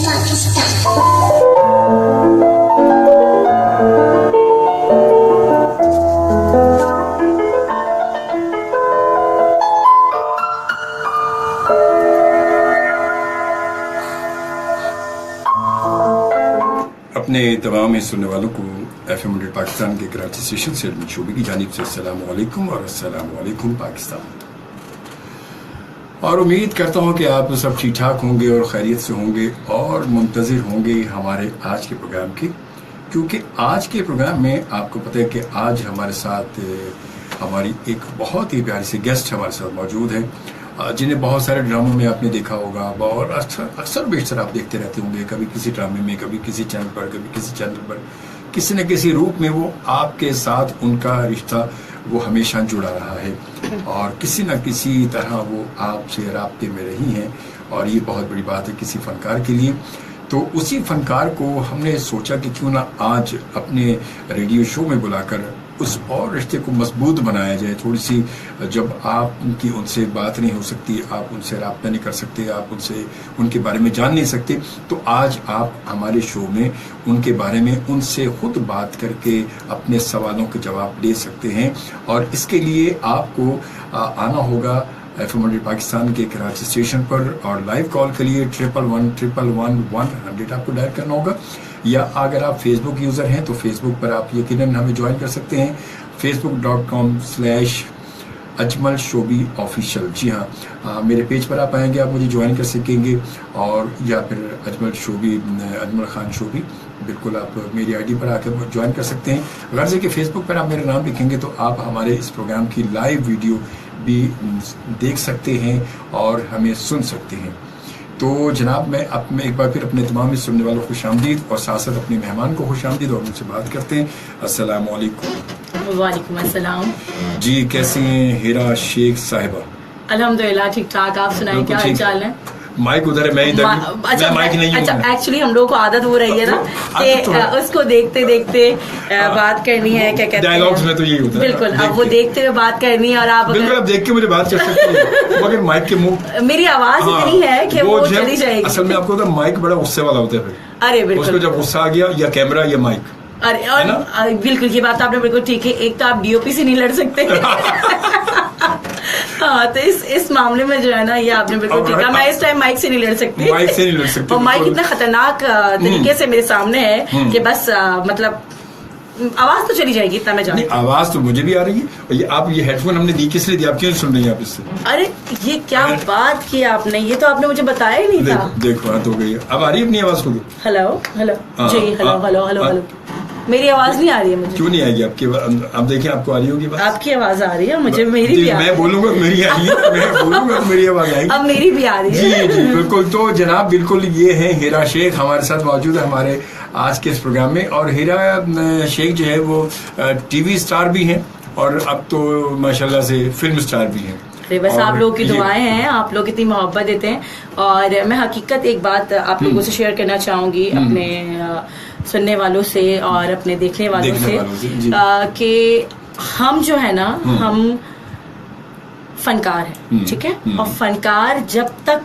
अपने तमाम सुनने वालों को FM 100 पाकिस्तान के कराची स्टेशन से अजमल शोबी की जानिब से अस्सलाम वालेकुम और अस्सलाम वालेकुम पाकिस्तान। और उम्मीद करता हूँ कि आप सब ठीक ठाक होंगे और खैरियत से होंगे और मुंतज़िर होंगे हमारे आज के प्रोग्राम की, क्योंकि आज के प्रोग्राम में आपको पता है कि आज हमारे साथ हमारी एक बहुत ही प्यारी सी गेस्ट हमारे साथ मौजूद है, जिन्हें बहुत सारे ड्रामों में आपने देखा होगा और अक्सर बेशतर आप देखते रहते होंगे, कभी किसी ड्रामे में, कभी किसी चैनल पर, कभी किसी चैनल पर, किसी न किसी रूप में वो आपके साथ उनका रिश्ता वो हमेशा जुड़ा रहा है और किसी न किसी तरह वो आपसे राब्ते में रही हैं। और ये बहुत बड़ी बात है किसी फनकार के लिए। तो उसी फनकार को हमने सोचा कि क्यों ना आज अपने रेडियो शो में बुलाकर उस और रिश्ते को मजबूत बनाया जाए। थोड़ी सी जब आपकी उनसे बात नहीं हो सकती, आप उनसे राब्ता नहीं कर सकते, आप उनसे उनके बारे में जान नहीं सकते, तो आज आप हमारे शो में उनके बारे में उनसे खुद बात करके अपने सवालों के जवाब दे सकते हैं। और इसके लिए आपको आना होगा FM 100 पाकिस्तान के कराची स्टेशन पर और लाइव कॉल के लिए 11111 आपको डायल करना होगा। या अगर आप फेसबुक यूज़र हैं तो फेसबुक पर आप यकीनन हमें ज्वाइन कर सकते हैं, facebook.com/अजमल शोबी ऑफिशियल। जी हाँ, मेरे पेज पर आप आएंगे, आप मुझे ज्वाइन कर सकेंगे। और या फिर अजमल शोबी, अजमल खान शोबी, बिल्कुल आप मेरी आईडी पर आकर ज्वाइन कर सकते हैं। गर्ज है कि फेसबुक पर आप मेरा नाम लिखेंगे तो आप हमारे इस प्रोग्राम की लाइव वीडियो भी देख सकते हैं और हमें सुन सकते हैं। तो जनाब, मैं एक बार फिर अपने तमाम सुनने वालों को खुशामदीद और साथ साथ अपने मेहमान को खुशामदीद और उनसे बात करते हैं। अस्सलाम वालेकुम। वालेकुम अस्सलाम। जी, कैसी हैं हीरा शेख साहिबा? अल्हम्दुलिल्लाह ठीक ठाक। आप सुनाएं, क्या हाल चाल है? माइक उधर है, मैं इधर। अच्छा, माइक नहीं हूं। अच्छा, एक्चुअली हम लोगों को आदत हो रही है ना कि उसको देखते देखते बात करनी है, क्या कहते हैं, डायलॉग्स में तो यही होता है। बिल्कुल, अब वो देखते हुए बात करनी है और आप बिल्कुल आप देख के मुझे बात कर सकते हैं मगर माइक के मुंह मेरी आवाज इतनी है कि वो चली जाएगी। असल में आपको तो माइक बड़ा गुस्से वाला होता है फिर। अरे बिल्कुल, उसको जब गुस्सा आ गया या कैमरा या माइक। अरे और बिल्कुल ये बात आपने बिल्कुल ठीक है। एक तो आप DOP से नहीं लड़ सकते हाँ, तो इस मामले में जो है ना, ये आपने बिल्कुल ठीक है। मैं इस टाइम माइक से नहीं लड़ सकती। माइक से नहीं लड़ सकती। और माइक इतना खतरनाक तरीके से मेरे सामने है कि बस मतलब आवाज तो चली जाएगी, इतना मैं जानती हूँ। आवाज तो मुझे भी आ रही है। और ये आप ये हेडफोन हमने दी किस लिए दी? आप क्यों सुन रही हैं आप इससे? अरे ये क्या बात की आपने, ये तो आपने मुझे बताया ही नहीं था। देखो बात हो गई। अब आ रही है अपनी आवाज खुद? हेलो हेलो जी, हेलो हेलो हेलो हेलो। मेरी आवाज नहीं आ रही है मुझे। क्यों नहीं आएगी आपकी? अब देखिए, आपको आ रही होगी बात। आपकी आवाज आ रही है मुझे, मेरी भी मैं बोलूंगा मेरी आ रही है, मैं बोलूंगा तो मेरी आवाज आएगी। अब मेरी भी आ रही है। जी जी बिल्कुल। तो जनाब बिल्कुल ये है हीरा शेख हमारे साथ मौजूद है हमारे आज के इस प्रोग्राम में। और हीरा शेख जो है वो TV स्टार भी हैं और अब तो माशाल्लाह से फिल्म स्टार भी हैं। बस आप लोगों की दुआएं हैं, आप लोग इतनी मोहब्बत देते हैं। और मैं हकीकत एक बात आप लोगों से शेयर करना चाहूंगी, अपने सुनने वालों से और अपने देखने वालों से कि हम जो है ना, हम फनकार हैं, ठीक है। और फनकार जब तक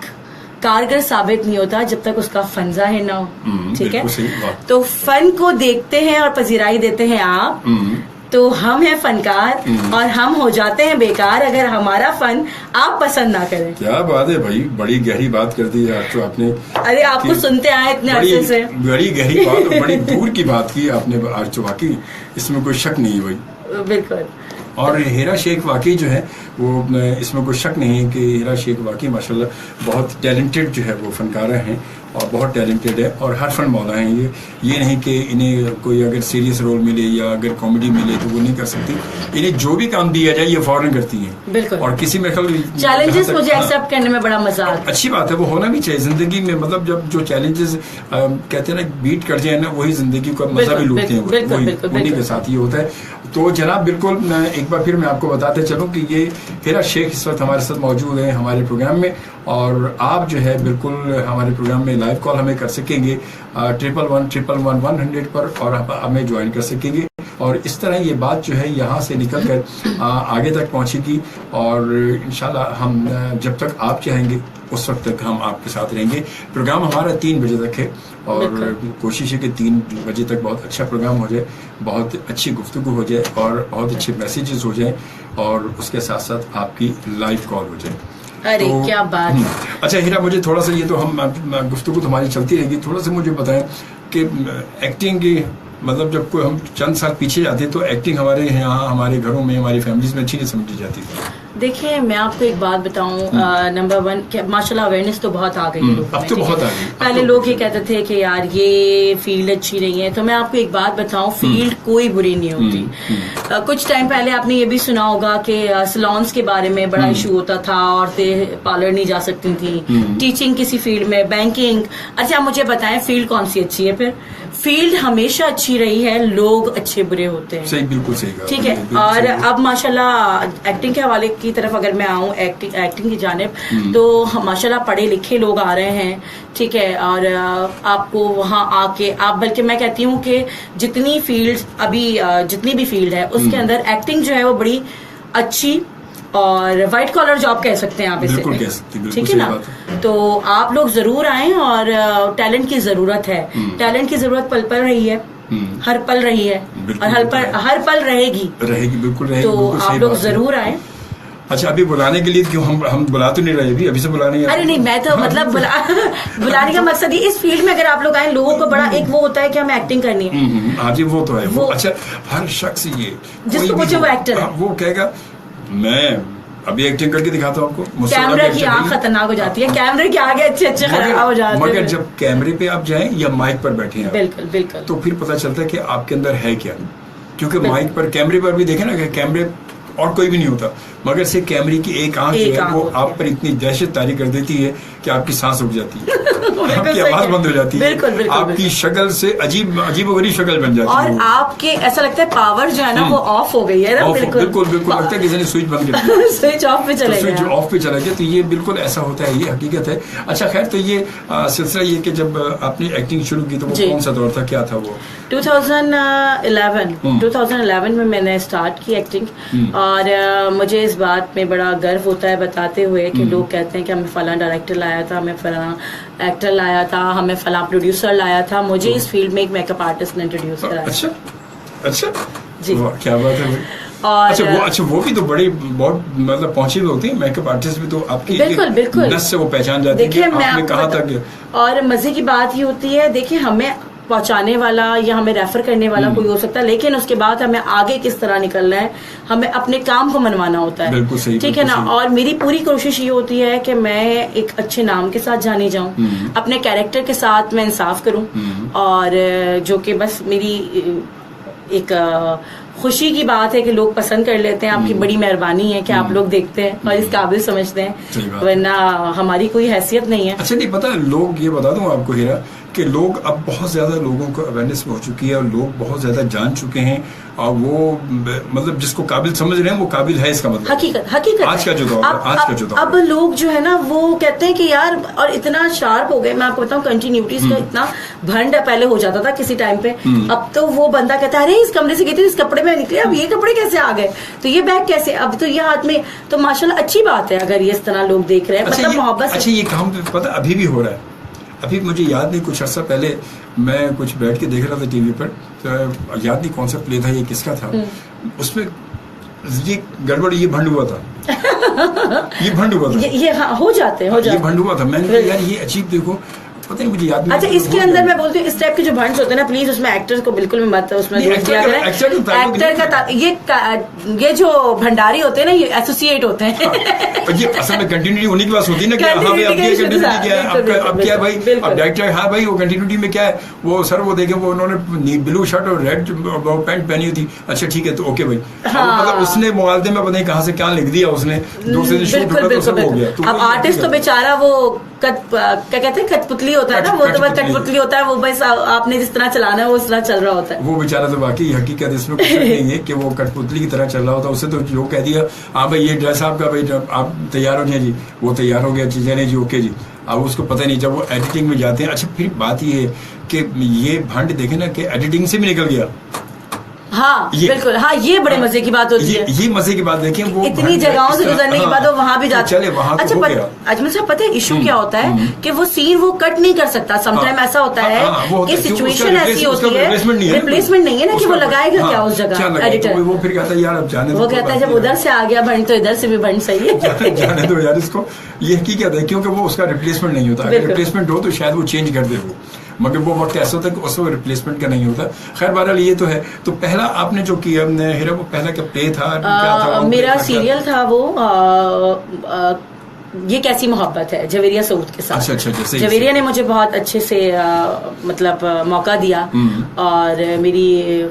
कारगर साबित नहीं होता जब तक उसका फन ज़ाहिर ना हो, ठीक है। तो फन को देखते हैं और पजीराई देते हैं आप, तो हम हैं फनकार और हम हो जाते हैं बेकार अगर हमारा फन आप पसंद ना करें। क्या बात है भाई, बड़ी गहरी बात कर दी आज तो आपने। अरे आपको सुनते आए इतने अरसे से, बड़ी गहरी बात और बड़ी दूर की बात की आपने आज तो, वाकई इसमें कोई शक नहीं है भाई। बिल्कुल। और हीरा शेख वाकई जो है वो, इसमें कोई शक नहीं है कि हीरा शेख वाकई माशाल्लाह बहुत टैलेंटेड जो है वो फनकारा हैं और बहुत टैलेंटेड है और हर फन मौला हैं। ये नहीं कि इन्हें कोई अगर सीरियस रोल मिले या अगर कॉमेडी मिले तो वो नहीं कर सकती। इन्हें जो भी काम दिया जाए ये फौरन करती हैं। बिल्कुल। और किसी में चैलेंजेस मुझे एक्सेप्ट करने में बड़ा मजा आता है। अच्छी बात है, वो होना भी चाहिए जिंदगी में। मतलब जब जो चैलेंजेस कहते हैं ना बीट कर जाए ना, वही जिंदगी का मजा भी लूटते हैं, उन्हीं के साथ ये होता है। तो जनाब बिल्कुल एक बार फिर मैं आपको बताते चलूं कि ये हीरा शेख इस वक्त हमारे साथ मौजूद है हमारे प्रोग्राम में। और आप जो है बिल्कुल हमारे प्रोग्राम में लाइव कॉल हमें कर सकेंगे 11111 100 पर और आप हमें ज्वाइन कर सकेंगे। और इस तरह ये बात जो है यहाँ से निकल कर आगे तक पहुँचेगी। और इंशाल्लाह हम जब तक आप चाहेंगे उस वक्त तक हम आपके साथ रहेंगे। प्रोग्राम हमारा 3 बजे तक है और कोशिश है कि 3 बजे तक बहुत अच्छा प्रोग्राम हो जाए, बहुत अच्छी गुफ्तगू हो जाए और बहुत अच्छे मैसेजेस हो जाए और उसके साथ साथ आपकी लाइव कॉल हो जाए। अरे तो, क्या बात। अच्छा हीरा, मुझे थोड़ा सा, ये तो हम गुफ्तगू तो हमारी चलती रहेगी, थोड़ा सा मुझे बताएं कि एक्टिंग की मतलब जब कोई हम चंद साल पीछे जाते तो एक्टिंग हमारे यहाँ, हमारे घरों में, हमारी फैमिलीज में अच्छी नहीं समझी जाती थी। देखिए मैं आपको एक बात बताऊं, नंबर 1 माशाल्लाह अवेयरनेस तो बहुत आ गई है लोगों में। अब तो बहुत आ गई। पहले लोग ये कहते थे कि यार ये फील्ड अच्छी नहीं है, तो मैं आपको एक बात बताऊं, फील्ड कोई बुरी नहीं होती। कुछ टाइम पहले आपने ये भी सुना होगा कि सैलून्स के बारे में बड़ा इशू होता था, औरतें पार्लर नहीं जा सकती थी, टीचिंग किसी फील्ड में, बैंकिंग। अच्छा मुझे बताएं फील्ड कौन सी अच्छी है? फिर फील्ड हमेशा अच्छी रही है, लोग अच्छे बुरे होते हैं। सही, बिल्कुल सही, ठीक है। और अब माशाल्लाह एक्टिंग के हवाले की तरफ अगर मैं आऊँ, एक्टिंग की जानिब, तो माशाल्लाह पढ़े लिखे लोग आ रहे हैं, ठीक है। और आपको वहाँ आके आप, बल्कि मैं कहती हूँ कि जितनी फील्ड अभी जितनी भी फील्ड है उसके अंदर एक्टिंग जो है वो बड़ी अच्छी और व्हाइट कॉलर जॉब कह सकते हैं आप इसे, बिल्कुल कह सकते हैं, ठीक है ना। तो आप लोग जरूर आए और टैलेंट की जरूरत है, टैलेंट की जरूरत पल पल रही है, हर पल रही है और हर पल रहेगी, बिल्कुल रहेगी। तो आप लोग जरूर आए। अच्छा, अभी बुलाने के लिए क्यों हम बुला तो नहीं रहे अभी से बुलाने? अरे नहीं, मैं तो मतलब बुलाने का मकसद ये, इस फील्ड में अगर आप लोग आए, लोगों को बड़ा एक वो होता है कि हमें एक्टिंग करनी है। हाँ जी, वो तो है। वो अच्छा, हर शख्स ये जिसको पूछे वो एक्टर है, वो कहेगा मैं अभी एक्टिंग करके दिखाता हूँ आपको। कैमरा की आंख खतरनाक हो जाती है, कैमरे के आगे अच्छे खराब हो जाते हैं। मगर जब कैमरे पे आप जाएं या माइक पर बैठे हैं, बिल्कुल बिल्कुल, तो फिर पता चलता है कि आपके अंदर है क्या। क्योंकि माइक पर, कैमरे पर भी देखे ना कि कैमरे और कोई भी नहीं होता, मगर से कैमरे की एक आंख जो है वो आप पर इतनी दहशत तारी कर देती है कि आपकी सांस रुक जाती है, आपकी आवाज बंद हो जाती है, आपकी शक्ल से अजीब शक्ल बन जाती है, और आपके ऐसा लगता है पावर जो है ना वो ऑफ हो गई है ना। बिल्कुल लगता है किसी ने स्विच बंद कर दिया, स्विच ऑफ पे चला गया, स्विच ऑफ पे चला गया। तो ये बिल्कुल ऐसा होता है, ये हकीकत है। अच्छा खैर, तो ये सिलसिला ये कि जब आपने एक्टिंग शुरू की तो वो कौन सा दौर था, क्या था वो? 2011 में मैंने स्टार्ट की एक्टिंग। और मुझे इस बात में बड़ा गर्व होता है बताते हुए कि लोग कहते हैं कि हमें फलां डायरेक्टर लाया था, हमें फलां एक्टर लाया था, हमें फलां प्रोड्यूसर लाया था। मुझे इस फील्ड में एक मेकअप आर्टिस्ट ने इंट्रोड्यूस कराया। अच्छा जी, क्या बात है। और वो भी तो बड़ी बहुत मतलब पहुंचे हुए होते हैं मेकअप आर्टिस्ट भी, तो आपकी बिल्कुल नस से वो पहचान जाती है। आपने कहा था कि, और मजे की बात ये होती है, देखिए हमें पहुंचाने वाला या हमें रेफर करने वाला कोई हो सकता है, लेकिन उसके बाद हमें आगे किस तरह निकलना है, हमें अपने काम को मनवाना होता है। बिल्कुल सही, ठीक है ना। और मेरी पूरी कोशिश ये होती है कि मैं एक अच्छे नाम के साथ जानी जाऊं, अपने कैरेक्टर के साथ मैं इंसाफ करूं, और जो कि बस मेरी एक खुशी की बात है कि लोग पसंद कर लेते हैं। आपकी बड़ी मेहरबानी है कि आप लोग देखते हैं और इस काबिल समझते हैं, वरना हमारी कोई हैसियत नहीं है। अच्छा, नहीं पता, लोग ये बता दूं आपको हीरा कि लोग अब बहुत ज्यादा लोगों को अवेयरनेस हो चुकी है और लोग बहुत ज्यादा जान चुके हैं, और वो मतलब जिसको काबिल समझ रहे हैं वो काबिल है, इसका मतलब हकीकत आज का जो दौर है। अब लोग जो है ना वो कहते हैं कि यार, और इतना शार्प हो गए, मैं आपको बताऊं कंटिन्यूटीज का इतना भंड पहले हो जाता था किसी टाइम पे, अब तो वो बंदा कहता है अरे इस कमरे से गई थी, इस कपड़े में निकले, अब ये कपड़े कैसे आ गए, तो ये बैग कैसे, अब तो ये हाथ में, तो माशाल्लाह अच्छी बात है अगर ये इस तरह लोग देख रहे हैं, मतलब मोहब्बत। अच्छा, ये काम पता अभी भी हो रहा है। अभी मुझे याद नहीं, कुछ अर्सा पहले मैं कुछ बैठ के देख रहा था टीवी पर, तो याद नहीं कौन सा प्ले था, ये किसका था, उसमें ये गड़बड़, ये भंड हुआ था ये भंड हुआ था, ये हो जाते हैं, ये भंड हुआ था। मैंने कहा यार ये अजीब, देखो पता नहीं मुझे याद नहीं। अच्छा, इसके अंदर मैं बोलती हूँ इस टाइप के जो भंड्स होते हैं ना, प्लीज उसमें एक्टर्स को बिल्कुल भी मत उसमें दोष दिया करें। एक्टर का ये जो भंडारी होते हैं ना, ये एसोसिएट होते हैं। ये असल में कंटिन्यूटी होने की बात होती है ना कि हाँ भाई अब ये कंटिन्यूटी क्या है, अब क्या है भाई, अब डायरेक्टर हाँ भाई वो कंटिन्यूटी में क्या है, वो सर वो देखे वो उन्होंने ब्लू शर्ट और रेड पैंट पहनी हुई थी, अच्छा ठीक है तो ओके भाई, मतलब उसने मुआवजे में पता नहीं कहाँ से क्या लिख दिया उसने, दूसरे दिन शूट हुआ तो सब हो गया। अब आर्टिस्ट तो बेचारा वो क्या कहते हैं कठपुतली होता है ना, वो तो बस कठपुतली होता है, वो बस आपने जिस तरह चलाना है वो उस तरह चल रहा होता है। वो बेचारा तो बाकी हकीकत इसमें कुछ नहीं है कि वो कठपुतली की तरह चल रहा होता है। उससे तो जो कह दिया हाँ भाई ये ड्रेस आपका, भाई आप तैयार हो जाए जी, वो तैयार हो गया, चीजें नहीं जी ओके जी। अब उसको पता नहीं, जब वो एडिटिंग में जाते हैं। अच्छा, फिर बात ये है कि ये भंड देखे ना कि एडिटिंग से भी निकल गया, हाँ बिल्कुल, हाँ ये बड़े मजे की बात होती है। ये मजे की बात देखिए, वो इतनी जगहों से गुजरने के बाद वो वहां भी जाते चले वहां। अच्छा अजमल साहब, पता है इशू क्या होता है कि वो सीन वो कट नहीं कर सकता। समटाइम ऐसा होता है कि सिचुएशन ऐसी होती है, रिप्लेसमेंट नहीं है ना, कि वो लगाएगा क्या उस जगह एडिटर। वो फिर कहता है यार अब जाने दो, वो कहता है जब उधर से आ गया भंड तो इधर से भी भंड सही है, जाने दो यार इसको। ये हकीकत है, क्योंकि वो उसका रिप्लेसमेंट नहीं होता। अगर रिप्लेसमेंट हो तो शायद वो चेंज कर दे वो, मगर वो वक्त ऐसा होता है कि उसको रिप्लेसमेंट का नहीं होता। खैर बहरहाल ये तो है। तो पहला आपने जो किया हीरा, वो पहला क्या प्ले था, क्या था? मेरा सीरियल था वो ये कैसी मोहब्बत है, जवेरिया सऊद के साथ। अच्छा, जवेरिया ने मुझे बहुत अच्छे से मतलब मौका दिया और मेरी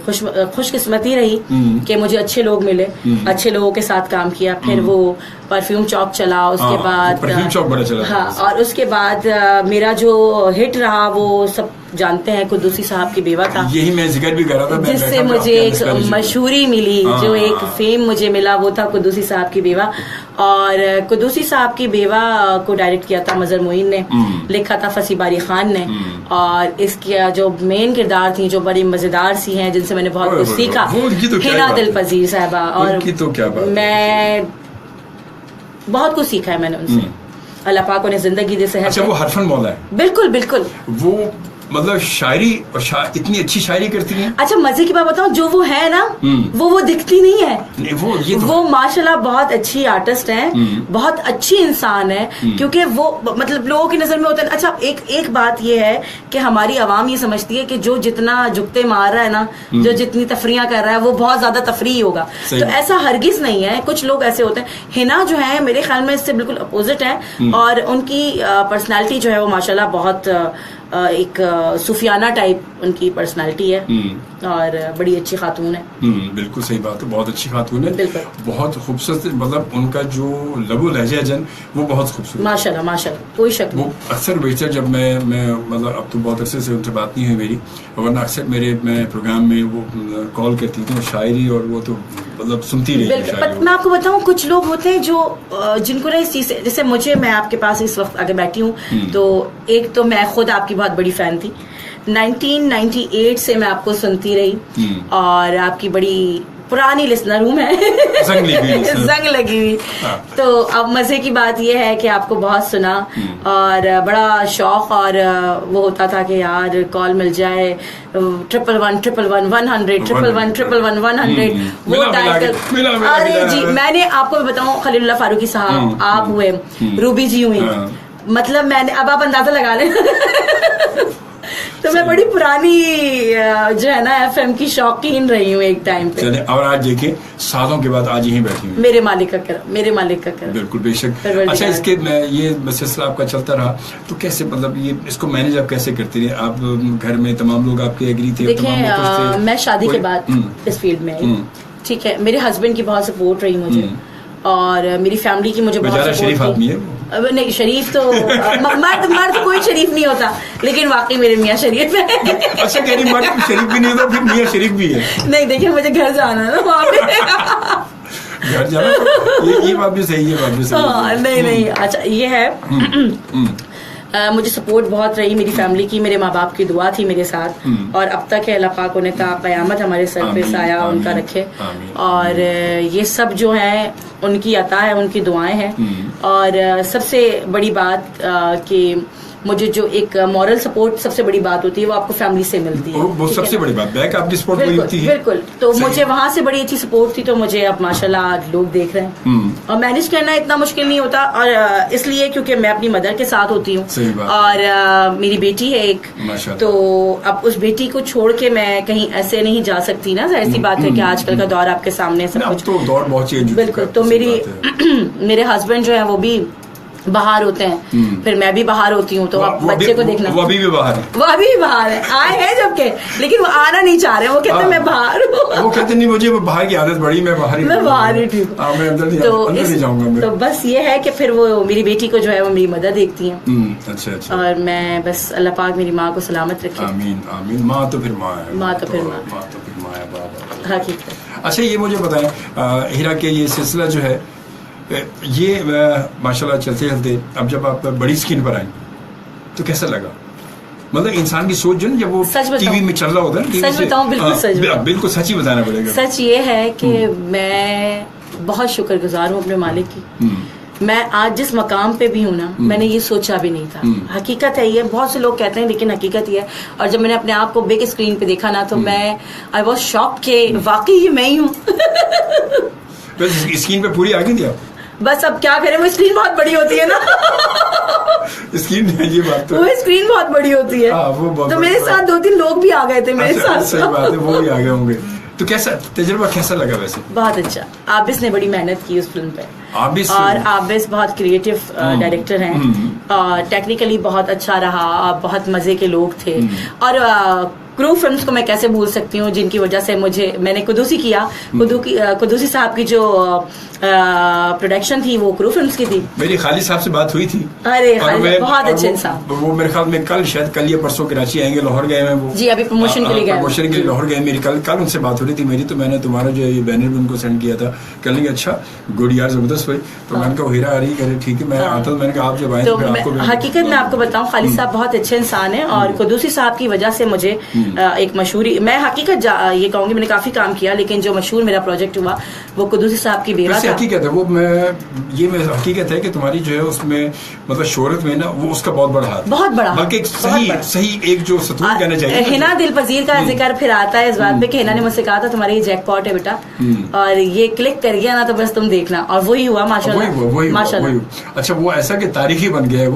खुशकिस्मती रही कि मुझे अच्छे लोग मिले, अच्छे लोगों के साथ काम किया। फिर वो परफ्यूम चौक चला, उसके बाद परफ्यूम चौक बड़ा चला। हाँ, और उसके बाद मेरा जो हिट रहा वो सब जानते हैं, कुद्दूसी साहब की बेवा था। यही मैं जिक्र भी कर रहा था, जिससे मुझे एक मशहूरी मिली, जो एक फेम मुझे मिला वो था कुद्दूसी साहब की बेवा। और कुद्दूसी साहब की बेवा को डायरेक्ट किया था मजहर मोइन ने, लिखा था फसी बारी खान ने, और इसकी जो मेन किरदार थी जो बड़ी मजेदार सी हैं, जिनसे मैंने बहुत कुछ सीखा, हिना दिलपजीर साहबा। और मैं बहुत कुछ सीखा है मैंने उनसे। अल्लाह पाक उन्हें जिंदगी दे सेहत। अच्छा, वो हरफन मौला है। बिल्कुल बिल्कुल, वो मतलब शायरी और इतनी अच्छी शायरी करती हैं। अच्छा, मजे की बात बताऊं, जो वो है ना वो दिखती नहीं है। नहीं, वो माशाल्लाह बहुत अच्छी आर्टिस्ट है, बहुत अच्छी इंसान है, क्योंकि वो मतलब लोगों की नजर में होता है। अच्छा, एक बात ये है कि हमारी आवाम ये समझती है कि जो जितना जुगते मार रहा है ना, जो जितनी तफरियां कर रहा है वो बहुत ज्यादा तफरी होगा, तो ऐसा हरगिज नहीं है। कुछ लोग ऐसे होते हैं। हिना जो है मेरे ख्याल में इससे बिल्कुल अपोजिट है, और उनकी पर्सनैलिटी जो है वो माशाल्लाह बहुत एक सूफियाना टाइप उनकी पर्सनालिटी है, और बड़ी अच्छी खातून है। बिल्कुल सही बात है, बहुत अच्छी खातून है, बहुत खूबसूरत। मतलब उनका जो लबो लहजा जन वो बहुत खूबसूरत, माशाल्लाह माशाल्लाह, कोई शक नहीं। वो अक्सर बेशतर जब मैं मतलब अब तो बहुत अरसे से उनसे बात नहीं हुई मेरी, वरना अक्सर मैं प्रोग्राम में वो कॉल करती थी, शायरी और वो तो मतलब सुनती रही। मैं आपको बताऊं, कुछ लोग होते हैं जो जिनको ना इस चीज से, जैसे मुझे, मैं आपके पास इस वक्त आगे बैठी हूँ, तो एक तो मैं खुद आपकी बहुत बड़ी फैन थी। 1998 से मैं आपको सुनती रही, और आपकी बड़ी पुरानी लिसनर हूँ मैं, जंग लगी हुई। तो अब मजे की बात यह है कि आपको बहुत सुना, और बड़ा शौक, और वो होता था कि यार कॉल मिल जाए, 111-100 वो डायल कर। अरे जी, मैंने आपको बताऊं, खलीलुल्लाह फारूकी साहब, आप हुए, रूबी जी हुई, मतलब मैंने, अब आप अंदाजा लगा लें तो मैं बड़ी पुरानी जो है ना एफएम की शौकीन रही हूँ एक टाइम पे। चले, और आज देखिए सालों के बाद आज यहीं बैठी हुई। मेरे मालिक का करम। बिल्कुल, बेशक। अच्छा, इसके ये सिलसिला आपका चलता रहा, तो कैसे, मतलब ये इसको मैनेज आप कैसे करती रहे? आप घर में तमाम लोग आपके एग्री थे? देखिए, मैं शादी के बाद इस फील्ड में आई, ठीक है। मेरे हस्बैंड की बहुत सपोर्ट रही मुझे, और मेरी फैमिली की मुझे बहुत शरीफ आदमी है। नहीं, शरीफ तो मर्द कोई शरीफ नहीं होता, लेकिन वाकई मेरे मियाँ शरीफ है। अच्छा, कह रही मर्द शरीफ भी नहीं होता, फिर मियाँ शरीफ भी है? नहीं, देखिए मुझे घर जाना है ना वहाँ पे। घर जाना, ये बात भी सही है, नहीं। अच्छा, ये है मुझे सपोर्ट बहुत रही मेरी फैमिली की, मेरे माँ बाप की दुआ थी मेरे साथ, और अब तक है। अल्लाह पाक उन्हें क़यामत हमारे सर पे साया उनका रखे, और ये सब जो है उनकी अता है, उनकी दुआएं हैं। और सबसे बड़ी बात कि मुझे जो एक मॉरल सपोर्ट सबसे बड़ी बात होती है वो आपको फैमिली से मिलती है, वो सबसे बड़ी बात, बैक आपकी सपोर्ट मिलती है। बिल्कुल, तो मुझे वहां से बड़ी अच्छी सपोर्ट थी, तो मुझे अब माशाल्लाह आज लोग देख रहे हैं, और मैनेज करना इतना मुश्किल नहीं होता, और इसलिए क्योंकि मैं अपनी मदर के साथ होती हूँ, और मेरी बेटी है एक, तो अब उस बेटी को छोड़ के मैं कहीं ऐसे नहीं जा सकती ना, ऐसी बात है कि आजकल का दौर आपके सामने सब कुछ, तो दौर बहुत चेंज। बिल्कुल, तो मेरे हस्बैंड जो है वो भी बाहर होते हैं, फिर मैं भी बाहर होती हूँ, तो आप बच्चे को देखना। वो अभी भी बाहर है, आए हैं जबकि, लेकिन वो आना नहीं चाह रहे, वो कहते हैं मैं बाहर हूँ। वो कहते नहीं, मुझे बाहर की आदत बड़ी, मैं बाहर ही ठीक हूँ, मैं अंदर नहीं जाऊंगा। तो बस ये है कि फिर वो मेरी बेटी को जो है वो मेरी मदद देखती हैं। अच्छा। और मैं बस अल्लाह पाक मेरी माँ को सलामत रखे। आमीन आमीन। माँ तो फिर माँ है, माँ तो फिर माँ है, बाबा। हकीकत। अच्छा, ये मुझे बताएं, हीरा के ये सिलसिला जो है ये माशाल्लाह चलते चलते अब जब आप बड़ी स्क्रीन पर आई तो कैसा लगा? मतलब इंसान की सोच जो ना, जब वो टीवी में चल रहा होता है, सच बताऊं, बिल्कुल सच, बिल्कुल सच ही बताना पड़ेगा। सच ये है कि मैं बहुत शुक्रगुजार हूँ अपने मालिक की। मैं आज जिस मकाम पे भी हूँ ना, मैंने ये सोचा भी नहीं था। हकीकत है ये, बहुत से लोग कहते हैं लेकिन हकीकत ये है। और जब मैंने अपने आप को बिग स्क्रीन पे देखा ना, तो मैं आई वॉज शॉक के वाकई ये मैं ही हूँ। स्क्रीन पे पूरी आ गई थी आप? बस अब क्या करें, वो स्क्रीन बहुत बड़ी होती है ना। स्क्रीन ये बात तो, वो स्क्रीन बहुत बड़ी होती है। वो तो मेरे साथ 2-3 लोग भी आ गए थे मेरे साथ। सही बात है, वो भी आ गए होंगे। तो कैसा तजुर्बा कैसा लगा वैसे? बहुत अच्छा। आबिस ने बड़ी मेहनत की उस फिल्म पे। आबिस, और आबिस बहुत क्रिएटिव डायरेक्टर हैं और टेक्निकली बहुत अच्छा रहा, बहुत मजे के लोग थे। और क्रू फिल्म्स को मैं कैसे भूल सकती हूँ, जिनकी वजह से मैंने कुदूसी किया। कुदूसी साहब की जो प्रोडक्शन थी वो क्रू फिल्म्स की थी। मेरी खालिद साहब से बात हुई थी। अरे खालिद बहुत अच्छे इंसान। वो मेरे ख्याल में कल या परसों कराची आएंगे, लाहौर गए हैं वो। जी, अभी प्रमोशन के लिए गए, प्रमोशन के लिए लाहौर गए। मेरी कल उनसे बात हो रही थी मेरी, तो मैंने तुम्हारा जो ये बैनर भी उनको सेंड किया था। कहने अच्छा गुड यार, जबरदस्त भाई। तो मैंने कहा हीरा आ रही, कह रहे ठीक है मैं आता हूँ। मैंने कहा आप जब आए तो हकीकत में आपको बताऊँ, खालिद साहब बहुत अच्छे इंसान है। और कुदूसी साहब की वजह से मुझे एक मशहूरी, मैं हकीकत ये कहूंगी मैंने काफी काम किया, लेकिन जो मशहूर मेरा प्रोजेक्ट हुआ वो कुदूसी साहब की बेवा था। हकीकत है वो, ये हकीकत है कि तुम्हारी जो है उसमें मतलब शोहरत में ना वो उसका बहुत बड़ा हाथ, बहुत बड़ा, बल्कि एक सही एक जो सतून कहना चाहिए। हिना दिल पजीर का जिक्र फिर आता है इस बात पे कि हिना ने मुझसे कहा था तुम्हारी ये जैकपॉट है बेटा, और ये क्लिक कर गया ना तो बस तुम देखना, और वही हुआ माशाल्लाह माशाल्लाह। अच्छा, वो ऐसा कि तारीखी बन गया है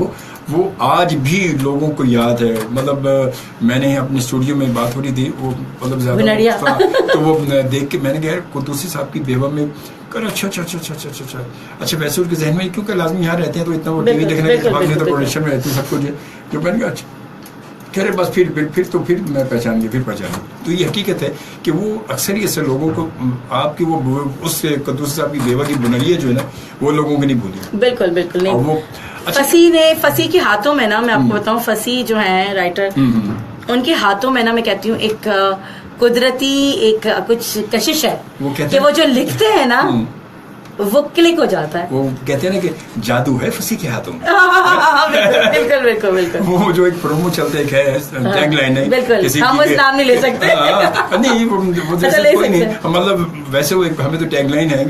वो आज भी लोगों को याद है। मतलब मैंने अपने स्टूडियो में बात हो रही थी, वो मतलब ज्यादा तो वो देख के मैंने कहा कुदूसी साहब की बेवा में कर अच्छा वैसे उनके जहन में, क्योंकि लाजमी यहाँ रहते हैं तो इतना वो टीवी देखने के बाद तो प्रोडक्शन में रहते हैं सब कुछ, जो मैंने कहा अच्छा कह रहे बस फिर मैं पहचान गया। तो ये हकीकत है कि वो अक्सर ऐसे लोगों को आपकी वो उस कुदूसी साहब की बेवा की बुनियाद जो है ना, वो लोगों को नहीं भूली। बिल्कुल नहीं। वो फसी के हाथों में ना, मैं आपको बताऊं, फसी जो है राइटर, उनके हाथों में ना मैं कहती हूँ एक कुदरती एक कुछ कशिश है कि वो जो लिखते हैं ना वो क्लिक हो जाता है। वो कहते हैं ना कि जादू है फसी के हाथों में। बिल्कुल। वो जो एक प्रोमो चलते है, टैगलाइन है, बिल्कुल हम उस नाम नहीं ले सकते। नहीं वो जैसे कोई नहीं, मतलब वैसे वो हमें तो टैगलाइन है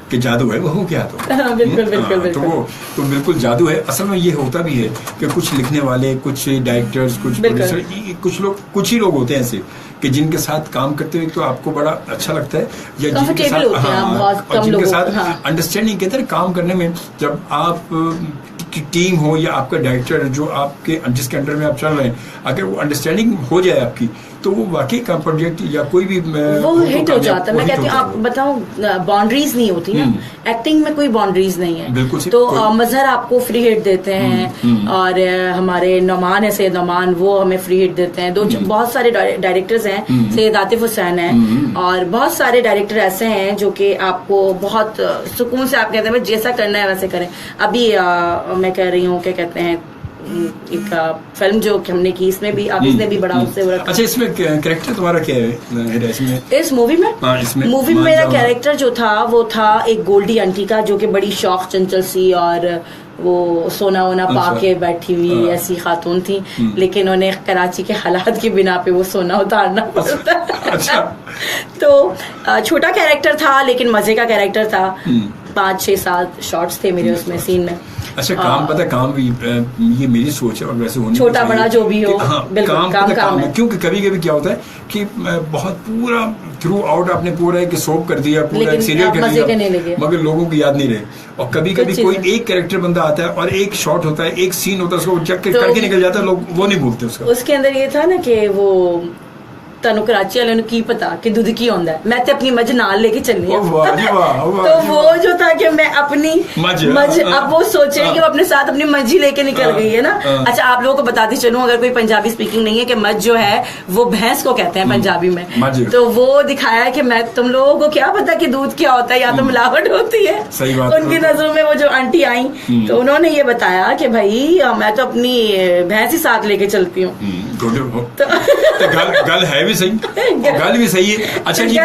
कि जादू है वो क्या हाथों। बिल्कुल तो बिल्कुल जादू है। असल में ये होता भी है कि कुछ लिखने वाले, कुछ डायरेक्टर्स, कुछ प्रोड्यूसर, कुछ ही लोग होते हैं ऐसे कि जिनके साथ काम करते हुए तो आपको बड़ा अच्छा लगता है, या जिनके साथ और जिनके साथ अंडरस्टैंडिंग कहते हैं काम करने में, जब आप की टीम हो या आपका डायरेक्टर जो आपके जिसके अंडर में आप चल रहे हैं, अगर वो अंडरस्टैंडिंग हो जाए आपकी, तो वो वाकई का प्रोजेक्ट या कोई भी वो हिट हो जाता है। मैं कहती हूँ, आप बताओ बाउंड्रीज नहीं होती ना, एक्टिंग में कोई बाउंड्रीज नहीं है। बिल्कुल। तो मजहर आपको फ्री हिट देते हैं, और हमारे नौमान है सैयद नौमान, वो हमें फ्री हिट देते हैं। बहुत सारे डायरेक्टर्स हैं, सैयद आतिफ हुसैन है, और बहुत सारे डायरेक्टर ऐसे हैं जो कि आपको बहुत सुकून से आप कहते हैं जैसा करना है वैसे करें। अभी मैं कह रही हूँ क्या कहते हैं, एक फिल्म जो हमने की, इसमें भी आप इसने भी बड़ा उससे बड़ा। अच्छा, इसमें कैरेक्टर तुम्हारा क्या है इसमें? इस मूवी में इसमें मूवी में मेरा कैरेक्टर जो था वो था एक गोल्डी आंटी का, जो कि बड़ी शौक चंचल सी और वो सोना वोना पा के बैठी हुई ऐसी खातून थी, लेकिन उन्हें कराची के हालात की बिना पे वो सोना उतारना पड़ता। अच्छा। तो छोटा कैरेक्टर था लेकिन मजे का कैरेक्टर था। 5-6-7 शॉट्स थे मेरे उसमें सीन में। अच्छा, काम पता काम भी ये मेरी सोच है और वैसे होने छोटा बड़ा जो भी हो, बिल्कुल काम है। क्योंकि कभी क्या होता है कि बहुत पूरा थ्रू आउट आपने पूरा एक सोप कर दिया, पूरा एक सीरियल कर दिया, मगर लोगों को याद नहीं रहे। और कभी कोई एक कैरेक्टर बंदा आता है और एक शॉट होता है, एक सीन होता है, उसको चेक करके निकल जाता है, लोग वो नहीं भूलते उसका। उसके अंदर ये था ना कि वो तनु कराची वाले की पता कि दूध की आंदा है, मैं तो अपनी मज नाल लेके चलनी है। तो वो जो था कि मैं अपनी मज अब वो सोचे कि वो अपने साथ अपनी मज ही लेके निकल गई है ना। अच्छा, आप लोगों को बताती चलूं, अगर कोई पंजाबी स्पीकिंग नहीं है, कि मज जो है वो भैंस को कहते हैं पंजाबी में। तो वो दिखाया है कि मैं तुम लोगों को क्या पता कि दूध क्या होता है, या तो मिलावट होती है। उनकी नजरों में वो जो आंटी आई तो उन्होंने ये बताया कि भाई मैं तो अपनी भैंस ही साथ लेके चलती हूँ। तो गल है भी सही, गल भी सही है। अच्छा जी,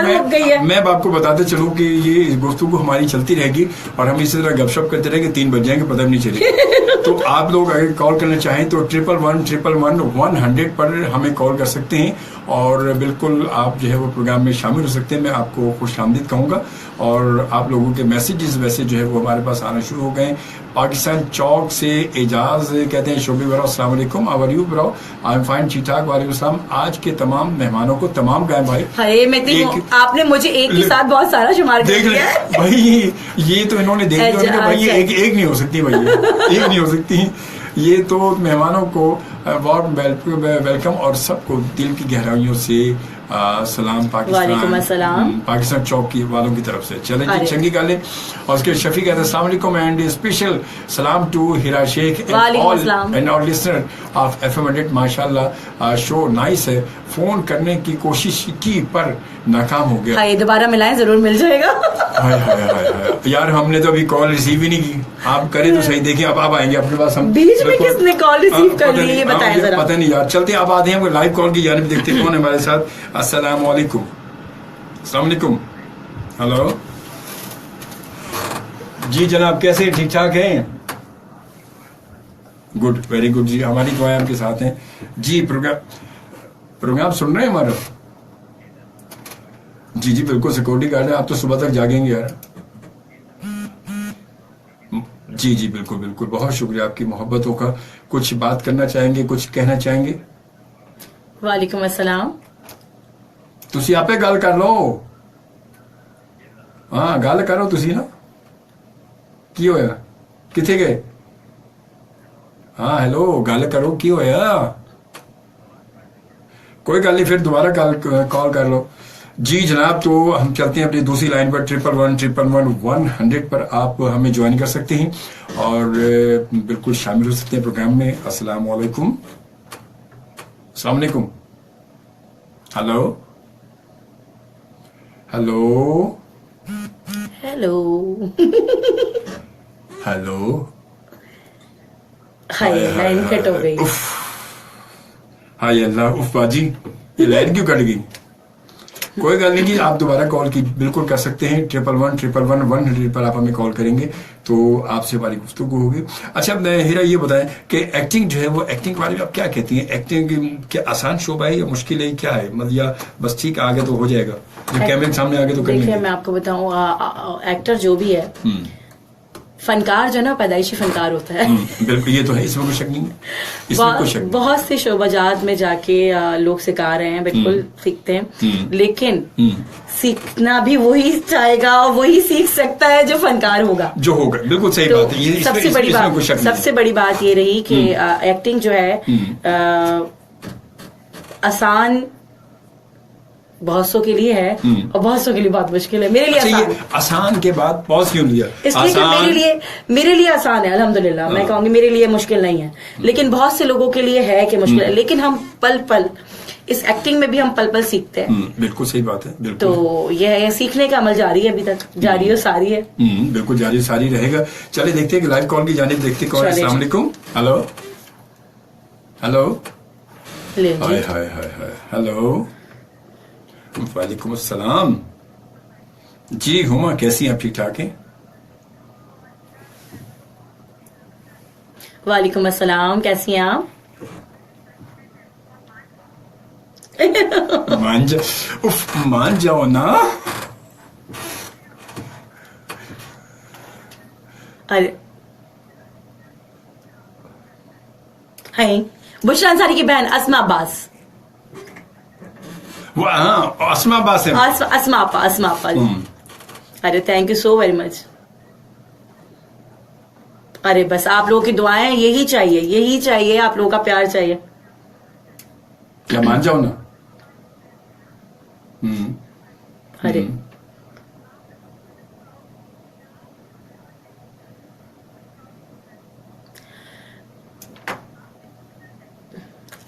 मैं अब आपको बताते चलूं कि ये गुफ्तगू हमारी चलती रहेगी और हम इसी तरह गपशप करते रहेंगे, 3 बज जाएंगे पता भी नहीं चलेगा। तो आप लोग अगर कॉल करना चाहें तो 111-111-100 पर हमें कॉल कर सकते हैं और बिल्कुल आप जो है वो प्रोग्राम में शामिल हो सकते हैं। मैं आपको खुशामदीद कहूँगा और आप लोगों के मैसेजेस वैसे जो है वो हमारे पास आना शुरू हो गए। पाकिस्तान चौक से एजाज कहते हैं, शोबी ब्रो अस्सलाम वालेकुम, how are you bro, I am fine, ठीक ठाक, वालेकुम सलाम। आज के तमाम मेहमानों को तमाम गाय भाई, आपने मुझे एक के साथ बहुत सारा शुमार कर दिया है भाई, ये तो इन्होंने देख लिया भाई, ये एक नहीं हो सकती भाई, एक नहीं हो सकती। ये तो मेहमानों को वार्म वेलकम और सबको दिल की गहराइयों से सलाम पाकिस्तान चौक की वालों की तरफ से। चले जी, चंगी गाले। और उसके शफी कहते हैं अस्सलाम वालेकुम एंड स्पेशल सलाम to Hira Sheikh and all listener of FM 100। माशाल्लाह शो नाइस है, फोन करने की कोशिश की पर नाकाम हो गया। दोबारा मिलाएं, जरूर मिल जाएगा। हाय हाय हाय यार, हमने तो अभी कॉल रिसीव ही नहीं की, आप करें तो सही। देखिए अब आएंगे अपने पास हम, बीच में किसने कॉल रिसीव कर ली ये बताएं जरा। पता नहीं यार, चलते अब आते हैं हम लाइव कॉल की जानिब, देखते कौन है हमारे साथ। अस्सलाम वालेकुम, अस्सलाम वालेकुम, हेलो जी जनाब, कैसे, ठीक ठाक हैं? गुड, वेरी गुड जी, हमारी दुआएं आपके साथ हैं जी। प्रोग्राम सुन रहे हैं हमारा? जी जी बिल्कुल, सिक्योरिटी गार्ड है, आप तो सुबह तक जागेंगे यार। जी जी बिल्कुल बिल्कुल, बहुत शुक्रिया आपकी मोहब्बतों का। कुछ बात करना चाहेंगे, कुछ कहना चाहेंगे? वालेकुम अस्सलाम। तुसी आपे गल कर लो, हाँ गल करो तुसी ना, की होया, किथे गए? हाँ हेलो, गल करो, की होया? कोई गल नहीं, फिर दोबारा कॉल कर लो जी जनाब। तो हम चलते हैं अपनी दूसरी लाइन पर, 111-100 पर आप हमें ज्वाइन कर सकते हैं और बिल्कुल शामिल हो सकते हैं प्रोग्राम में। अस्सलाम वालेकुम, अस्सलाम वालेकुम, हेलो हेलो हेलो हेलो, हाय लाइन कट हो गई। हाय अल्लाह, उफ बाजी, ये लाइन क्यों कट गई? कोई गल नहीं जी, आप दोबारा कॉल की बिल्कुल कर सकते हैं। 111-100 पर आप हमें कॉल करेंगे तो आपसे हमारी गुफ्तगू होगी। अच्छा हीरा, ये बताएं कि एक्टिंग जो है वो, एक्टिंग के बारे में आप क्या कहती हैं? एक्टिंग क्या आसान शोबा है या मुश्किल है, क्या है मतलब, या बस ठीक आगे तो हो जाएगा, जब कैमरे के सामने आगे तो कर लेंगे? मैं आपको बताऊं, एक्टर जो भी है, फनकार जो है ना, पैदाइशी फनकार होता है। बिल्कुल, ये तो है, इसमें कोई शक नहीं है, इसमें कोई शक नहीं। बहुत से शोबाजात में जाके लोग सिखा रहे हैं, बिल्कुल सीखते हैं, लेकिन सीखना भी वही चाहेगा और वही सीख सकता है जो फनकार होगा, जो होगा। बिल्कुल सही तो बात है, ये सबसे बड़ी बात ये रही कि एक्टिंग जो है आसान बहुत सौ के लिए है और बहुत सौ के लिए बहुत मुश्किल है। मेरे लिए आसान है। आसान के बाद पॉज क्यों लिया? इसलिए कि मेरे लिए आसान है अल्हम्दुलिल्लाह। मैं कहूंगी मेरे लिए मुश्किल नहीं है, लेकिन बहुत से लोगों के लिए है कि मुश्किल है। लेकिन हम पल पल इस एक्टिंग में भी हम पल पल सीखते हैं। बिल्कुल सही बात है, बिल्कुल। तो यह सीखने का अमल जारी है, अभी तक जारी और सारी है। बिल्कुल जारी सारी रहेगा। चले देखते हैं कि लाइव कॉल की जानिब देखते कौन है। अस्सलाम वालेकुम, हेलो हेलो, हाय हाय हाय, हेलो, वालेकुम अस्सलाम जी। हुमा कैसी हैं आप, ठीक ठाक हैं? वालेकुम अस्सलाम, कैसी हैं आप? मान जाओ ना। अरे हाय, बुशरा अंसारी की बहन अस्मा अब्बास। हाँ, अस्मा अब्बास है। अस्मा आपा। अरे thank you so very much. अरे बस आप लोगों की दुआएं, यही चाहिए, आप लोगों का प्यार चाहिए। क्या मान जाओ ना? अरे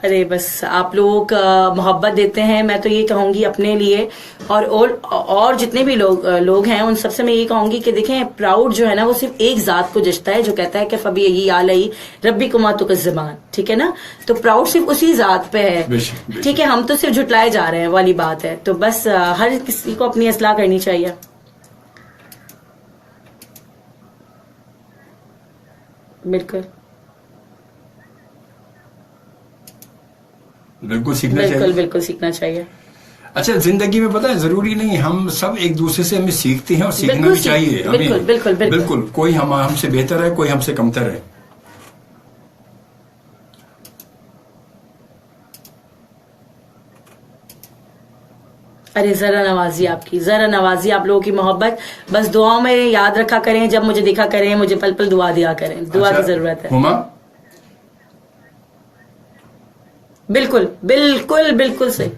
अरे बस आप लोग मोहब्बत देते हैं, मैं तो ये कहूंगी अपने लिए और जितने भी लोग हैं उन सबसे मैं ये कहूंगी कि देखें, प्राउड जो है ना वो सिर्फ एक जात को जचता है जो कहता है कि फबी यही आलई रब्बी कुमा तो ज़बान, ठीक है ना। तो प्राउड सिर्फ उसी जात पे है, ठीक है। हम तो सिर्फ झुटलाए जा रहे हैं वाली बात है। तो बस हर किसी को अपनी इस्लाह करनी चाहिए। बिल्कुल बिल्कुल सीखना चाहिए, बिल्कुल सीखना चाहिए। अच्छा, जिंदगी में पता है जरूरी नहीं, हम सब एक दूसरे से हमें सीखते हैं और सीखना भी चाहिए हमें। बिल्कुल कोई हमसे बेहतर है, कोई हमसे कमतर है। अरे जरा नवाजी आपकी, जरा नवाजी, आप लोगों की मोहब्बत बस दुआओं में याद रखा करें, जब मुझे देखा करें, मुझे पल पल दुआ दिया करें, दुआ की जरूरत है। हुमा बिल्कुल सही।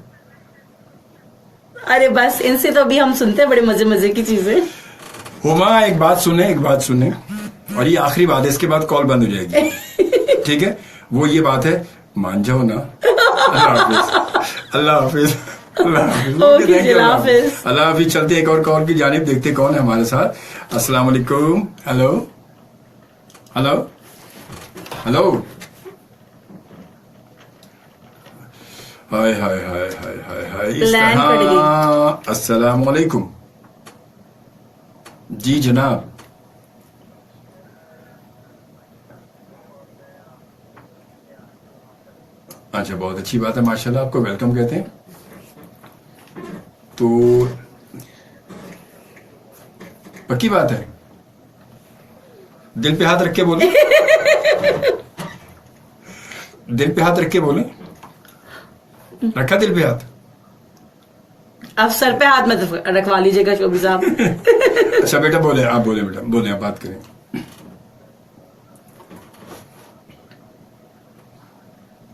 अरे बस इनसे तो अभी हम सुनते हैं बड़े मजे मजे की चीजें। हुमा एक बात सुने और ये आखिरी बात है, इसके बाद कॉल बंद हो जाएगी। ठीक है, वो ये बात है, मान जाओ ना। अल्लाह हाफिज। अल्लाह हाफिज। चलते एक और कॉल की जानिब, देखते कौन है हमारे साथ। अस्सलाम वालेकुम। Hello hello hello. Hi hi hi hi hi hi. अस्सलाम वालेकुम जी जनाब। अच्छा, बहुत अच्छी बात है, माशाल्लाह, आपको वेलकम कहते हैं। तो पक्की बात है, दिल पे हाथ रख के बोले। दिल पे हाथ रख के बोले। रखा दिल पे हाथ? अब सर पे हाथ मत रखवा लीजिएगा शोभी साहब। अच्छा बेटा बोले, आप बोले बेटा, बोले, आप बात करें।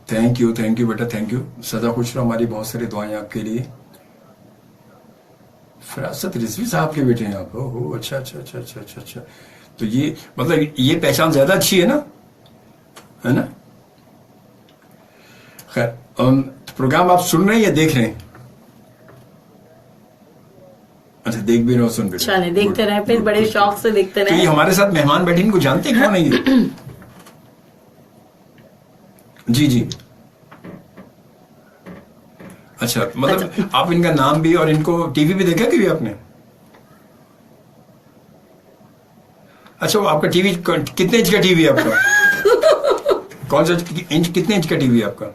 थैंक यू बेटा, थैंक यू। सदा खुश रहो, हमारी बहुत सारी दुआएं आपके लिए। फरासत रिजवी साहब के बेटे हैं आप? ओहो, अच्छा। तो ये मतलब ये पहचान ज्यादा अच्छी है ना, खैर। प्रोग्राम आप सुन रहे हैं या देख रहे हैं? अच्छा, देख भी रहे हो, सुन भी रहे हो। चले देखते रहे, फिर बड़े शौक से देखते रहे। तो ये हमारे साथ मेहमान बैठे, इनको जानते कौन है ये? जी। अच्छा, मतलब आप इनका नाम भी और इनको टीवी भी देखा कभी आपने? अच्छा, वो आपका टीवी कितने इंच का टीवी है आपका? कौन सा इंच, कितने इंच का टीवी है आपका?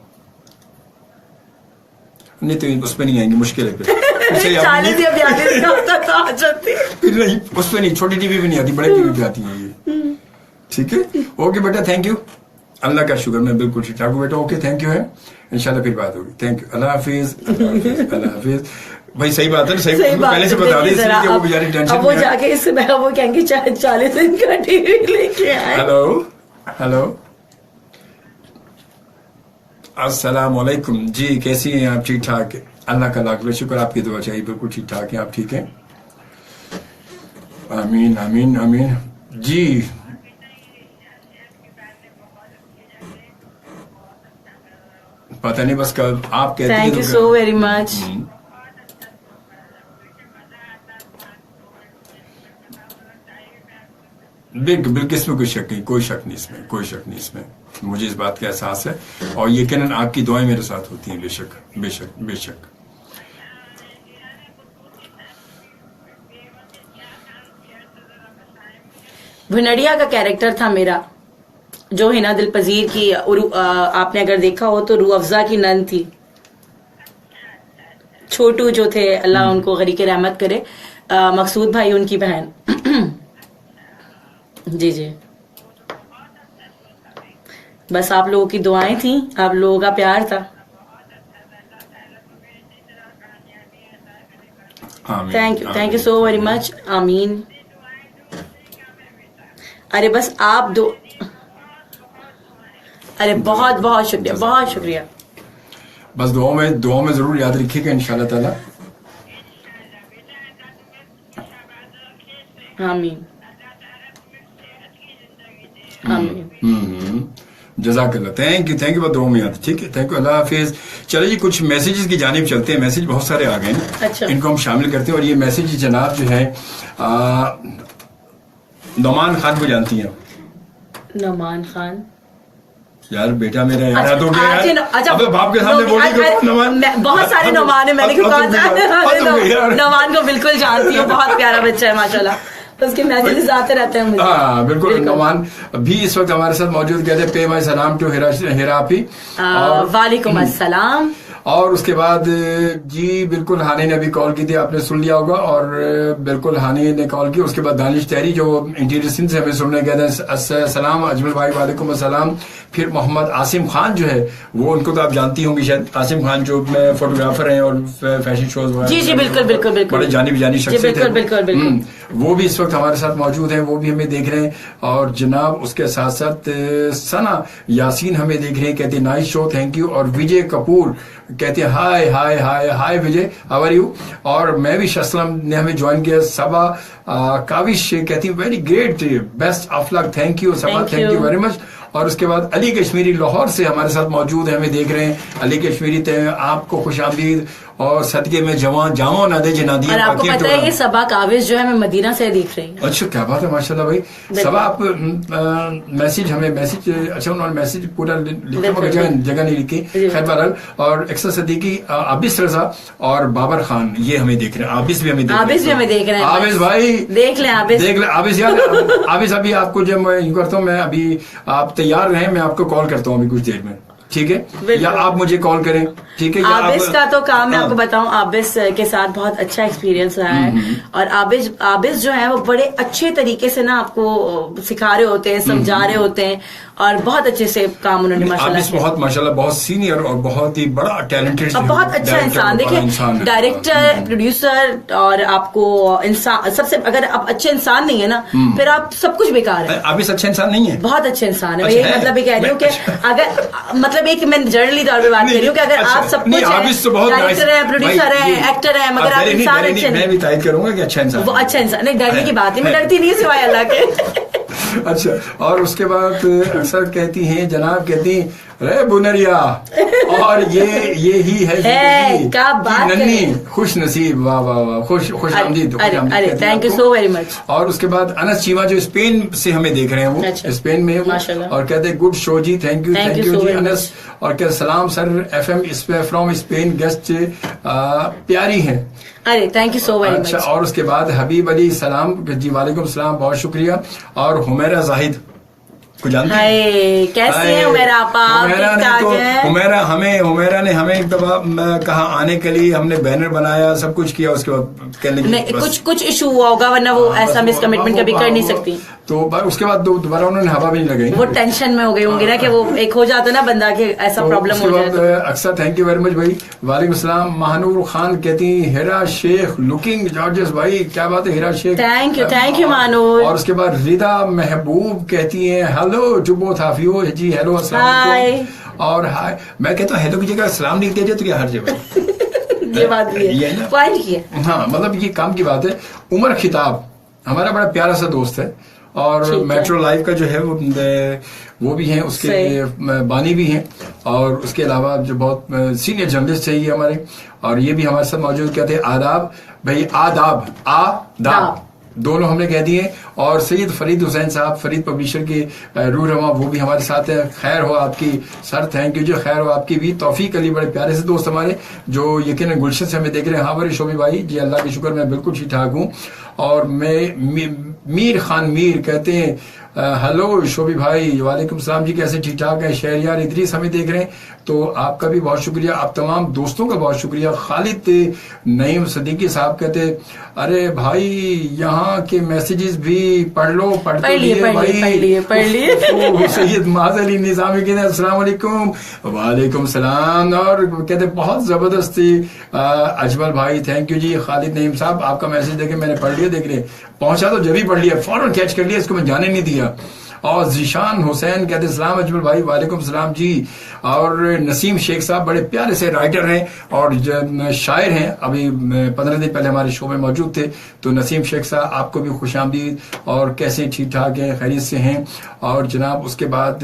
नहीं तो उस पर नहीं आएंगे, मुश्किल है फिर। फिर नहीं, उस पर नहीं, छोटी टीवी भी नहीं आती, बड़े टीवी भी आती है ये। ठीक है, ओके बेटा, थैंक यू। अल्लाह का शुक्र, मैं बिल्कुल ठीक ठाक हूँ बेटा। ओके, थैंक यू है, इंशाल्लाह फिर बात होगी। थैंक यू, अल्लाह हाफिज। अल्लाह हाफिज। भाई सही बात है, सही पहले से बता दें, इसलिए वो बेचारे टेंशन में। वो जाके इसमें वो कहेंगे 40 दिन का टीवी लेके आए। हेलो अस्सलाम वालेकुम जी, कैसी हैं आप? ठीक ठाक? अल्लाह का लाख शुक्र, आपकी दुआ चाहिए, बिल्कुल ठीक ठाक है। आप ठीक हैं? आमीन आमीन आमीन जी। पता नहीं, बस कल आप कहते हैं। Thank you so very much. बिल्कुल, इसमें कोई शक नहीं, कोई शक नहीं इसमें। मुझे इस बात का एहसास है, और यकीनन आपकी दुआएं मेरे साथ होती हैं, बेशक। भुनड़िया का कैरेक्टर था मेरा, जो हिना दिल पजीर की आपने अगर देखा हो तो रूह अफ़ज़ा की नन थी। छोटू जो थे, अल्लाह उनको गरीक रहमत करे, मकसूद भाई उनकी बहन। जी। बस आप लोगों की दुआएं थी, आप लोगों का प्यार था। Thank you so very much. आमीन। अरे बस आप दो, अरे बहुत शुक्रिया। बस दुआ में जरूर याद रखिएगा, इंशाल्लाह ताला। आमीन। जज़ाकल्लाह, थैंक यू बहुत दुआ में याद, ठीक है, थैंक यू, अल्लाह हाफिज। चलिए जी, कुछ मैसेजेस की जानिब चलते हैं। मैसेज बहुत सारे आ गए हैं, अच्छा। इनको हम शामिल करते हैं। और ये मैसेज जनाब जो है नौमान खान को जानती हैं? नौमान खान, यार बेटा मेरा याद हो गया यार। अच्छा, अब बाप के सामने बोली कि नौमान, बहुत सारे नौमान है, मैंने क्यों कहा नौमान को बिल्कुल जानती हूँ, बहुत प्यारा बच्चा है माशाल्लाह, उसके मैसेजेस आते रहते हैं मुझे। हाँ बिल्कुल, नौमान भी इस वक्त हमारे साथ मौजूद, कहते हैं पे माय सलाम टू हिरापी, वालेकुम अस्सलाम। और उसके बाद जी बिल्कुल हानी ने भी कॉल की थी, आपने सुन लिया होगा, और बिल्कुल हानी ने कॉल की। उसके बाद दानिश तहरी जो इंटीरियर सिंध से हमें सुनने गए थे, अस्सलाम अजमल भाई, वालेकुम अस्सलाम। फिर मोहम्मद आसिम खान जो है, वो उनको तो आप जानती होंगी शायद, आसिम खान जो फोटोग्राफर हैं और फैशन शोज जी जी बिल्कुल बिल्कुल बिल्कुल, बड़े जानी शख्सियत है, बिल्कुल बिल्कुल, वो भी इस वक्त हमारे साथ मौजूद हैं, वो भी हमें देख रहे हैं। और जनाब उसके साथ साथ सना यासीन हमें देख रहे हैं, कहते हैं नाइस शो, थैंक यू। और विजय कपूर कहते हैं हाय hi hi hi Vijay, how are you. और मैं भी असलम ने हमें ज्वाइन किया। सबा काविश कहती है very great, best of luck, thank you Saba, thank you very much. और उसके बाद अली कश्मीरी लाहौर से हमारे साथ मौजूद है, हमें देख रहे हैं। अली कश्मीरी आपको खुशामदीद और सदके में जामो ना दे जना दिए। और आपको पता है ये सबा काविश जो है, मैं मदीना से देख रही हूँ। अच्छा, क्या बात है, माशाल्लाह भाई। सबा आप मैसेज अच्छा, उन्होंने मैसेज पूरा लिखा मगर जगह नहीं लिखी, खैर बहरहाल। और एक्सर सदीकी, आबिस रजा और बाबर खान, ये हमें देख रहे हैं। आबिस भी हमें देख रहे हैं। आबिस भाई देख ले, आबिस यार, आबिस अभी आपको जब मैं यूं करता हूँ, मैं अभी आप तैयार रहें, मैं आपको कॉल करता हूँ अभी कुछ देर में, ठीक है, या आप मुझे कॉल करें, ठीक है। आबिस का तो काम मैं आपको बताऊं, आबिस के साथ बहुत अच्छा एक्सपीरियंस रहा है। और आबिस जो है वो बड़े अच्छे तरीके से ना आपको सिखा रहे होते हैं, समझा रहे होते हैं, और बहुत अच्छे से काम उन्होंने माशाल्लाह बहुत सीनियर और बहुत ही बड़ा टैलेंटेड और बहुत अच्छा इंसान। देखिए, डायरेक्टर, प्रोड्यूसर, और आपको इंसान सबसे, अगर आप अच्छे इंसान नहीं है ना, फिर आप सब कुछ बेकार है। आबिस अच्छा इंसान नहीं है, बहुत अच्छे इंसान है। ये मतलब ये कह रही हूँ कि अगर मतलब एक मैं जनरली तौर पे बात कर रही हूँ कि अगर आप सब कुछ डायरेक्टर है, प्रोड्यूसर है, एक्टर है, मगर आप इंसान अच्छे नहीं। मैं भी तारीफ करूंगा कि अच्छा इंसान, वो अच्छा इंसान नहीं, डरने की बात नहीं, मैं डरती नहीं सिवाय अल्लाह के। अच्छा, और उसके बाद अक्सर कहती हैं, जनाब कहती रे बुनरिया, और ये ही है क्या बात नन्ही खुश नसीब, वाह वाह वाह, खुश आमदीद, अरे thank you so very much. और उसके बाद अनस चीमा जो स्पेन से हमें देख रहे हैं, वो अच्छा, स्पेन में वो, और कहते हैं गुड शो जी, थैंक यू जी अनस। और क्या सलाम sir, FM from Spain guest प्यारी हैं, अरे thank you so very much. अच्छा, और उसके बाद हबीब अली सलाम जी, वालेकुम सलाम, बहुत शुक्रिया। और हुमैरा जाहिद को जानते हैं? कैसे हैं हुमैरा आपा? हुमैरा ने हमें एक दफा कहा आने के लिए, हमने बैनर बनाया, सब कुछ किया, उसके बाद कहने कुछ इशू हुआ होगा, वरना वो ऐसा मिस कमिटमेंट कभी कर नहीं सकती। तो उसके बाद दोबारा उन्होंने हवा भी नहीं लगाई, वो टेंशन में हो गई होंगी ना, कि वो एक हो जाता ना बंदा के ऐसा प्रॉब्लम हो जाए। अक्सर थैंक यू वेरी मच भाई, वालेकुम सलाम। महानूर खान कहती हिरा शेख लुकिंग जॉर्जियस, भाई क्या बात है हिरा शेख, थैंक यू महानूर। और उसके बाद रिदा महबूब कहती है hello to both of you, जी हेलो अस्सलाम। और हाय, मैं कहता हूँ हेलो की जगह सलाम नहीं दिया जाए तो क्या हर जगह ये बात भी है, पॉइंट की है। हाँ, मतलब ये काम की बात है। उमर खिताब हमारा बड़ा प्यारा सा दोस्त है, और मेट्रो लाइव का जो है वो भी हैं, उसके बानी भी हैं, और उसके अलावा जो बहुत सीनियर जर्नलिस्ट है ये हमारे, और ये भी हमारे साथ मौजूद। कहते हैं आदाब भाई, आदाब दोनों हमने कह दिए। और सैयद फरीद हुसैन साहब, फरीद पब्लिशर के रूह रवा, वो भी हमारे साथ है। खैर हो आपकी सर, थैंक यू जी, खैर हो आपकी भी। तौफीक अली, बड़े प्यारे से दोस्त हमारे, जो यकीन गुलशन से हमें देख रहे हैं। हाँ बड़ी शोभी भाई जी, अल्लाह के शुक्र मैं बिल्कुल ठीक ठाक हूँ। और मीर खान मीर कहते हैं हेलो शोभी भाई, वालेकुम सलाम जी, कैसे ठीक ठाक है। शहरियार इदरीस हमें देख रहे हैं, तो आपका भी बहुत शुक्रिया, आप तमाम दोस्तों का बहुत शुक्रिया। खालिद नईम सदीकी साहब कहते अरे भाई यहाँ के मैसेजेस भी पढ़ लो, पढ़ लिए। सैयद माज अली निजामी कहते अस्सलाम वालेकुम, वालेकुम सलाम। और कहते बहुत जबरदस्त अजमल भाई, थैंक यू जी। खालिद नईम साहब आपका मैसेज देखे मैंने पढ़ लिया, देख रहे पहुंचा तो जब ही पढ़ लिया, फौरन कैच कर लिया, इसको मैं जाने नहीं दिया। और जीशान हुसैन कहते हैं सलाम अजमल भाई, वालेकुम सलाम जी। और नसीम शेख साहब बड़े प्यारे से राइटर हैं और शायर हैं, अभी 15 दिन पहले हमारे शो में मौजूद थे। तो नसीम शेख साहब आपको भी खुशामदीद, और कैसे ठीक ठाक हैं, खैरियत से हैं। और जनाब उसके बाद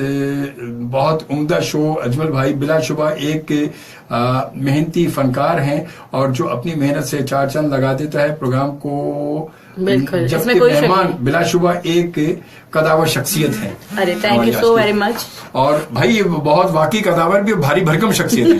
बहुत उम्दा शो अजमल भाई बिलाशुबा एक मेहनती फनकार हैं और जो अपनी मेहनत से चार चंद लगा देता है प्रोग्राम को। बिल्कुल, जबकि मेहमान बिलाशुबा एक कदावर शख्सियत है। अरे thank you so very much. और भाई ये बहुत वाकई कदावर भी भारी भरकम शख्सियत है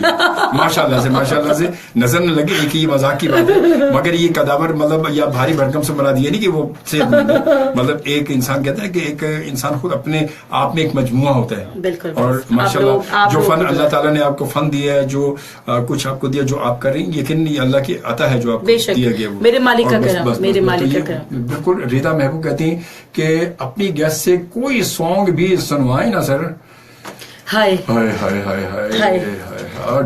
माशाल्लाह से नजर न लगे एक ही मजाक की बात है, मगर ये कदावर मतलब या भारी भरकम से बना दिया नहीं कि वो मतलब एक इंसान कहता है कि एक इंसान खुद अपने आप में एक मजमुआ होता है। बिल्कुल। और माशाल्लाह जो फन अल्लाह ताला ने आपको फन दिया है, जो कुछ आपको दिया, जो आप कर रही हैं, यकीन ये अल्लाह की अता है जो आपको दिया गया। मेरे मालिक का करम, मेरे मालिक का करम। बिल्कुल। रिदा महबूब कहती हैं कि अपनी गेस्ट से कोई सॉन्ग भी सुनवाए ना सर। हाय हाय हाय हाय हाय हाय,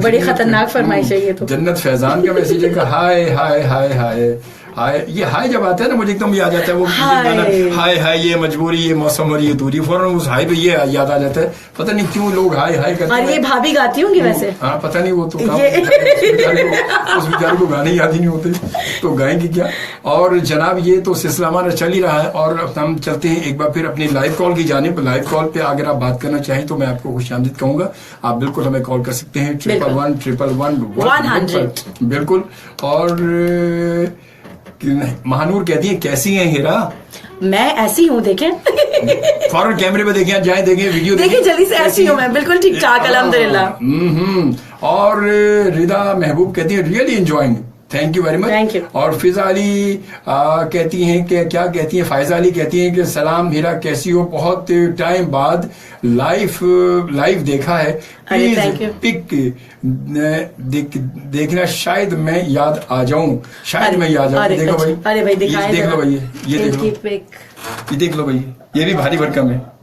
बड़ी खतरनाक फरमाइश है ये तो। जन्नत फैजान का मैसेज है कि हाय हाय हाय हाय हाय। ये हाय जब आता है ना मुझे एकदम याद आता है वो गाना, हाय हाय ये मजबूरी, ये मौसम और ये दूरी, फौरन उस हाय पे ये याद आ जाता है। पता नहीं क्यों लोग हाय हाय करते हैं। और ये भाभी गाती होंगी वैसे। हाँ पता नहीं, वो तो उस बेचारे को गाने याद ही नहीं होते तो गाएंगे क्या। और जनाब ये तो सिलसिला हमारा चल ही रहा है और हम चलते हैं एक बार फिर अपनी लाइव कॉल की जानिब। लाइव कॉल पे अगर आप बात करना चाहें तो मैं आपको खुशामदीद कहूंगा। आप बिल्कुल हमें कॉल कर सकते हैं 111-111-100। बिल्कुल। और महानूर कहती है कैसी हैं हीरा? मैं ऐसी हूँ, देखें फौरन कैमरे पे देखें, जाए देखें, वीडियो देखें जल्दी से। ऐसी हूँ मैं, बिल्कुल ठीक ठाक अल्हम्दुलिल्लाह। और रिदा महबूब कहती है really enjoying, thank you very much. Thank you. और फिजा अली कहती हैं कि क्या कहती हैं, फायजा अली कहती हैं कि सलाम हीरा कैसी हो, बहुत टाइम बाद लाइव देखा है, प्लीज पिक देखना, शायद मैं याद आ जाऊं, शायद मैं याद आ जाऊं। देखो भाई, अरे भाई दिखाएं, देख लो भाई, ये देख लो, ये देख लो भाई, ये भी भारी भरकम है।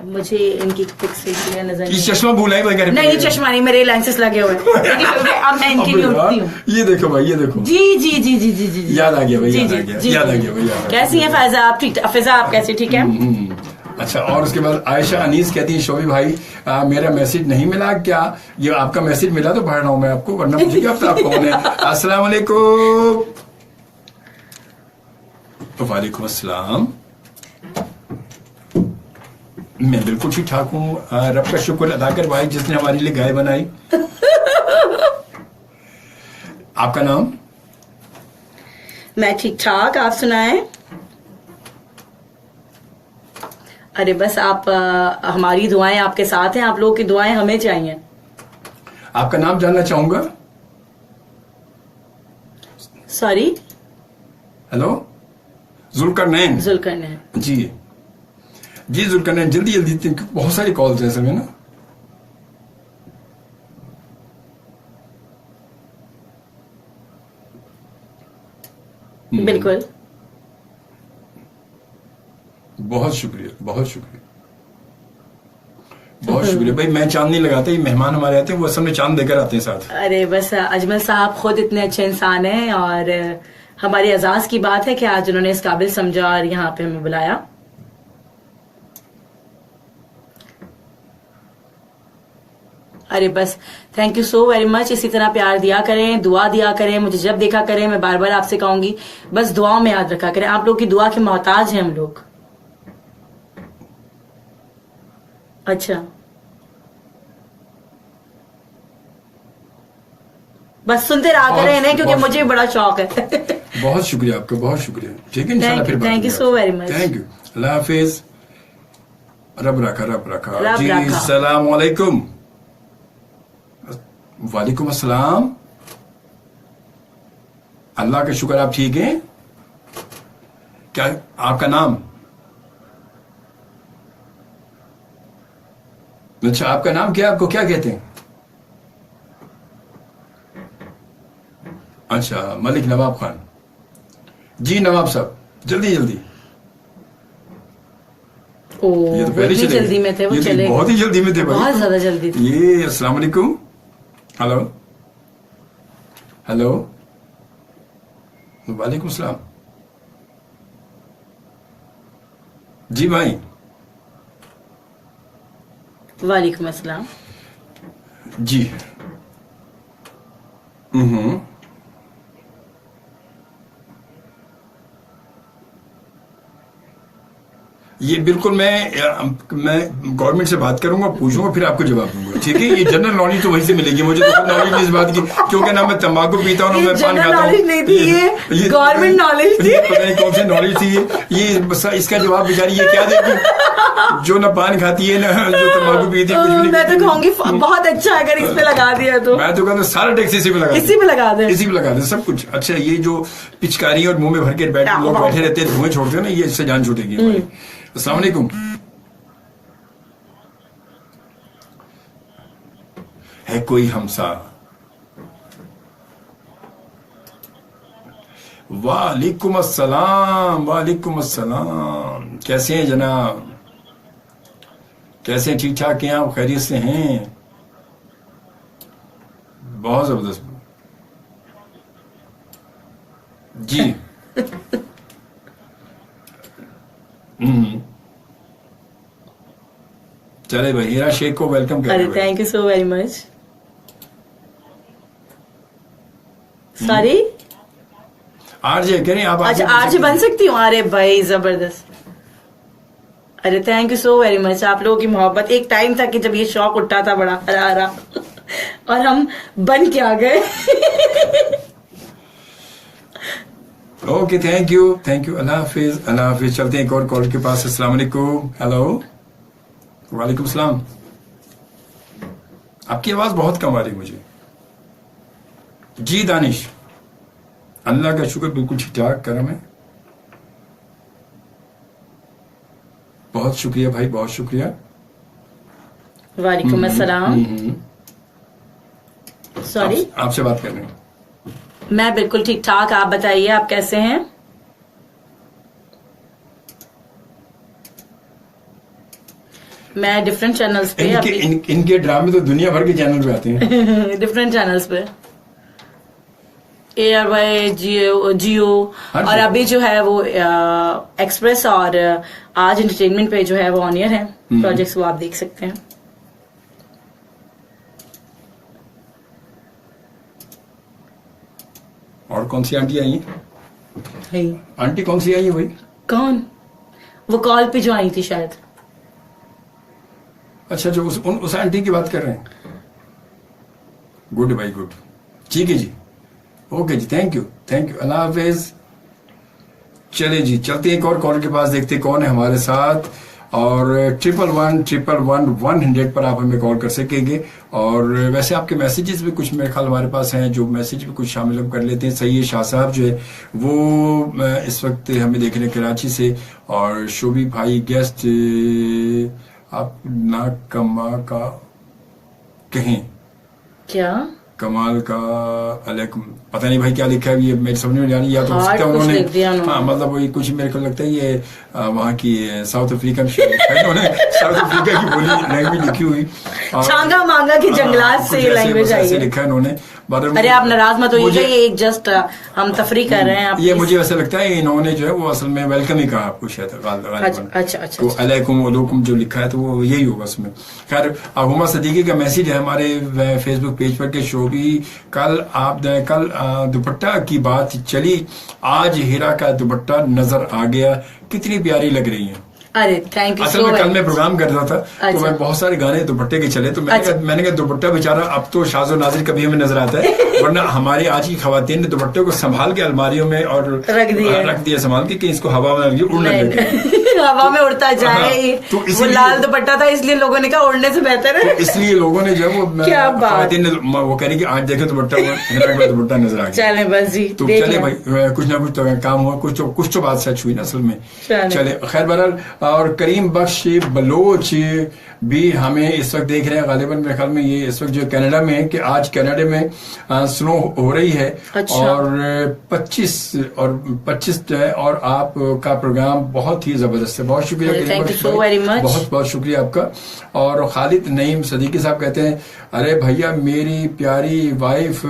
मुझे इनकी पिक से नजर नहीं, चश्मा भूला है नहीं, चश्मा नहीं, मेरे लेंसेज लगे हुए अब मैं इनकी नहीं हूँ। ये देखो भाई, ये देखो, जी जी जी जी जी जी याद आ गया भाई, याद आ गया भाई। कैसी है फायजा आप? ठीक, फिजा आप कैसी? ठीक है। अच्छा। और उसके बाद आयशा अनीस कहती है शोभी भाई मेरा मैसेज नहीं मिला क्या? ये आपका मैसेज मिला तो पढ़ रहा हूँ मैं आपको, वरना मुझे क्या पता आप कौन है। अस्सलाम वालेकुम। वालेकुम अस्सलाम। मैं बिल्कुल ठीक ठाक हूँ, रब का शुक्र अदा कर भाई जिसने हमारे लिए गाय बनाई। आपका नाम? मैं ठीक ठाक, आप सुनाएं। अरे बस आप हमारी दुआएं आपके साथ हैं, आप लोगों की दुआएं हमें चाहिए। आपका नाम जानना चाहूंगा। Sorry, hello, Zulqarnain. जुल्करनैन जी जी, जुल्करनैन जल्दी जल्दी, बहुत सारी कॉल्स हैं समय ना। बिल्कुल, बहुत शुक्रिया, बहुत शुक्रिया, बहुत शुक्रिया भाई। मैं चांद नहीं लगाता, ये मेहमान हमारे आते हैं वो असल में चांद देकर आते हैं साथ। अरे बस अजमल साहब खुद इतने अच्छे इंसान हैं और हमारी एजाज की बात है कि आज उन्होंने इस काबिल समझा और यहाँ पे हमें बुलाया। अरे बस thank you so very much. इसी तरह प्यार दिया करें, दुआ दिया करें, मुझे जब देखा करें। मैं बार बार आपसे कहूंगी बस दुआओं में याद रखा करें, आप लोग की दुआ के मोहताज हैं हम लोग। अच्छा, बस सुनते रहा करें इन्हें क्योंकि मुझे बड़ा शौक है। बहुत शुक्रिया आपका, बहुत शुक्रिया। ठीक है, इंशाल्लाह फिर thank you so very much. Thank you, अल्लाह हाफिज। रब रखा, रब रखा। रब जी रखा। सलाम वालेकुम। वालेकुम अस्सलाम। अल्लाह का शुक्र, आप ठीक हैं? क्या आपका नाम? अच्छा, आपका नाम क्या? आपको क्या कहते हैं? अच्छा, मलिक नवाब खान। जी नवाब साहब, जल्दी जल्दी। ये तो पहले ही जल्दी में थे, वो चले बहुत ही जल्दी में थे भाई, बहुत ज्यादा जल्दी थी। ये अस्सलाम वालेकुम। हेलो हेलो, वालेकुम सलाम। जी भाई, वालेकुम अस्सलाम। जी। ये बिल्कुल मैं गवर्नमेंट से बात करूंगा, पूछूंगा, फिर आपको जवाब दूंगा, ठीक है। ये जनरल नॉलेज तो वहीं से मिलेगी मुझे, तो नॉलेज नहीं इस बात की, क्योंकि ना मैं तंबाकू पीता हूँ ना मैं पान खाता हूँ। नहीं थी, ये गवर्नमेंट नॉलेज थी, पता नहीं कौन सी नॉलेज थी ये। इसका जवाब बेचारी ये क्या देती, जो ना पान खाती है ना जो तंबाकू पीती है, कुछ भी नहीं। मैं तो कहूंगी बहुत अच्छा अगर इस पे लगा दिया तो। मैं तो कहता हूँ सारा टैक्स इसी पे लगा दे, इसी पे लगा दे सब कुछ। अच्छा, ये जो पिचकारी और मुंह में भर के लोग बैठे रहते हैं, धुएं छोड़ते हैं ना, ये इससे जान छूटेगी हमारी। अस्सलाम वालेकुम। है कोई हमसा? वालेकुम अस्सलाम, वालेकुम अस्सलाम। कैसे हैं जनाब? कैसे हैं? ठीक ठाक हैं आप? खैरियत से हैं? बहुत जबरदस्त जी। चले भाई, हीरा शेख को वेलकम करें। अरे thank you so very much. Sorry, RJ कह रहे हैं आप? अच्छा, आरजे बन सकती हूँ? अरे भाई जबरदस्त। अरे thank you so very much. आप लोगों की मोहब्बत। एक टाइम था कि जब ये शौक उठा था बड़ा हरा हरा और हम बन के आ गए। Okay, thank you, thank you. अल्लाह हाफिज, अल्लाह हाफिज। चलते हैं एक और कॉल के पास। अस्सलाम वालेकुम। हेलो, वालेकुम सलाम। आपकी आवाज बहुत कम आ रही मुझे। जी दानिश, अल्लाह का शुक्र, बिल्कुल ठीक ठाक, करम है। बहुत शुक्रिया भाई, बहुत शुक्रिया। वालेकुम अस्सलाम। सॉरी, आपसे बात कर रहे हैं। मैं बिल्कुल ठीक ठाक, आप बताइए आप कैसे हैं? मैं डिफरेंट चैनल्स पे इनके ड्रामे तो दुनिया भर के चैनल पे आते हैं। डिफरेंट चैनल्स पे, ARY, जियो और अभी जो है वो एक्सप्रेस और आज एंटरटेनमेंट पे जो है वो ऑन एयर है प्रोजेक्ट्स, वो आप देख सकते हैं। और कौन सी आंटी आई है? आंटी कौन सी आई है भाई? कौन? वो कॉल पे जो आई थी शायद। अच्छा, जो उस आंटी की बात कर रहे हैं। गुड भाई, गुड, ठीक है जी। ओके जी, थैंक यू, थैंक यू। अल्लाह हाफिज। चले जी, चलते हैं एक और कॉल के पास, देखते कौन है हमारे साथ। और 1111100 पर आप हमें कॉल कर सकेंगे। और वैसे आपके मैसेजेस भी कुछ मेरे ख्याल हमारे पास हैं, जो मैसेज भी कुछ शामिल हम कर लेते हैं। सही है, शाह साहब जो है वो इस वक्त हमें देख रहे हैं कराची से। और शोभी भाई गेस्ट आप ना कमा का कहें क्या? कमाल का अलैकुम, पता नहीं भाई क्या लिखा है, ये मेरे समझ में नहीं आ रही। या तो सकता है उन्होंने, हाँ मतलब वही कुछ मेरे को लगता है ये वहाँ की साउथ अफ्रीकन उन्होंने साउथ अफ्रीका की बोली लैंग्वेज लिखी हुई, छांगा मांगा की जंगलात से लैंग्वेज आई है, लिखा है उन्होंने। अरे आप नाराज मत होइए, ये एक जस्ट हम तफरी कर रहे हैं। ये मुझे वैसे लगता है इन्होंने जो है वो असल में वेलकम ही कहा आपको शायद। अच्छा, तो अलैकुम वलैकुम जो लिखा है तो वो यही होगा उसमें। खैर, हुमा सदीकी का मैसेज है हमारे फेसबुक पेज पर कि शोभी कल दुपट्टा की बात चली, आज हीरा का दुपट्टा नजर आ गया, कितनी प्यारी लग रही है। अरे थैंक यू। असल में कल मैं प्रोग्राम कर रहा था तो मैं बहुत सारे गाने दुपट्टे के चले, तो मैंने कहा दुपट्टा बेचारा अब तो शाज़ो नाज़िर कभी हमें नजर आता है, वरना हमारी आज की खवातीन ने दुपट्टे को संभाल के अलमारियों में और रख दिया संभाल के कि इसको हवा में उड़ने लगे, हवा में उड़ता जाए। तो वो लाल दुपट्टा था इसलिए लोगों ने कहा उड़ने से बेहतर है, तो इसलिए लोगों ने जो वो खवातीन ने वो कह रही कि आज देखे दुपट्टा दुपट्टा नजर आ गया। चले बस जी, तो चले भाई, कुछ ना कुछ तो काम हुआ, कुछ तो बात सच हुई ना असल में। चले खैर बहरहाल। और करीम बख्श बलोच भी हमें इस वक्त देख रहे हैं, गालिबन मेरे ख्याल में ये इस वक्त जो कनाडा में है कि आज कनाडा में स्नो हो रही है। अच्छा। और 25 है और आपका प्रोग्राम बहुत ही जबरदस्त है। बहुत शुक्रिया, बहुत बहुत शुक्रिया आपका। और खालिद नईम सदीकी साहब कहते हैं, अरे भैया मेरी प्यारी वाइफ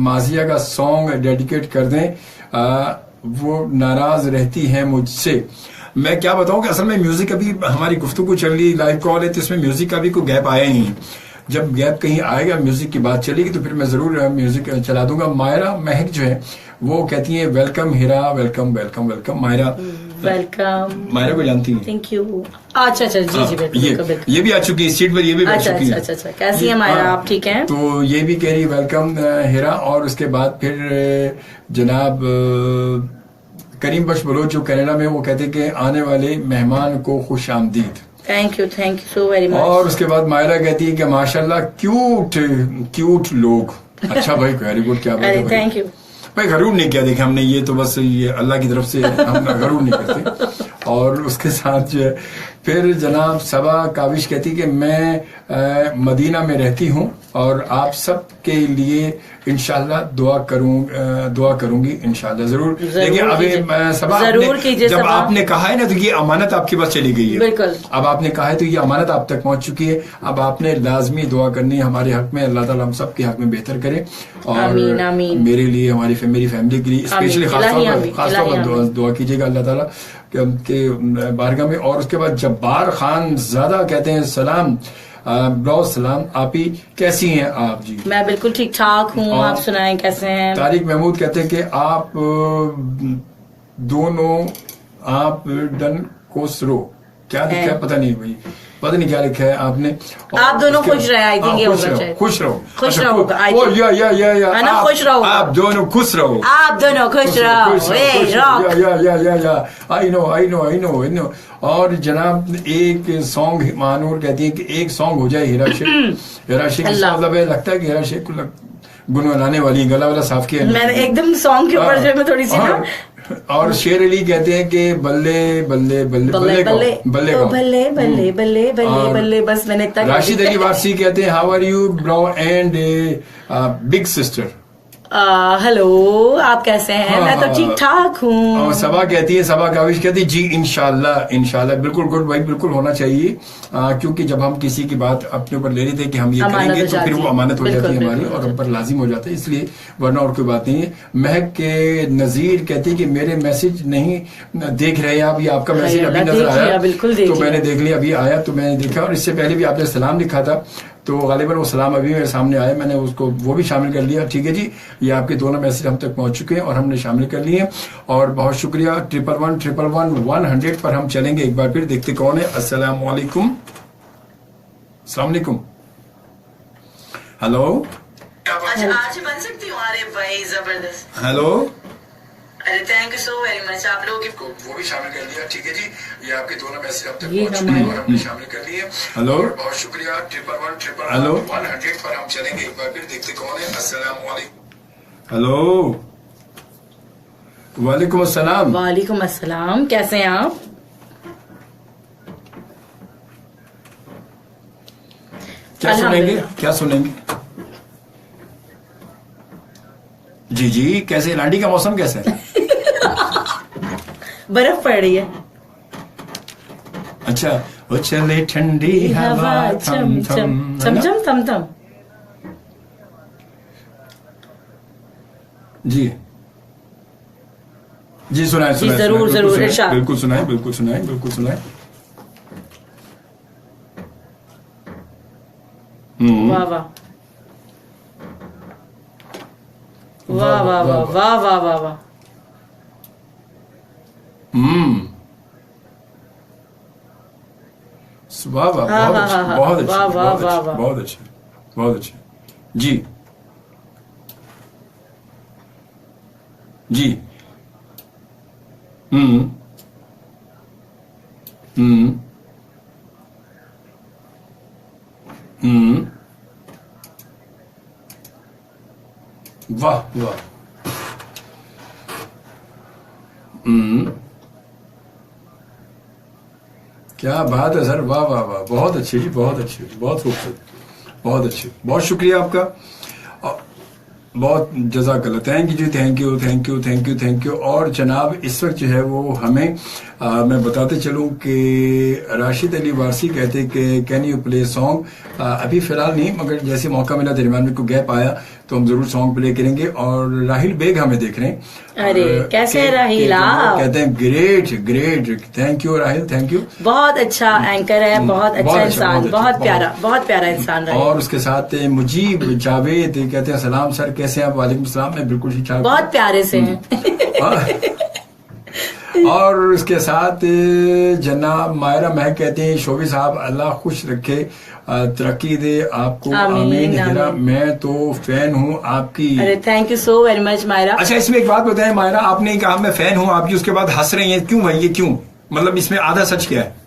माजिया का सॉन्ग डेडिकेट कर दें, वो नाराज रहती है मुझसे। मैं क्या बताऊं कि असल में म्यूजिक अभी हमारी गुफ्तगू चल रही, लाइव कॉल है, तो इसमें म्यूजिक का भी कोई गैप आया ही नहीं। जब गैप कहीं आएगा, म्यूजिक की बात चलेगी तो फिर मैं जरूर म्यूजिक चला दूंगा। मायरा महक जो है वो कहती है welcome Hira, welcome welcome welcome. Myra welcome. Myra को जानती है? Thank you. अच्छा जी जी बिल्कुल। ये भी आ चुकी है सीट पर, ये भी बैठ चुकी है। अच्छा कैसी है मायरा, आप ठीक हैं? तो ये भी कह रही वेलकम हिरा। और उसके बाद फिर जनाब करीम बख्श बलोच जो कनाडा में, वो कहते कि आने वाले मेहमान को खुश आमदीद। Thank you so very much. और उसके बाद मायरा कहती है कि माशाल्लाह क्यूट लोग। अच्छा भाई, वेरी गुड, क्या बात है भाई। थैंक यू भाई। गरूर नहीं किया देखा हमने, ये तो बस ये अल्लाह की तरफ से हम गरूर नहीं करते। और उसके साथ जो है फिर जनाब सबा काविश कहती कि मैं मदीना में रहती हूँ और आप सब के लिए इंशाल्लाह दुआ करूंगी इंशाल्लाह जरूर। देखिए अभी सबा जब आपने कहा है ना, तो ये अमानत आपके पास चली गई है। बिल्कुल। अब आपने कहा है तो ये अमानत आप तक पहुंच चुकी है। अब आपने लाजमी दुआ करनी है हमारे हक में। अल्लाह ताला हम सब के हक में बेहतर करे और आमीन, आमीन। मेरे लिए, मेरी फैमिली के लिए स्पेशली खासतौर पर दुआ कीजिएगा अल्लाह ताला के बारगाह में। और उसके बाद जब्बार खान ज़्यादा कहते हैं सलाम, सलाम आप ही, कैसी हैं आप? जी मैं बिल्कुल ठीक ठाक हूँ, आप सुनाएं कैसे हैं? तारिक महमूद कहते हैं कि आप दोनों आप डन कोसरो, क्या लिखा है पता नहीं भाई, पता नहीं क्या लिखा है आपने। आप दोनों खुश रहे, आई थिंक ये होगा शायद। खुश रहो, खुश रहो, या ना, खुश रहो, आप दोनों खुश रहो, आप दोनों खुश रहो। I know. और जनाब एक सॉन्ग मानूर कहती है कि एक सॉन्ग हो जाए हिरा शेख मतलब लगता है कि हिरा शेख को गुनगुनाने वाली, गला वाला साफ किया मैंने एकदम सॉन्ग के ऊपर जो मैं थोड़ी सी ना। और शेर अली कहते हैं कि बल्ले बल्ले बल्ले बल्ले बल्ले बल्ले बल्ले बल्ले बल्ले बल्ले, बस मैंने इतना। राशिद अली वारसी कहते हैं how are you bro and big sister. Hello, आप कैसे हैं? मैं तो ठीक ठाक हूँ। और सबा कहती है, सबा काविश कहती है जी इंशाल्लाह बिल्कुल गुड भाई, बिल्कुल होना चाहिए। क्योंकि जब हम किसी की बात अपने ऊपर ले लेते हैं कि हम ये करेंगे तो फिर वो अमानत हो जाती है हमारी और हम पर लाजिम हो जाता है, इसलिए वरना और कोई बात नहीं है। महक के नजीर कहती है कि मेरे मैसेज नहीं देख रहे आप, ये आपका मैसेज अभी नजर आया, तो मैंने देख लिया, अभी आया तो मैंने देखा। और इससे पहले भी आपने सलाम लिखा था, तो गालिबन वो सलाम अभी मेरे सामने आया, मैंने उसको वो भी शामिल कर लिया। ठीक है जी, ये आपके दोनों मैसेज हम तक पहुंच चुके हैं और हमने शामिल कर लिए और बहुत शुक्रिया। 11111 पर हम चलेंगे एक बार फिर, देखते कौन है। अस्सलाम वालेकुम। हेलो, आज बन सकती हूँ? अरे भाई जबरदस्त। हेलो, अरे thank you so very much, आप लोगों की वो भी शामिल कर लिया। ठीक है जी, ये आपके दोनों मैसेज अब तक पहुंच चुके हैं और हमने शामिल कर लिए। हेलो, बहुत शुक्रिया। 11111 पर हम चलेंगे एक बार फिर, देखते कौन है। अस्सलाम वालेकुम। हेलो, वालेकुम अस्सलाम। वालेकुम अस्सलाम, कैसे हैं आप? क्या सुनेंगे? जी कैसे लांडी का मौसम कैसा है? बर्फ पड़ रही है। अच्छा, वो चले ठंडी हवा थम थम। जी सुनाए जरूर बिल्कुल सुनाए। वाह वाह वाह वाह वाह वाह वाह वाह वाह। बहुत अच्छे जी। वाह क्या बात है सर, वाह बहुत अच्छी जी, बहुत खूबसूरत, बहुत अच्छी, बहुत शुक्रिया आपका, बहुत जज़ाकल्लाह, थैंक यू। और जनाब इस वक्त जो है वो हमें मैं बताते चलूं कि राशिद अली वारसी कहते कि कैन यू प्ले सॉन्ग, अभी फिलहाल नहीं, मगर जैसे मौका मिला दरमियान में कोई गैप आया तो हम जरूर सॉन्ग प्ले करेंगे। और राहिल बेग हमें देख रहे हैं। अरे कैसे हैं राहिल आप? कहते हैं great great, thank you Rahil, thank you. बहुत अच्छा एंकर है, बहुत अच्छा इंसान, बहुत प्यारा इंसान रहा। और उसके साथ मुजीब जावेद कहते हैं सलाम सर, कैसे हैं आप? वालेकुम सलाम, मैं बिल्कुल ठीक ठाक, बहुत प्यारे से हैं। और उसके साथ जनाब मायरा महक कहते हैं शोभी साहब अल्लाह खुश रखे, तरक्की दे आपको, आमीन। हिरा मैं तो फैन हूँ आपकी। अरे thank you so very much Myra. अच्छा, इसमें एक बात बताएं मायरा, आपने कहा मैं फैन हूँ आपकी, उसके बाद हंस रही हैं, क्यों भाई? ये क्यों, मतलब इसमें आधा सच क्या है?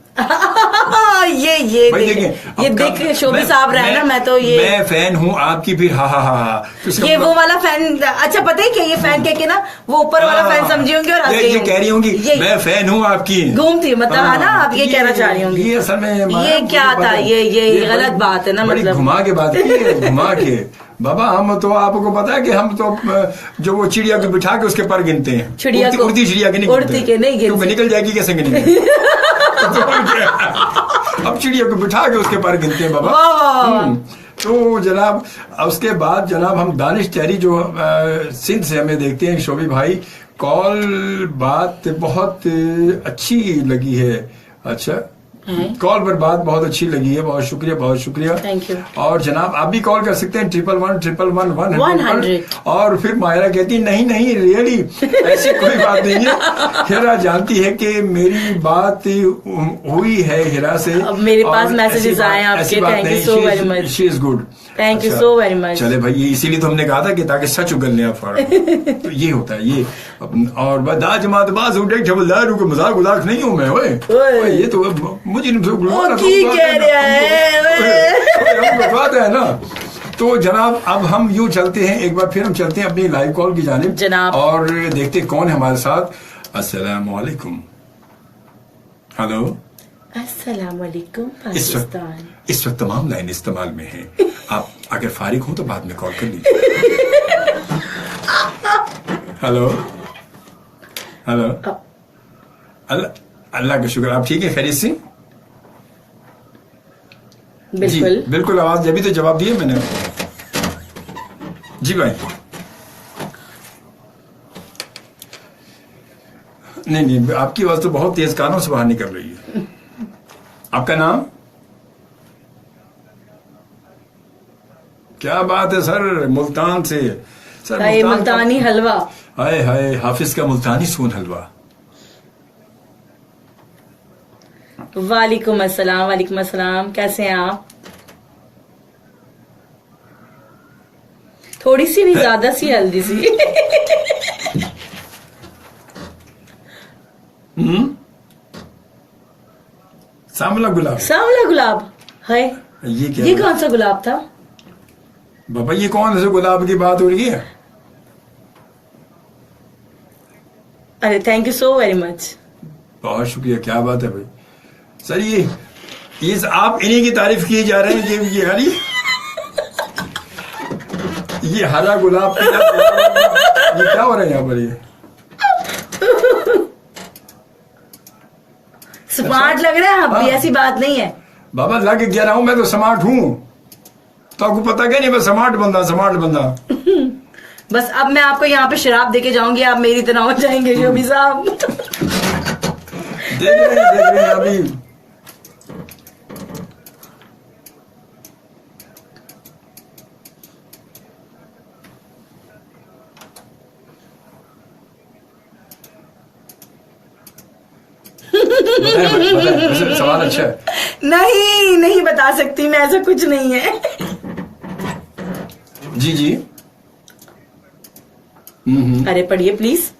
ये देख शोभी साहब रहे ना, मैं तो मैं फैन हूँ आपकी, फिर हा हा हा, ये वो वाला फैन। अच्छा पता है क्या, ये फैन कह के ना वो ऊपर वाला फैन समझी होंगी और ये कह रही होंगी मैं फैन हूँ आपकी, घूमती मतलब है ना, आप ये कहना चाह रही होंगी। ये असल में ये क्या था, ये गलत बात है ना, मतलब घुमा के बात की है, घुमा के। बाबा हम तो आपको पता है कि हम तो जो वो चिड़िया को बिठा के उसके पर गिनते हैं, उड़ती चिड़िया के नहीं गिनते, निकल जाएगी कैसे गिनेंगे? अब चिड़िया को बिठा के उसके पर गिनते हैं बाबा। तो जनाब उसके बाद जनाब हम दानिश चैरी जो सिंध से हमें देखते हैं, शोभी भाई कॉल बात बहुत अच्छी लगी है। अच्छा, कॉल पर बात बहुत अच्छी लगी है, बहुत शुक्रिया, बहुत शुक्रिया, थैंक यू। और जनाब आप भी कॉल कर सकते हैं 11111 और फिर मायरा कहती नहीं नहीं रियली ऐसी कोई बात नहीं है। हिरा जानती है कि मेरी बात हुई है हिरा से, अब मेरे पास मैसेजेस आए आपके, thank you so very much, she is good, thank you so very much. चले भाई, इसीलिए तो हमने कहा था कि ताकि सच उगल ले आप। तो ये होता है ये, और बदा जमात बाज उठे जबलदार को मजाक उदाक नहीं हूं मैं, ओए ये तो मुझे बात है ना। तो जनाब अब हम यूं चलते हैं, एक बार फिर हम चलते हैं अपनी लाइव कॉल की जानिब जनाब, और देखते हैं कौन है हमारे साथ। अस्सलाम वालेकुम। हेलो, अस्सलाम वालेकुम पाकिस्तान। इस वक्त तमाम लाइन इस्तेमाल में है, आप अगर फारिग हो तो बाद में कॉल कर लीजिए। हेलो हेलो, अल्लाह का शुक्र, आप ठीक है, खैरियत से? बिल्कुल बिल्कुल, आवाज जब भी तो जवाब दिए मैंने। जी भाई, नहीं आपकी आवाज तो बहुत तेज कानों से बाहर निकल रही है। आपका नाम? क्या बात है सर, मुल्तान से सर, मुल्तानी हलवा, हाय हाय, हाफिज का मुल्तानी सून हलवा। वालेकुम अस्सलाम, वालेकुम अस्सलाम, कैसे हैं आप? थोड़ी सी नहीं, ज्यादा सी हल्दी सी। सांवला गुलाब, सांवला गुलाब है ये क्या? ये कौन सा गुलाब था बाबा? ये कौन सा गुलाब की बात हो रही है? अरे thank you so very much, बहुत शुक्रिया, क्या बात है भाई। सर ये आप इन्हीं की तारीफ किए जा रहे हैं कि ये हरा गुलाब, ये क्या हो रहा है यहाँ पर? ये स्मार्ट लग रहा है आप भी, ऐसी बात नहीं है बाबा, लग गया रहा हूं मैं तो, स्मार्ट हूँ तो आपको पता क्या नहीं, मैं स्मार्ट बंदा। बस अब मैं आपको यहाँ पे शराब देके जाऊंगी, आप मेरी तरह हो जाएंगे शोभी साहब। देख रहे हैं अभी। बताए, सवाल अच्छा है। नहीं बता सकती मैं, ऐसा कुछ नहीं है। जी अरे पढ़िए प्लीज।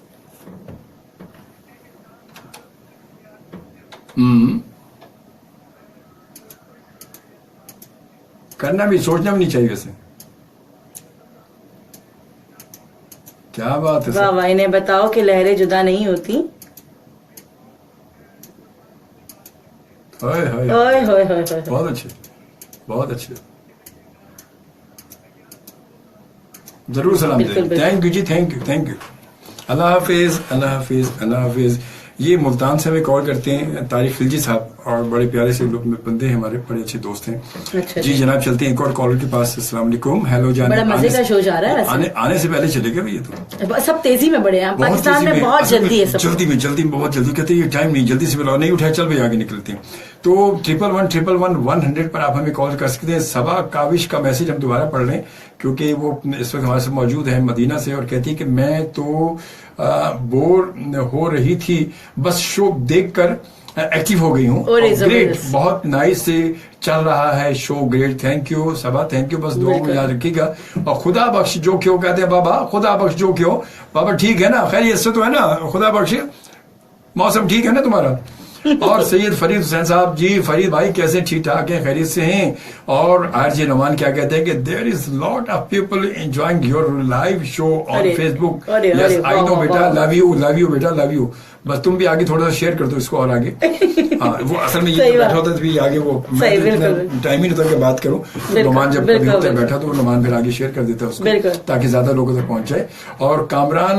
करना भी, सोचना भी नहीं चाहिए वैसे। क्या बात है? वाह, इन्हें बताओ कि लहरें जुदा नहीं होती। बहुत अच्छे, बहुत अच्छे, जरूर सलाम दें। थैंक यू जी, थैंक यू। अल्लाह हाफिज, अल्लाह हाफिज, अल्लाह हाफिज। ये मुल्तान से हमें कॉल करते हैं तारिक खिलजी साहब, और बड़े प्यारे से लोग बंदे हैं, हमारे बड़े अच्छे दोस्त हैं। अच्छा जी जनाब, चलते हैं एक और कॉलर के पास। अस्सलाम वालेकुम। हेलो जान, बड़ा मजे का शो जा रहा है वैसे। आने से पहले चले गए भैया तो सब तेजी में बढ़े हैं पाकिस्तान में, बहुत जल्दी है सब, जल्दी में बहुत जल्दी कहते हैं, ये टाइम नहीं, जल्दी से बुलाओ, नहीं उठाए चल भाई आगे निकलते हैं। तो 111 पर आप हमें कॉल कर सकते हैं। सबा काविश का मैसेज हम दोबारा पढ़ रहे हैं क्योंकि वो इस वक्त हमारे साथ मौजूद है मदीना से, और कहती है कि मैं तो बोर हो रही थी, बस शो देखकर एक्टिव हो गई हूँ। ग्रेट, बहुत नाइस से चल रहा है show, great, thank you Saba, thank you. बस दुआ में याद रखिएगा, और खुदा बख्श जो क्यों कहते हैं बाबा, खुदा बख्श जो क्यों बाबा, ठीक है ना, खैरियत से तो है ना, खुदा बख्श, मौसम ठीक है ना तुम्हारा। और सैयद फरीद हुसैन साहब, जी फरीद भाई कैसे, ठीक ठाक हैं, खैरियत से हैं। और आरजे नोमान क्या कहते हैं कि there is lot of people enjoying your live show on Facebook. Yes I know बेटा, लव यू बेटा, लव यू। बस तुम भी आगे थोड़ा सा शेयर कर दो इसको और आगे। हाँ, वो असल में ये बैठा होता है आगे, वो टाइम ही नहीं था कि बात करूं। नुमान जब कभी होता है बैठा तो नुमान फिर आगे शेयर कर देता है उसको, ताकि ज्यादा लोगों तक पहुंच जाए। और कामरान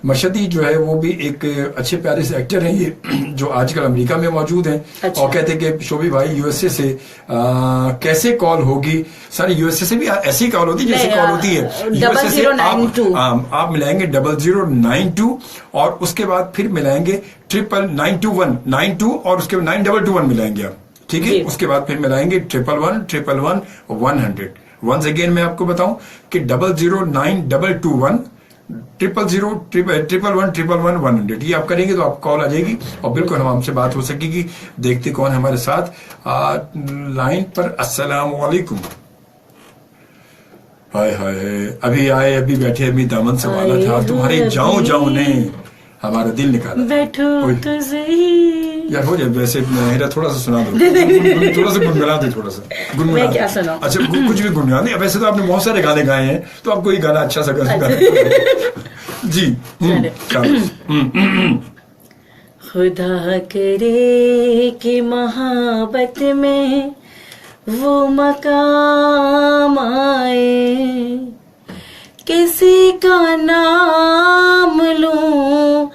मशदी जो है वो भी एक अच्छे प्यारे से एक्टर हैं, ये जो आजकल अमेरिका में मौजूद हैं। अच्छा। और कहते हैं कि शोभी भाई यूएसए से कैसे कॉल होगी? सर यूएसए से भी ऐसी कॉल होती है जैसे कॉल होती है यूएसए से। आप मिलाएंगे 0092 और उसके बाद फिर मिलाएंगे 99921 और उसके बाद 9221 मिलाएंगे आप, ठीक है। उसके बाद फिर मिलाएंगे 111 वंस अगेन मैं आपको बताऊं कि 00922 100 ये आप करेंगे तो आप कॉल आ जाएगी और बिल्कुल हम आपसे बात हो सकेगी। देखते कौन हमारे साथ लाइन पर। अस्सलाम वालेकुम। हाय हाय, अभी आए, अभी बैठे, अभी दामन संभाला था, तुम्हारे जाऊं ने हमारा दिल निकाला। बैठो तो सही यार, हो जाए वैसे। मेरा थोड़ा सा सुना दो, थोड़ा सा गुनगुना दे, थोड़ा सा गुनगुना। क्या सुनाऊं? अच्छा कुछ भी गुनगुना दे। वैसे तो आपने बहुत सारे गाने गाए हैं, तो आप कोई गाना अच्छा सा गा जी। खुदा करे कि मोहब्बत में वो मकाम आए, किसी का नाम लूं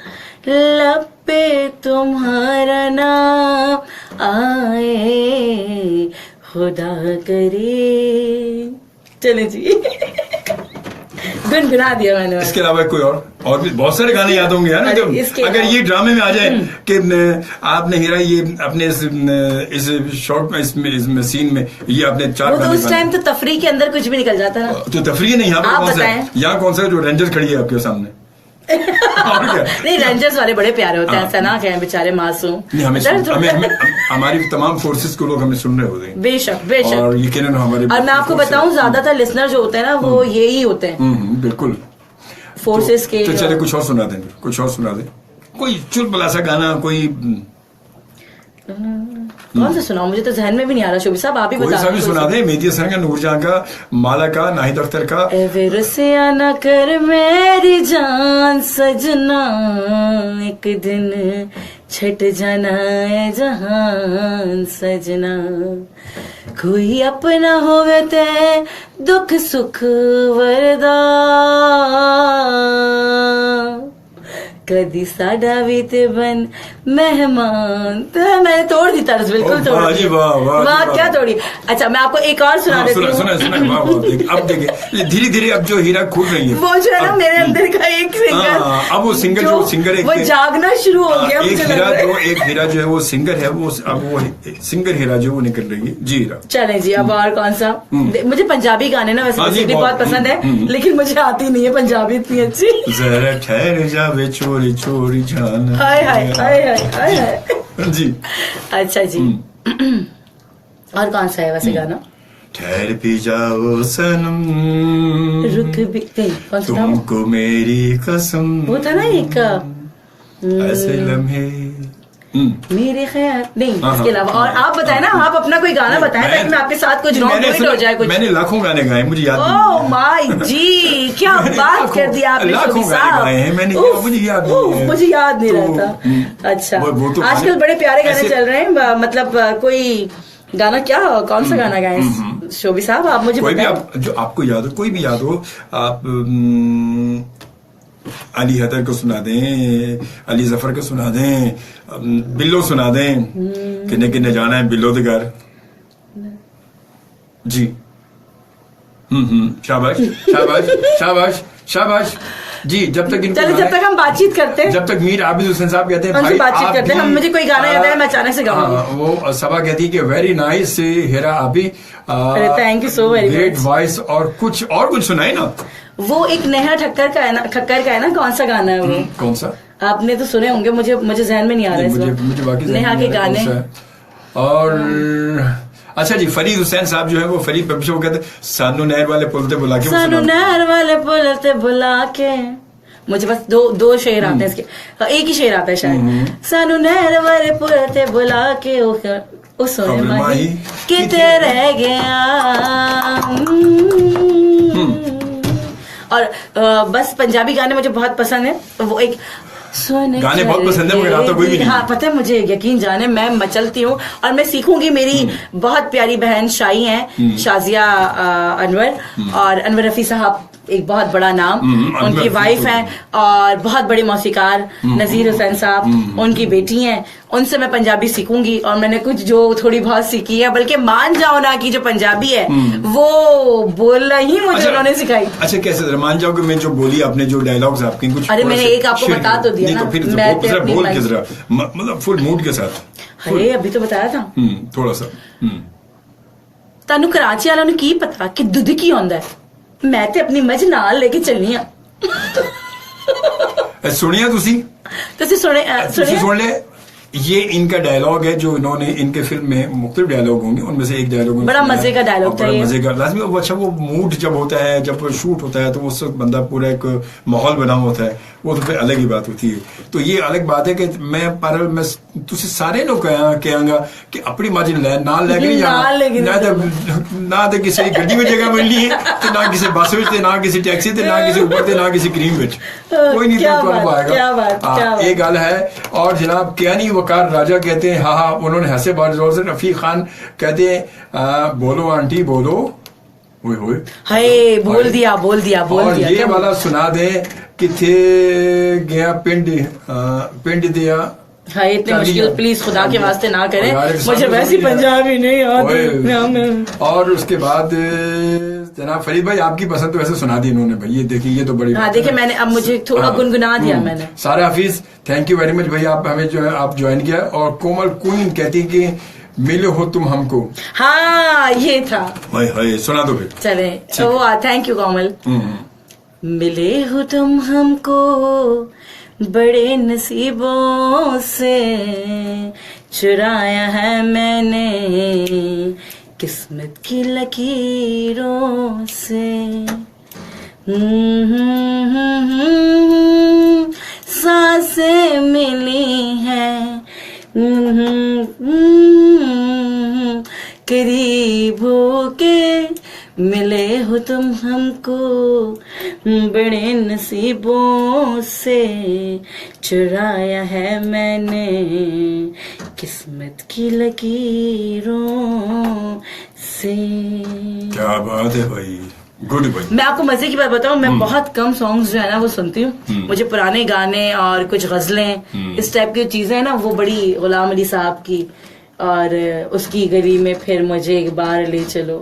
लब पे तुम्हारा नाम आए, खुदा करे। चले जी गुनगुना दिया मैंने। इसके अलावा कोई और भी बहुत सारे गाने याद होंगे यार। अगर ये ड्रामे में आ जाए कि आपने हीरा ये अपने इस शॉर्ट में इसमें सीन में ये आपने 4 गाने, उस टाइम तो तफरीह के अंदर कुछ भी निकल जाता ना। तो तफरीह नहीं, यहाँ कौन सा जो रेंजर खड़ी है आपके सामने? नहीं, रेंजर्स वाले बड़े प्यारे होते हैं, सना के बेचारे मासूम। हमारी तमाम फोर्सेस को लोग हमें सुन रहे होते हैं। बेशक और यकीनन हमारे, और मैं आपको बताऊं ज्यादातर लिसनर जो होते हैं ना वो यही होते हैं बिल्कुल फोर्सेस के। तो चले कुछ और सुना दें, कोई चुलबुला सा गाना, कोई कौन सा सुनाऊं? मुझे तो जहन में भी नहीं आ रहा। शोभी साहब आप ही बता दो। सुना दे, मेहदी हसन का, नूरजहां का, माला का, नाहिद अख्तर का। रसिया न कर मेरी जान सजना, एक दिन छट जाना है जहान सजना, कोई अपना होवे ते दुख सुख वरदा, कदी साडा भी ते बन मेहमान। तो मैंने तोड़ दी तर्ज, बिल्कुल तोड़ दी। वाह क्या तोड़ी। अच्छा मैं आपको एक और सुना देती हूँ। अब देखिए धीरे धीरे अब जो हीरा खुल रही है, वो जो है ना मेरे अंदर का एक सिंगर, अब वो सिंगर वो जागना शुरू हो गया। एक हीरा जो है वो सिंगर है, वो अब वो सिंगर हीरा जो वो निकल रही है। जी हीरा, चले जी। अब और कौन सा? मुझे पंजाबी गाने ना वैसे भी बहुत पसंद है, लेकिन मुझे आती नहीं है पंजाबी इतनी अच्छी। जरा ठहर जावे चोरी चोरी जाना। हाय हाय हाय हाय हाय जी। अच्छा जी। और कौन सा है वैसे गाना? ठहर भी जाओ सनम, रुक भी, कौन सा? तुमको मेरी कसम, वो था ना एक ऐसे लम्हे मेरे ख्याल नहीं। इसके अलावा और आप बताएं ना, आप अपना कोई गाना बताएं ताकि मैं आपके साथ कुछ रॉन्ग हो जाए। कुछ मैंने लाखों गाने गाए, मुझे याद नहीं। ओह माय जी, क्या बात कर दी आपने। लाखों गाने गाए हैं मैंने, मुझे याद नहीं, मुझे याद नहीं रहता। अच्छा आजकल बड़े प्यारे गाने चल रहे हैं, मतलब कोई गाना, क्या कौन सा गाना गाए शोभी साहब? आप मुझे कोई भी जो आपको याद हो, कोई भी याद हो आप। अली हैदर को सुना दें, अली जफर को सुना दें, बिल्लो सुना दें, किन्ने किन्ने जाना है बिल्लो के घर जी। शाबाश शाबाश शाबाश शाबाश जी। जब तक जब तक हम बातचीत करते हैं, जब तक मीर आबिद हुसैन साहब कहते हैं भाई बातचीत करते हैं, मुझे कोई गाना याद है मैं अचानक से गाऊंगी। वो सबा कहती है कि वेरी नाइस हेरा अभी, thank you so very much, great voice, और कुछ सुनाए ना। वो एक नेहा ठक्कर का है ना, कौन सा गाना है वो? कौन सा? आपने तो सुने होंगे, मुझे जहन में नहीं आ रहा है मुझे बाकी नेहा के गाने। और अच्छा जी, फरीद हुसैन साहब जो है वो फरीद पब्लिशर वो कहते हैं सानू नहर वाले पुल ते बुला के, सानू नहर वाले पुल ते बुला के, मुझे बस दो शेर आते हैं इसके, एक ही शेर आता है शायद। सानू नहर वाले पुल ते बुला के ओ सोने माही किते रह गया। और बस पंजाबी गाने मुझे बहुत पसंद है। वो एक गाने बहुत पसंद है, मगर आता कोई भी नहीं। हाँ पता है, मुझे यकीन जाने मैं मचलती हूँ और मैं सीखूंगी। मेरी बहुत प्यारी बहन शाही है, शाजिया अनवर, और अनवर रफी साहब एक बहुत बड़ा नाम, उनकी वाइफ हैं, और बहुत बड़े मौसीकार नजीर हुसैन साहब उनकी बेटी हैं। उनसे मैं पंजाबी सीखूंगी, और मैंने कुछ जो थोड़ी बहुत सीखी है, बल्कि मान जाओ ना कि जो पंजाबी है वो बोलना ही मुझे उन्होंने सिखाई। अच्छा कैसे मान जाओ कि मैं जो बोली आपने, जो डायलॉग्स आपके कुछ, अरे मैंने एक आपको बता तो दिया ना, तो फिर बोल के जरा, मतलब फुल मूड के साथ। अरे अभी तो बताया था थोड़ा सा। तानू कराची वालों ने की पता कि दुध की आंदा है, मैं ते अपनी मज नाल लेके चलनी आ। सुनिए तुसी सुन ले। ये इनका डायलॉग है जो इन्होंने, इनके फिल्म में मुख्तलिफ डायलॉग होंगे, उनमें से एक डायलॉग बड़ा मजे का डायलॉग था, मजे का लाजमी। अच्छा वो मूड जब होता है, जब शूट होता है, तो उस वक्त बंदा पूरा एक माहौल बना होता है, वो तो फिर अलग ही बात होती है। तो ये अलग बात है कि मैं तुझे सारे लोग कहांगा कि अपनी मार्जिन नाल लैके नहीं जाना, ना तो किसी गड्डी में जगह मिलनी है, तो ना किसी बस में, ना किसी टैक्सी से, ना किसी ऊपर से, ना किसी क्रीम में, कोई नहीं आएगा। ये गल है। और जनाब क्या नहीं वकार राजा कहते हैं, हाँ उन्होंने हंसे बार जोर से। रफीक खान कहते हैं बोलो आंटी बोलो, हाय बोल दिया। और ये वाला सुना दे किथे गया पिंड दिया। हाँ इतने मुश्किल प्लीज खुदा के वास्ते ना करें, मुझे वैसी पंजाबी नहीं आती। और उसके बाद जनाब फरीद भाई आपकी पसंद तो वैसे सुना दी इन्होंने भाई, ये देखिए ये तो बड़ी। हाँ देखिए मैंने अब मुझे थोड़ा गुनगुना दिया मैंने। सारा हाफिज थैंक यू वेरी मच भाई, आप हमें जो है आप ज्वाइन किया। और कोमल क्वीन कहती कि मिले हो तुम हमको। हाँ ये था, हाय सुना दो फिर। चले थैंक यू कोमल। मिले हो तुम हमको बड़े नसीबों से, चुराया है मैंने किस्मत की लकीरों से। सांसें मिली हैं करीब होके, मिले हो तुम हमको बड़े नसीबों से, चुराया है मैंने किस्मत की लकीरों से। क्या बात है भाई, गुड भाई। मैं आपको मजे की बात बताऊं, मैं बहुत कम सॉन्ग्स जो है ना वो सुनती हूँ। मुझे पुराने गाने और कुछ गजलें इस टाइप की चीजें ना, वो बड़ी गुलाम अली साहब की, और उसकी गली में फिर मुझे एक बार ले चलो,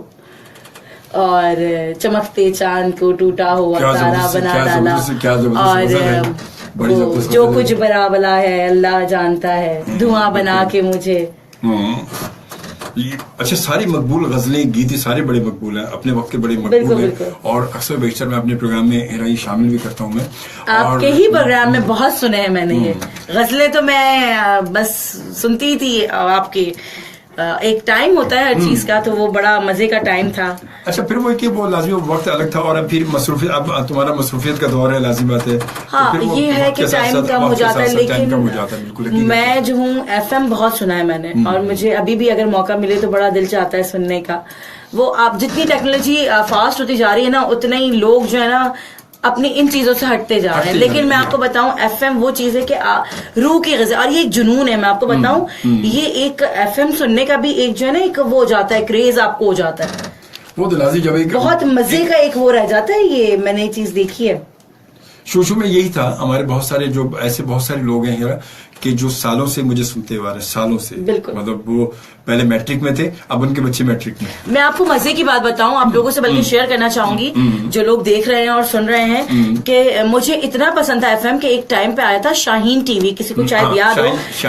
और चमकते चांद को टूटा हुआ तारा बना डाला, और जो कुछ बरा बला है अल्लाह जानता है, धुआं बना के मुझे। अच्छा सारी मकबूल गजलें गीत सारे बड़े मकबूल हैं, अपने वक्त के बड़े मकबूल हैं, और अक्सर बेशतर मैं अपने प्रोग्राम में हेराई शामिल भी करता हूँ मैं। आपके ही प्रोग्राम में बहुत सुने हैं मैंने ये गजलें, तो मैं बस सुनती थी आपकी। एक टाइम होता है हर चीज का, तो वो बड़ा मजे का टाइम था। अच्छा फिर वो लाजिमी वक्त अलग था, और अब फिर मसरूफियत, अब तुम्हारा मसरूफियत का दौर है, लाजिम बात है। हाँ तो ये है कि टाइम कम हो जाता है, लेकिन मैं जो हूँ FM बहुत सुना है मैंने, और मुझे अभी भी अगर मौका मिले तो बड़ा दिल चाहता है सुनने का। वो आप जितनी टेक्नोलॉजी फास्ट होती जा रही है ना, उतने ही लोग जो है ना अपनी इन चीजों से हटते जा रहे हैं। लेकिन मैं आपको बताऊं FM वो चीज है कि रूह की ग़िज़ा, और ये एक जुनून है। मैं आपको बताऊं ये एक FM सुनने का भी एक जो है ना एक वो हो जाता है, क्रेज आपको हो जाता है, वो दिलाजी जब एक बहुत मजे का एक वो रह जाता है। ये मैंने ये चीज देखी है। शुरू में यही था। हमारे बहुत सारे जो ऐसे बहुत सारे लोग हैं यहाँ कि जो सालों से मुझे सुनते हुए आ रहे हैं, सालों से। मतलब वो पहले मैट्रिक में थे, अब उनके बच्चे मैट्रिक में। मैं आपको मजे की बात बताऊं, आप लोगों से बल्कि शेयर करना चाहूंगी, जो लोग देख रहे हैं और सुन रहे हैं, कि मुझे इतना पसंद था एफएम के एक टाइम पे आया था शाहीन टीवी, किसी को शायद याद हो,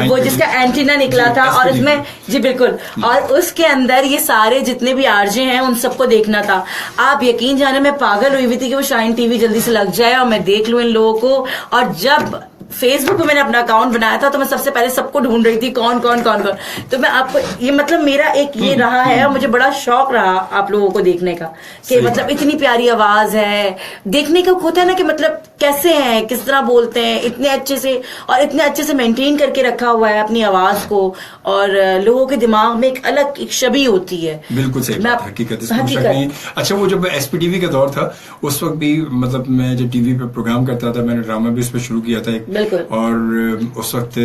वो जिसका एंटीना निकला था और उसमें, जी बिल्कुल, और उसके अंदर ये सारे जितने भी आरजे हैं उन सबको देखना था। आप यकीन जाने मैं पागल हुई थी कि वो शाहीन टीवी जल्दी से लग जाए और मैं देख लूं इन लोगों को। और जब फेसबुक पे मैंने अपना अकाउंट बनाया था तो मैं सबसे पहले सबको ढूंढ रही थी कौन कौन कौन कौन। तो मैं आपको ये मतलब मेरा एक ये रहा है और मुझे बड़ा शौक रहा आप लोगों को देखने का कि मतलब इतनी प्यारी आवाज है, देखने का होता है ना कि मतलब कैसे हैं, किस तरह बोलते हैं, इतने अच्छे से और इतने अच्छे से मेंटेन करके रखा हुआ है अपनी आवाज को, और लोगों के दिमाग में एक अलग एक छवि होती है। बिल्कुल सही बात, हकीकत नहीं। अच्छा, वो जब एसपीटीवी का दौर था उस वक्त भी मतलब मैं जब टीवी पे प्रोग्राम करता था, मैंने ड्रामा भी उस पर शुरू किया था एक, और उस वक्त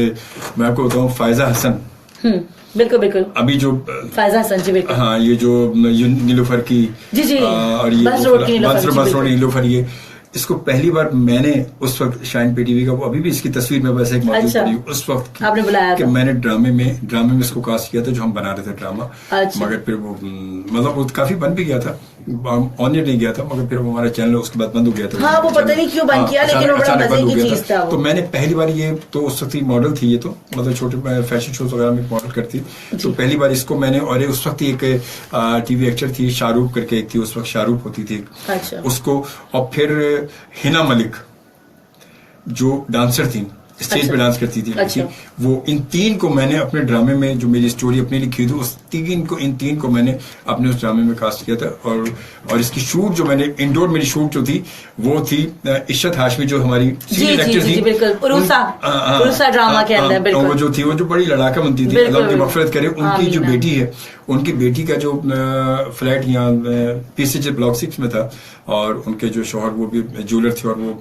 मैं आपको बताऊं फायजा हसन, बिल्कुल बिल्कुल, अभी जो फायजा हसन जी, बिल्कुल, हाँ, ये जो नीलोफर की, जी और ये बस रोड नीलोफर, ये इसको पहली बार मैंने उस वक्त शाइन पे टीवी का, वो अभी भी इसकी तस्वीर में वैसे एक मौजूद पड़ी उस वक्त आपने बुलाया कि मैंने ड्रामे में इसको कास्ट किया था, जो हम बना रहे थे ड्रामा। मगर फिर वो मतलब वो काफी बन भी गया था, ऑन एयर नहीं गया था, मगर फिर वो हमारा चैनल उसके बाद बंद हो गया था। हाँ, वो पता नहीं क्यों बंद किया, लेकिन वो बड़ा मजे की चीज था। तो मैंने पहली बार ये, तो उस वक्त मॉडल थी ये, तो मतलब छोटे फैशन शोज वगैरह में मॉडल करती, तो पहली बार इसको मैंने, और उस वक्त एक टीवी एक्टर थी शाहरुख करके एक थी, उस वक्त शाहरुख होती थी उसको, और फिर हिना मलिक जो डांसर थी, स्टेज पे डांस करती थी, वो इन तीन को मैंने अपने ड्रामे में, जो मेरी स्टोरी अपने लिखी थी, इन तीन को मैंने अपने उस ड्रामे में कास्ट किया था। और इसकी शूट जो मैंने इंडोर, मेरी शूट जो थी वो थी इशरत हाशमी, जो हमारी सीनियर एक्टर थी, उरुसा ड्रामा के अंदर, बिल्कुल, वो जो थी, वो जो बड़ी लड़ाका बनती थी, अल्लाह उनकी मग़फ़िरत करे। उनकी जो बेटी है, उनकी बेटी का जो फ्लैट यहाँ पीसीजे ब्लॉक 6 में था, और उनके जो शौहर वो भी ज्वेलर थे, और वो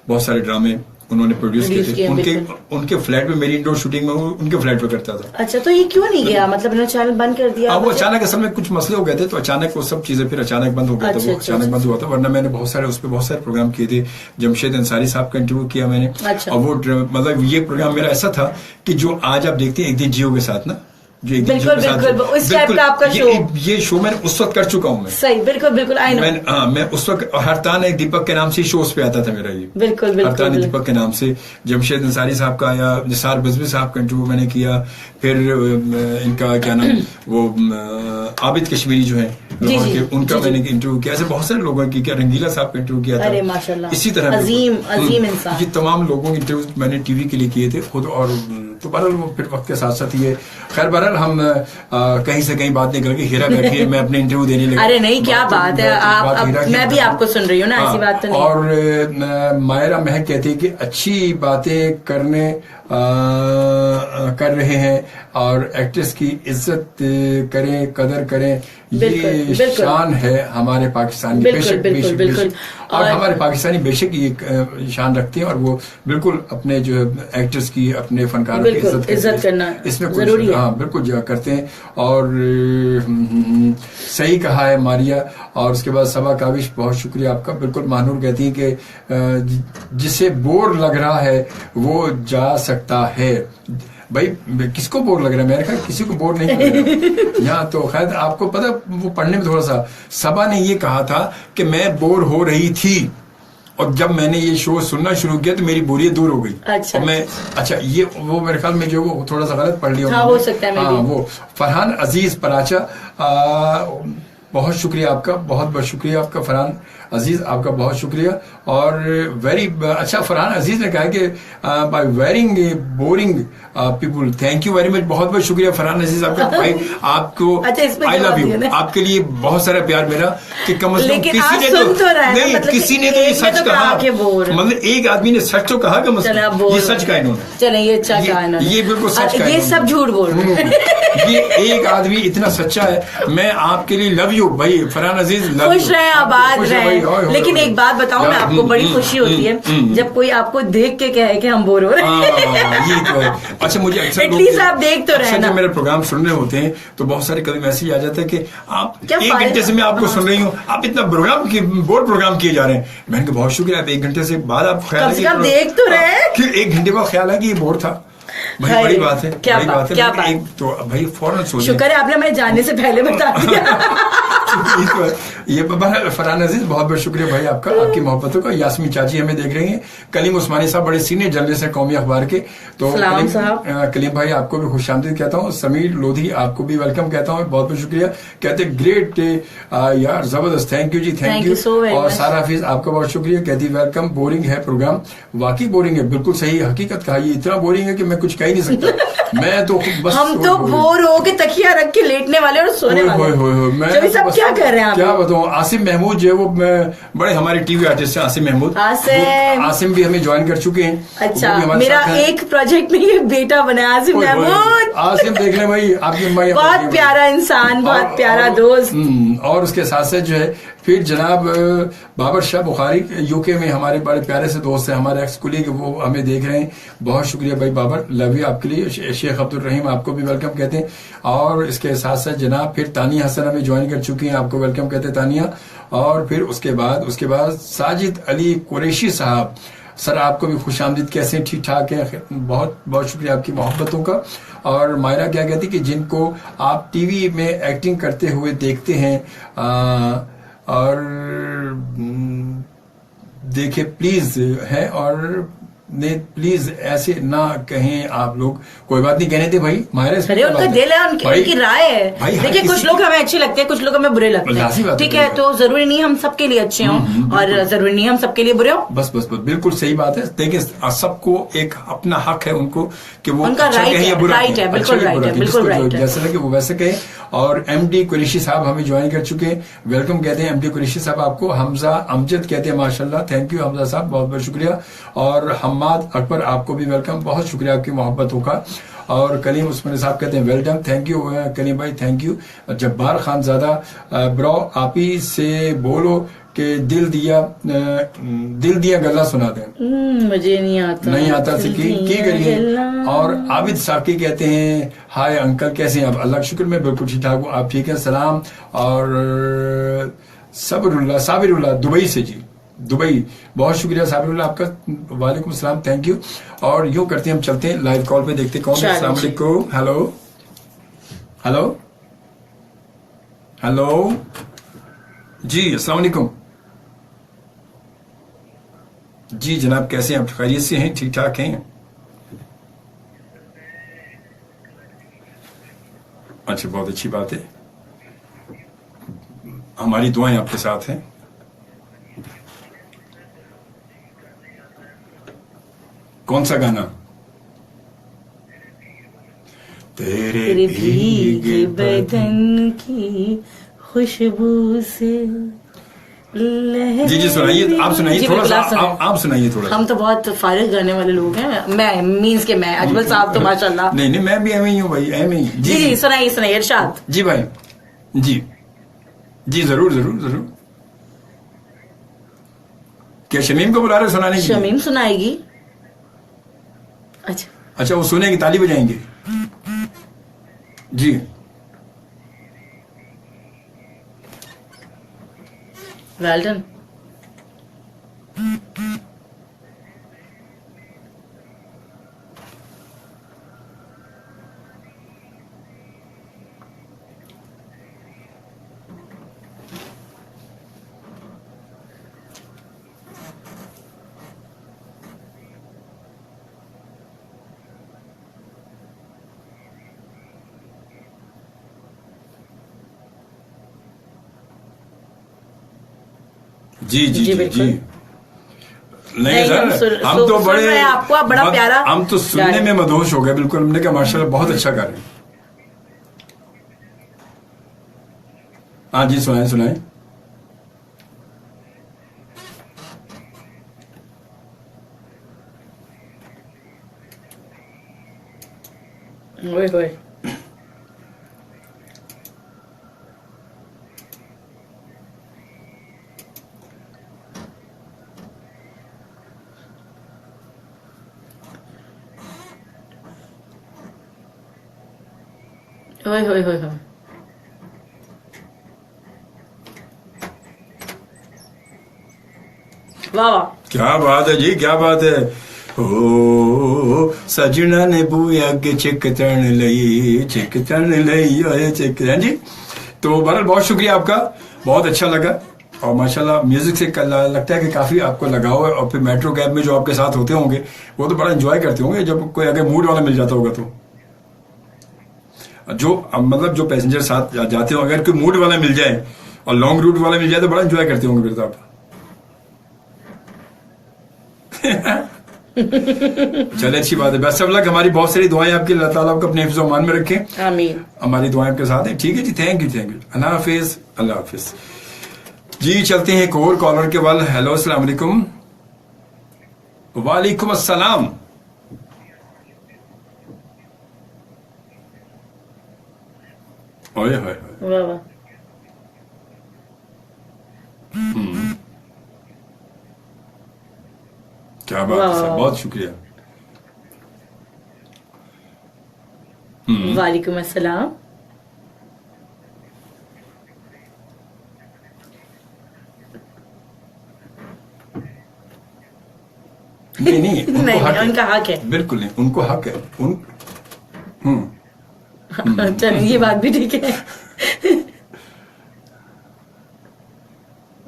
बहुत सारे ड्रामे उन्होंने प्रोड्यूस किए थे। उनके फ्लैट में मेरी इंडोर शूटिंग में उनके फ्लैट पे करता था। अच्छा, तो ये क्यों नहीं गया, मतलब इन्होंने चैनल बंद कर दिया? वो अचानक असल में कुछ मसले हो गए थे, तो अचानक वो सब चीजें फिर अचानक बंद हो गया था, वो अचानक बंद हुआ था। वरना मैंने बहुत सारे प्रोग्राम किए थे। जमशेद अंसारी साहब का इंटरव्यू किया मैंने, और वो मतलब ये प्रोग्राम मेरा ऐसा था कि जो आज आप देखते हैं एक दिन जियो के साथ ना, जो एक बिल्कुल बिल्कुल उस टाइप का आपका शो, ये शो मैंने उस वक्त कर चुका हूँ मैं। सही, बिल्कुल बिल्कुल, आई नो। मैं उस वक्त हरतान एक दीपक के नाम से शोज पे आता था मेरा, ये बिल्कुल बिल्कुल हरतान दीपक के नाम से। जमशेद अंसारी साहब का आया, निसार बज़मी साहब का इंटरव्यू मैंने किया, फिर इनका क्या नाम, वो आबिद कश्मीरी जो है उनका मैंने इंटरव्यू किया। ऐसे बहुत सारे लोगों की, क्या रंगीला साहब का इंटरव्यू किया था, अरे माशाल्लाह, इसी तरह अजीम इंसान। ये तमाम लोगों के इंटरव्यू मैंने टीवी के लिए किए थे खुद। और तो बहरहाल वो फिर वक्त के साथ साथ ये, खैर बहरहाल हम कहीं से कहीं बात निकल के हीरा बैठी है, मैं अपने इंटरव्यू देने लगा। अरे नहीं, क्या बात है, आप मैं भी आपको सुन रही हूँ ना, ऐसी बात तो नहीं। और मायरा महक कहती है कि अच्छी बातें कर रहे हैं और एक्ट्रेस की इज्जत करें, कदर करें, ये शान है हमारे पाकिस्तानी। बेशक और हमारे पाकिस्तानी बेशक ये शान रखते हैं, और वो बिल्कुल अपने जो एक्टर्स की, अपने फनकारों की इज्जत करना इसमें जरूरी है। हाँ बिल्कुल करते हैं। और सही कहा है मारिया। और उसके बाद सबा काविश, बहुत शुक्रिया आपका। बिल्कुल महानूर कहती है कि जिसे बोर लग रहा है वो जा सकता है। भाई किसको बोर लग रहा है? मेरे ख्याल किसी को बोर नहीं लग रहा यहाँ। तो खैर आपको पता, वो पढ़ने में थोड़ा सा, सबा ने ये कहा था कि मैं बोर हो रही थी, और जब मैंने ये शो सुनना शुरू किया तो मेरी बोरियत दूर हो गई। अच्छा, और मैं ये वो मेरे ख्याल में जो वो थोड़ा सा गलत पढ़ लिया। हाँ, हो सकता है। हाँ, वो फरहान अजीज पराचा, बहुत शुक्रिया आपका, बहुत बहुत शुक्रिया आपका फरहान अजीज, आपका बहुत शुक्रिया। और वेरी अच्छा, फरहान अजीज ने कहा कि by wearing boring people, thank you very much, बहुत बहुत शुक्रिया फरहान अजीज आपका। भाई आपको आई लव यू, आपके लिए बहुत सारा प्यार मेरा, कि कम से कम किसी ने तो नहीं, किसी ने तो ये सच कहा, मतलब एक आदमी ने सच तो कहा, कम से कम ये सच कहा इन्होंने। चले, ये अच्छा कहा इन्होंने, ये बिल्कुल सच कहा, ये सब झूठ बोल रहे हैं। ये एक आदमी इतना सच्चा है। मैं आपके लिए लव यू भाई फरहान अजीज, खुश रहे, आबाद रहे, लेकिन एक बात बताऊं मैं आपको, बड़ी खुशी होती है जब कोई आपको देख के कहे कि हम बोर हो रहे हैं। ये तो है। अच्छा, मुझे अक्सर एटलीस्ट आप देख तो रहे हैं ना। मेरे प्रोग्राम सुन रहे होते हैं तो बहुत सारे कभी मैसेज आ जाते हैं कि आप 1 घंटे से मैं आपको सुन रही हूँ, आप इतना बोर प्रोग्राम किए जा रहे हैं। मैंने कहा बहुत शुक्रिया, आप 1 घंटे से बाद आप ख्याल देख तो रहे हैं, फिर 1 घंटे बाद ख्याल है कि ये बोर था। भाई बड़ी बात है, क्या बड़ी बात है। क्या बात? तो भाई फौरन सोच, शुक्र है आपने मैं जानने से पहले बता दिया। ये फरहान अजीज, बहुत बहुत शुक्रिया भाई आपका, आपकी मोहब्बतों का। यास्मीन चाची हमें देख रही हैं, कलीम उस्मानी साहब बड़े सीनियर जर्नलिस्ट हैं कौमी अखबार के, तो कलीम भाई आपको भी खुशामदीद कहता हूँ। समीर लोधी आपको भी वेलकम कहता हूँ, बहुत बहुत शुक्रिया। कहते ग्रेट यार, जबरदस्त, थैंक यू जी, थैंक यू। और सारा हाफिज आपका बहुत शुक्रिया, कहती वेलकम। बोरिंग है प्रोग्राम, वाकई बोरिंग है, बिल्कुल सही हकीकत कहा। ये इतना बोरिंग है कि मैं कुछ कह ही नहीं सकता। मैं तो बस हम तो बोर हो के तकिया रख के लेटने वाले और सोने वाले। मैं सब क्या कर रहे हैं, क्या बताऊं। आसिम महमूद जो है वो बड़े हमारे टीवी आर्टिस्ट हैं, आसिम महमूद। आसिम भी हमें ज्वाइन कर चुके हैं। अच्छा, मेरा एक प्रोजेक्ट में ये बेटा बना आसिम महमूद। आसिम देख ले भाई, आपकी अम्मा बहुत प्यारा इंसान, बहुत प्यारा दोस्त। और उसके साथ साथ जो है फिर जनाब बाबर शाह बुखारी, यूके में हमारे बड़े प्यारे से दोस्त हैं, हमारे एक्स कुलीग, वो हमें देख रहे हैं। बहुत शुक्रिया भाई बाबर, लव यू आपके लिए। शेख अब्दुल रहीम आपको भी वेलकम कहते हैं। और इसके साथ साथ जनाब फिर तानिया हसन हमें ज्वाइन कर चुकी हैं, आपको वेलकम कहते हैं तानिया। और फिर उसके बाद साजिद अली कुरैशी साहब, सर आपको भी खुशामदीद, कैसे हैं, ठीक ठाक हैं? बहुत बहुत शुक्रिया आपकी मोहब्बतों का। और मायरा क्या कहती कि जिनको आप टीवी में एक्टिंग करते हुए देखते हैं और देखे प्लीज है, और ने प्लीज ऐसे ना कहें आप लोग। कोई बात नहीं, कहने थे भाई मायरा, अरे उनका दिल है, उनकी राय है। देखिए कुछ लोग हमें अच्छे लगते हैं, कुछ लोग हमें बुरे लगते हैं, ठीक है? तो जरूरी नहीं हम सबके लिए अच्छे हों और जरूरी नहीं हम सबके लिए बुरे हों। बस बस बस, बिल्कुल सही बात है। देखिए सबको एक अपना हक है उनको कि वो उनका राइट है, बिल्कुल राइट है, बिल्कुल राइट है, जैसे लगे वो वैसे कहे। और एमडी कुरैशी साहब हमें ज्वाइन कर चुके हैं, वेलकम कहते हैं एमडी कुरैशी साहब आपको। हमजा अमजद कहते हैं माशाल्लाह, थैंक यू हमजा साहब, बहुत बहुत शुक्रिया। और हम्माद अकबर आपको भी वेलकम, बहुत शुक्रिया आपकी मोहब्बतों का। और कलीम उस्मानी साहब कहते हैं well done, thank you Kaleem भाई, थैंक यू। जब्बार खान ज्यादा, ब्रो आप ही से बोलो कि दिल दिया गल्ला सुना दें। मुझे नहीं आता से की करिए। और आबिद साकी कहते हैं हाय अंकल, कैसे हैं आप? अल्लाह का शुक्र, मैं बिल्कुल ठीक ठाक हूँ, आप ठीक है? सलाम। और साबिरुल्लाह दुबई से जी, दुबई, बहुत शुक्रिया साबिरुल्लाह आपका, वालेकुम सलाम, थैंक यू। और यूं करते हैं हम चलते हैं लाइव कॉल पे, देखते कौन है। अस्सलाम वालेकुम, हेलो हेलो हेलो जी, अस्सलाम वालेकुम जी जनाब, कैसे हैं आप? खैरियत से हैं, ठीक ठाक हैं? अच्छा, बहुत अच्छी बात है, हमारी दुआएं आपके साथ हैं। कौन सा गाना? तेरे भीगे बदन की खुशबू से जी जी सुनाइए, आप सुनाइए थोड़ा सा, आप सुनाइए थोड़ा सा। हम तो बहुत फारिग गाने वाले लोग हैं। मैं मीन्स के मैं, अजमल साहब तो माशाल्लाह। नहीं नहीं, मैं भी एम ही हूँ भाई, एम ही। जी जी सुनाइए इरशाद। जी भाई, जी जी जरूर जरूर जरूर। क्या शमीम को बुला रहे सुनाने के लिए? शमीम सुनाएगी। अच्छा वो सुनेगी, ताली बजाएंगे जी। Well done. जी जी जी जी। नहीं सर, हम तो बड़े, आपको बड़ा प्यारा, हम तो सुनने में मदहोश हो गए बिल्कुल। हमने कहा माशाल्लाह बहुत अच्छा कर रहे हैं। हाँ जी सुनाए सुनाए। ओए होए, ओए होए होए होए। वाह वाह। क्या बात है जी, क्या बात है। ओ सजना ने बूया के चिक तन लई, चिक तन लई ओए चिक। हाँ जी, तो बहरहाल बहुत शुक्रिया आपका, बहुत अच्छा लगा। और माशाल्लाह म्यूजिक से लगता है कि काफी आपको लगाव है। और फिर मेट्रो कैब में जो आपके साथ होते होंगे वो तो बड़ा एंजॉय करते होंगे, जब कोई अगर मूड वाला मिल जाता होगा तो। जो मतलब जो पैसेंजर साथ जाते हो, अगर कोई मूड वाला मिल जाए और लॉन्ग रूट वाला मिल जाए तो बड़ा एंजॉय करते होंगे फिर तो आप। चले, अच्छी बात है। बेस्ट ऑफ लक, हमारी बहुत सारी दुआएं आपकी, अल्लाह ताला आपको अपने हिफ्ज़-ओ-मान में रखें। आमीन। हमारी दुआएं आपके साथ हैं। ठीक है जी, थैंक यू, थैंक यू। अल्लाह हाफिज, अल्लाह हाफिज जी। चलते हैं एक और कॉलर के वाल। हेलो, अस्सलाम वालेकुम। वालेकुम अस्सलाम। ओए होए होए। वाह वाह। क्या बात है सर, वाह। बहुत शुक्रिया। वालेकुम अस्सलाम। नहीं नहीं, उनको नहीं हक है। उनका हक है। बिल्कुल नहीं, उनको हक है। चलिए, ये बात भी ठीक है।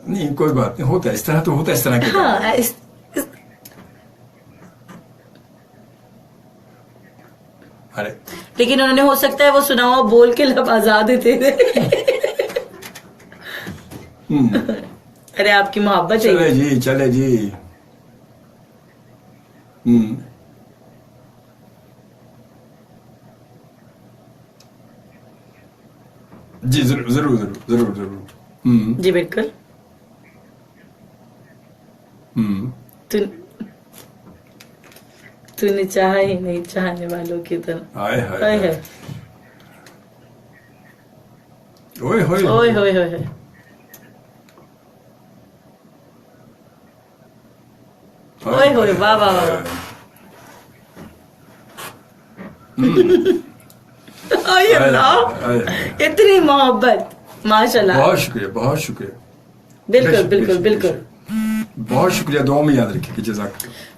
नहीं, कोई बात नहीं, होता है इस तरह, तो होता है इस तरह के। हाँ अरे लेकिन उन्होंने, हो सकता है वो सुनाओ बोल के लब आजाद थे। अरे आपकी मोहब्बत है। चले जी, चले जी। जी जरूर जरूर जरूर जरूर जरूर। जी बिल्कुल। तू तूने चाहा ही नहीं चाहने वालों की तरह। हाय हाय हाय हाय। हाय। ओए होए ओए होए होए होए। ओए होए, वाह वाह वाह। ओए अल्लाह, इतनी मोहब्बत, माशाल्लाह। बहुत शुक्रिया, बहुत शुक्रिया। बिल्कुल बेशक, बिल्कुल बेशक, बिल्कुल। बेशक। बहुत शुक्रिया, दुआ में याद रखिए कि जज़ाक।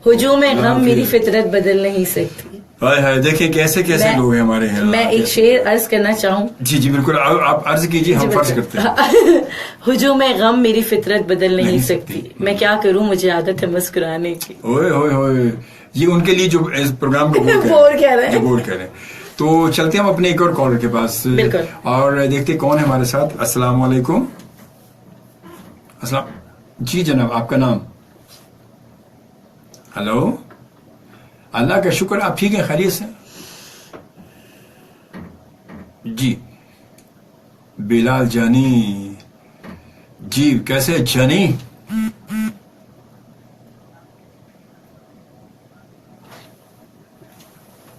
हुजूम में गम मेरी हाफिज। फितरत बदल नहीं सकती। हाय हाय, देखें कैसे कैसे लोग हैं हमारे यहाँ। मैं एक शेर अर्ज करना चाहूँ। जी जी बिल्कुल, आप अर्ज कीजिए, हम फर्ज करते हैं। हुजूम में गम मेरी फितरत बदल नहीं नहीं सकती, सकती। मैं क्या करूँ, मुझे आदत है मुस्कुराने की। ओए होए होए, ये उनके लिए जो इस प्रोग्राम को बोर कह रहे हैं। जो बोर कह रहे हैं। तो चलते हैं हम अपने एक और कॉलर के पास। बिल्कुल। और देखते हैं कौन है हमारे साथ। अस्सलाम वालेकुम। अस्सलाम। जी जनाब, आपका नाम? हेलो, अल्लाह का शुक्र, आप ठीक हैं, खैरियत से? जी बिलाल जानी जी, कैसे जानी?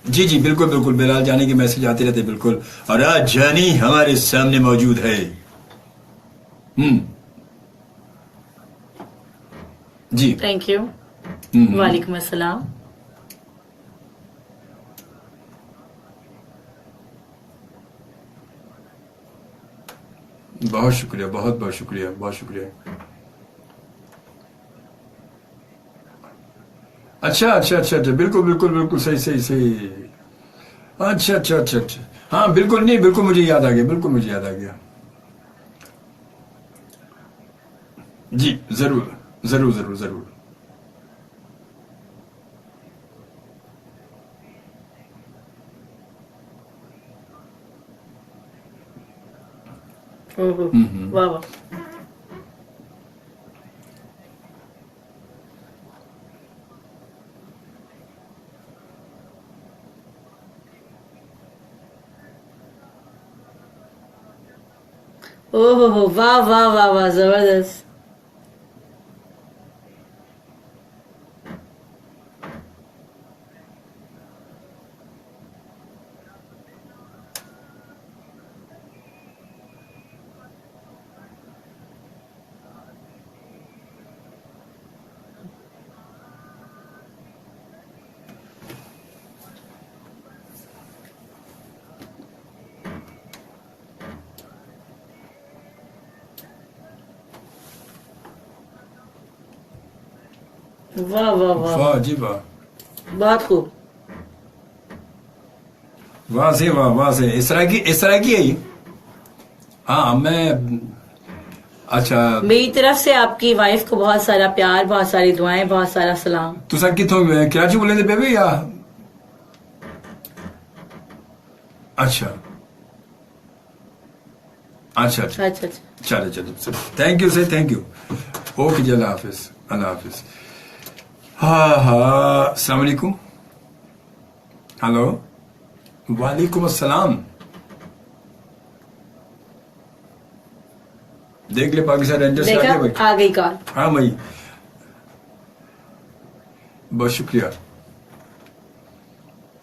जी जी बिल्कुल बिल्कुल, बिलाल जानी के मैसेज आते रहते बिल्कुल। और आज जानी हमारे सामने मौजूद है। जी थैंक यू। वालेकुम अस्सलाम। बहुत शुक्रिया, बहुत बहुत शुक्रिया, बहुत शुक्रिया। अच्छा अच्छा अच्छा अच्छा, बिल्कुल बिल्कुल बिल्कुल, सही सही सही। अच्छा अच्छा अच्छा अच्छा, हाँ बिल्कुल, नहीं बिल्कुल मुझे याद आ गया, बिल्कुल मुझे याद आ गया। जी जरूर जरूर जरूर जरूर। ओहो, वाह वाह। ओहो, वाह वाह वाह वाह, जबरदस्त। वाह वाह वाह, वाह जी वाह, बहुत खूब। वाह से वाह, वाह से इस तरह की है ये। हाँ मैं, अच्छा मेरी तरफ से आपकी वाइफ को बहुत सारा प्यार, बहुत सारी दुआएं, बहुत सारा सलाम। तुसा कितों कराची बोले थे बेबी या? अच्छा अच्छा अच्छा, अच्छा अच्छा, चले चलो, थैंक यू से, थैंक यू। ओके जी, अल्लाह हाफिज, अल्लाह हाफिज। हाँ हाँ, अस्सलाम वालेकुम। हेलो, वालेकुम अस्सलाम। देख ले पाकिस्तान रेंजर्स देखा, आ गए भाई। आ गई कॉल। हाँ भाई, बहुत शुक्रिया।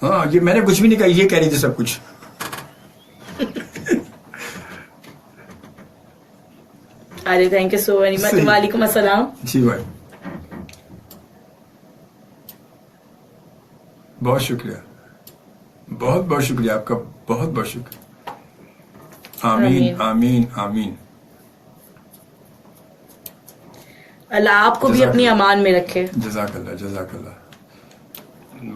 हाँ, ये मैंने कुछ भी नहीं कहा, ये कह रही थी सब कुछ। अरे thank you so very much. सही। वालेकुम अस्सलाम। जी भाई, बहुत शुक्रिया, बहुत बहुत शुक्रिया आपका, बहुत बहुत शुक्रिया। आमीन आमीन आमीन। अल्लाह आपको भी अपनी अमान में रखे। जज़ाकल्लाह जज़ाकल्लाह।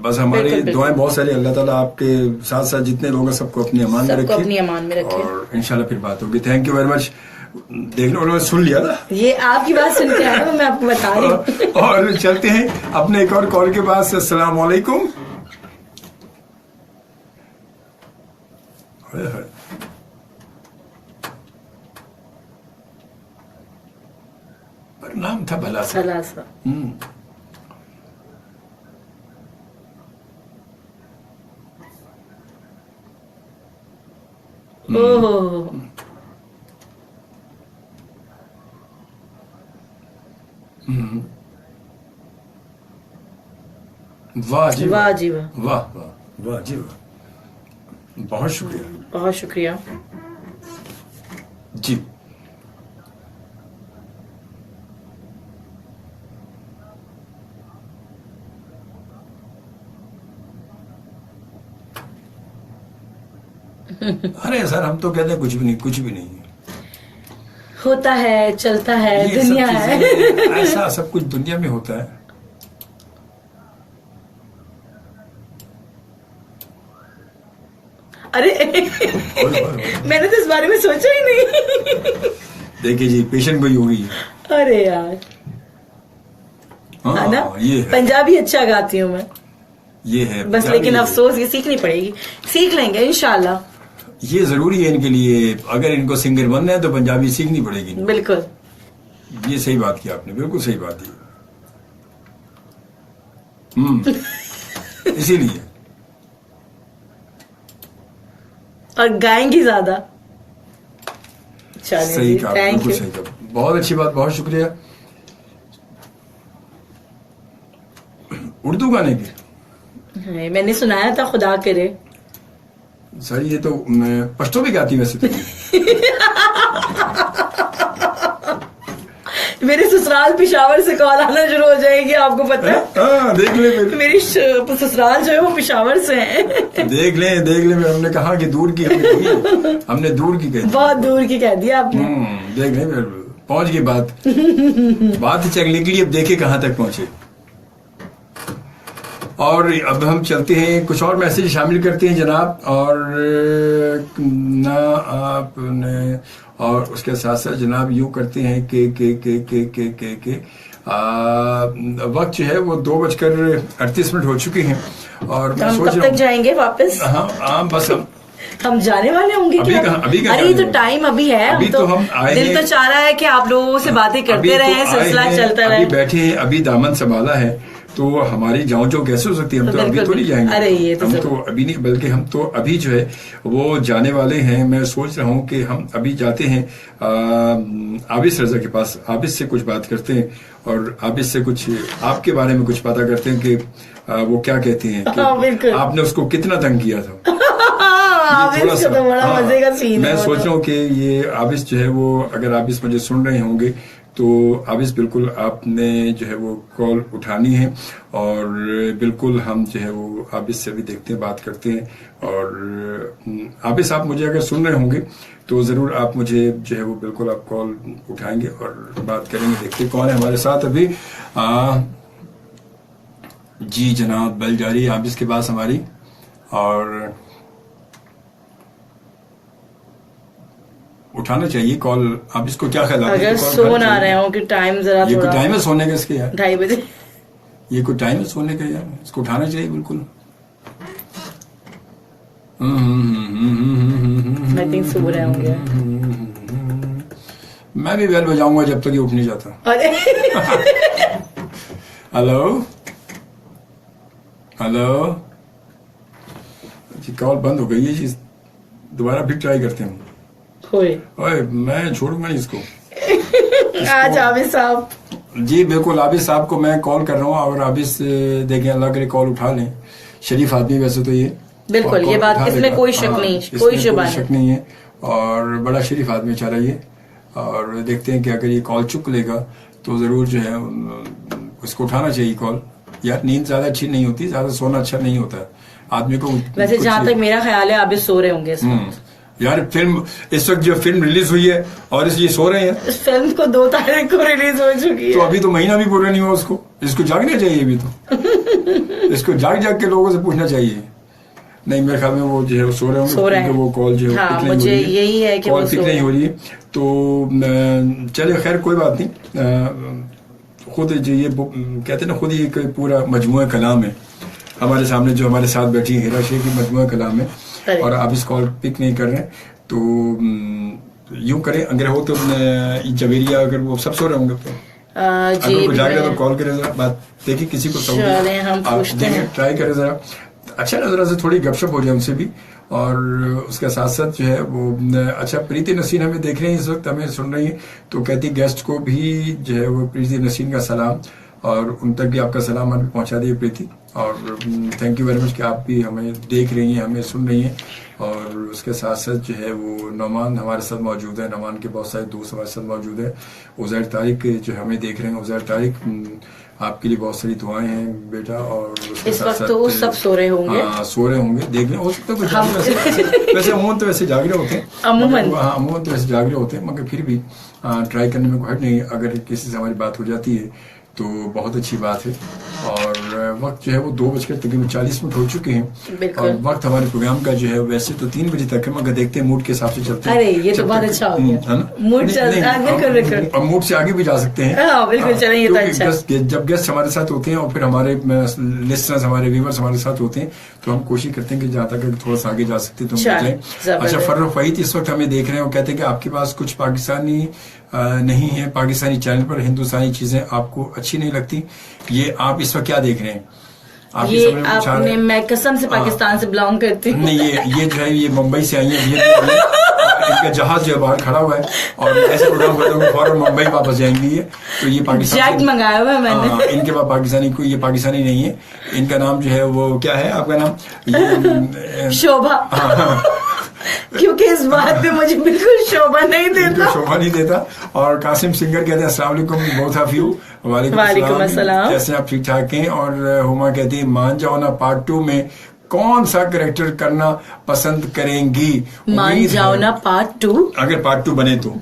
बस हमारी बिल्कुल, दुआएं बहुत सारी, अल्लाह ताला आपके साथ साथ जितने लोग हैं सबको अपनी अमान में सबको रखे, अपनी अमान में रखे। और इंशाल्लाह फिर बात होगी। Thank you very much. देख लो, उन्होंने सुन लिया ना, ये आपकी बात सुन के आया हूं, मैं आपको बता रही हूँ। और चलते हैं अपने एक और कॉल के पास। अस्सलाम वालेकुम। हाय हाय, पर नाम था भला सा। सलासा। ओहो, वाह जी वाह जी वाह, वाह वाह, वाह जी वाह, बहुत शुक्रिया बहुत शुक्रिया। जी। अरे सर, हम तो कहते हैं कुछ भी नहीं, कुछ भी नहीं। होता है, चलता है, ये सब दुनिया है। चीजें, ऐसा सब कुछ दुनिया में होता है। अरे और मैंने तो इस बारे में सोचा ही नहीं। देखिए जी, पेशेंट कोई होगी। अरे यार, है ना, हाँ, ये है, पंजाबी अच्छा गाती हूँ मैं, ये है बस पंजाबी लेकिन है। अफसोस ये सीखनी पड़ेगी। सीख लेंगे इंशाल्लाह। ये जरूरी है इनके लिए, अगर इनको सिंगर बनना है तो पंजाबी सीखनी पड़ेगी। बिल्कुल। ये सही बात की आपने, बिल्कुल सही बात की। इसीलिए और गाएंगी ज्यादा। सही कहा, थैंक बिल्कुल यू। सही कहा, बहुत अच्छी बात, बहुत शुक्रिया। उर्दू गाने की मैंने सुनाया था, खुदा करे। सर ये तो पश्तो भी गाती वैसे तो। मेरे ससुराल पेशावर से कॉल आना शुरू हो जाएगी, आपको पता है। हाँ, देख ले फिर। मेरी ससुराल जो है वो पेशावर से है। देख ले हमने कहा कि दूर की हमने दूर की कही। बहुत दूर की कह दिया आपने। देख ले फिर, पहुंच गई बात। बात चल निकली, अब देखे कहां तक पहुंचे। और अब हम चलते हैं, कुछ और मैसेज शामिल करते हैं जनाब। और ना आपने, और उसके साथ साथ जनाब यूं करते हैं कि वक्त जो है वो 2:38 हो चुके हैं, और तो मैं हम सोच कब रहा तक जाएंगे वापस? हाँ बस हम जाने वाले होंगे अभी क्या? कहाँ- अभी कहाँ अरे ये जाने तो टाइम अभी है। अभी तो हम आए दिल हैं। तो चाह रहा है कि आप लोगों से बातें अभी करते तो रहे, आए सिलसिला हैं, चलता अभी रहे। बैठे हैं, अभी दामन संभाला है, तो हमारी जांचों कैसे हो सकती है? हम तो अभी बिल्कुल, तो नहीं जाएंगे। अरे ये तो हम जरूर। तो अभी नहीं, बल्कि हम तो अभी जो है वो जाने वाले हैं। मैं सोच रहा हूँ कि हम अभी जाते हैं आबिस रजा के पास, आबिस से कुछ बात करते हैं, और आबिस से कुछ आपके बारे में कुछ पता करते हैं कि वो क्या कहते हैं हाँ, बिल्कुल। कि आपने उसको कितना तंग किया था। आबिस थोड़ा का सा, तो बड़ा हाँ, मजे का सीन मैं है वो सोच तो। रहा हूँ कि ये आबिस जो है वो, अगर आबिस मुझे सुन रहे होंगे तो आबिस बिल्कुल आपने जो है वो कॉल उठानी है, और बिल्कुल हम जो है वो आबिस से भी देखते हैं, बात करते हैं। और आबिस, आप मुझे अगर सुन रहे होंगे तो जरूर आप मुझे जो है वो बिल्कुल आप कॉल उठाएंगे और बात करेंगे। देखते हैं कौन है हमारे साथ अभी। जी जनाब, बेल जारी आप इसके पास हमारी, और उठाना चाहिए कॉल। आप इसको क्या ख्याल? अगर सो ना रहे हो कि टाइम जरा ये कोई थोड़ा टाइम है सोने का इसके यार? 2:30 बजे। ये कोई टाइम है सोने का यार? इसको उठाना चाहिए बिल्कुल। आई थिंक सो रहे होंगे। मैं भी बेल बजाऊंगा जब तक ये उठ नहीं जाता। अरे हेलो हेलो जी, कॉल बंद हो गई है जी, दोबारा फिर ट्राई करते हैं। होए ओए, मैं छोड़ूंगा नहीं इसको। आज आबिद साहब। जी बिल्कुल, आबिद साहब को मैं कॉल कर रहा हूँ, और आबिद देखें अल्लाह करे कॉल उठा लें। शरीफ आदमी वैसे तो ये बिल्कुल, ये बात इसमें कोई शक नहीं, कोई शक नहीं है, और बड़ा शरीफ आदमी बेचारा ये। और देखते हैं कि अगर ये कॉल चुक लेगा तो जरूर जो है उसको उठाना चाहिए कॉल। यार नींद ज्यादा अच्छी नहीं होती, ज्यादा सोना अच्छा नहीं होता है आदमी को। वैसे जहाँ तक मेरा ख्याल है आबिद सो रहे होंगे इस वक्त। यार फिल्म इस वक्त जो फिल्म रिलीज हुई है और ये सो रहे हैं। इस फिल्म को 2 तारीख को रिलीज हो चुकी है, तो अभी तो महीना भी पूरा नहीं हुआ उसको। इसको जागना चाहिए अभी तो। इसको जाग जाग के लोगों से पूछना चाहिए। नहीं, मेरे ख्याल में वो जो है सो रहे होंगे, वो कॉल जो है हाँ, मुझे यही है कि कॉल पिक नहीं हो रही है। तो चलिए खैर कोई बात नहीं। खुद जो ये कहते हैं ना, खुद ही एक पूरा मजमूआ कलाम है हमारे सामने, जो हमारे साथ बैठी है हीरा शेख की मजमूआ कलाम है, और आप इस कॉल पिक नहीं कर रहे हैं। तो यूं करें, अगर हो तो जवेरिया, अगर वो सब सो रहे होंगे तो अगर जाग रहे तो कॉल करें, जरा बात देखिए किसी को ट्राई करें जरा। अच्छा ना, जरा से थोड़ी गपशप हो जाए उनसे भी। और उसके साथ साथ जो है वो अच्छा, प्रीति नसीन हमें देख रहे हैं इस वक्त, हमें सुन रही है, तो कहती गेस्ट को भी जो है वो प्रीति नसीन का सलाम, और उन तक भी आपका सलाम हमें पहुंचा दिए प्रीति। और थैंक यू वेरी मच कि आप भी हमें देख रही हैं, हमें सुन रही हैं। और उसके साथ साथ जो है वो नौमान हमारे साथ मौजूद है, नौमान के बहुत सारे दोस्त हमारे साथ मौजूद है। उज़ैर तारिक जो हमें देख रहे हैं, उज़ैर तारिक आपके लिए बहुत सारी दुआएं हैं बेटा। और इस वक्त तो सब सो रहे होंगे। हाँ, सो रहे होंगे, देख रहे हो सकता है वैसे अमूमन तो वैसे जाग रहे होते हैं, अमूमन तो वैसे जाग रहे होते हैं, मगर फिर भी ट्राई करने में कोई हर्ट नहीं। अगर किसी से हमारी बात हो जाती है तो बहुत अच्छी बात है। और वक्त जो है वो 2:40 हो चुके हैं, और वक्त हमारे प्रोग्राम का जो है वैसे तो 3 बजे तक है, मगर देखते हैं मूड के हिसाब से चलते हैं। अरे ये तो बहुत अच्छा हो गया, है ना? मूड से आगे भी जा सकते हैं। बिल्कुल, चलें, ये तो अच्छा। जब गेस्ट हमारे साथ होते हैं और फिर हमारे लिसनर्स, हमारे व्यूअर्स हमारे साथ होते हैं, तो हम कोशिश करते हैं कि जहाँ तक थोड़ा सा आगे जा सकते हैं तो हम जाएं। अच्छा, फर्रुख वहीद इस वक्त हमें देख रहे हैं, वो कहते हैं कि आपके पास कुछ पाकिस्तानी नहीं है, पाकिस्तानी चैनल पर हिंदुस्तानी चीजें आपको अच्छी नहीं लगती। ये आप इस वक्त क्या देख रहे हैं? आप ये आपने, मैं कसम से पाकिस्तान से बिलोंग करती हूँ। नहीं, ये जो है ये मुंबई से आई है, इनका जहाज जो है बाहर खड़ा हुआ है, और ऐसे प्रोग्राम करते हुए फौरन मुंबई वापस जाएंगी। तो ये पाकिस्तान मंगाया हुआ है मैंने। इनके पास पाकिस्तानी, कोई ये पाकिस्तानी नहीं है। इनका नाम जो है वो क्या है आपका नाम? ये शोभा। क्योंकि इस बात में मुझे बिल्कुल शोभा नहीं देता। और कासिम सिंगर कहते हैं अस्सलाम वालेकुम बोथ ऑफ यू। वालेकुम अस्सलाम, कैसे आप? ठीक ठाक हैं। और हुमा कहती है मान जाओ ना पार्ट 2 में कौन सा कैरेक्टर करना पसंद करेंगी? मान जाओ ना पार्ट 2, अगर पार्ट 2 बने तो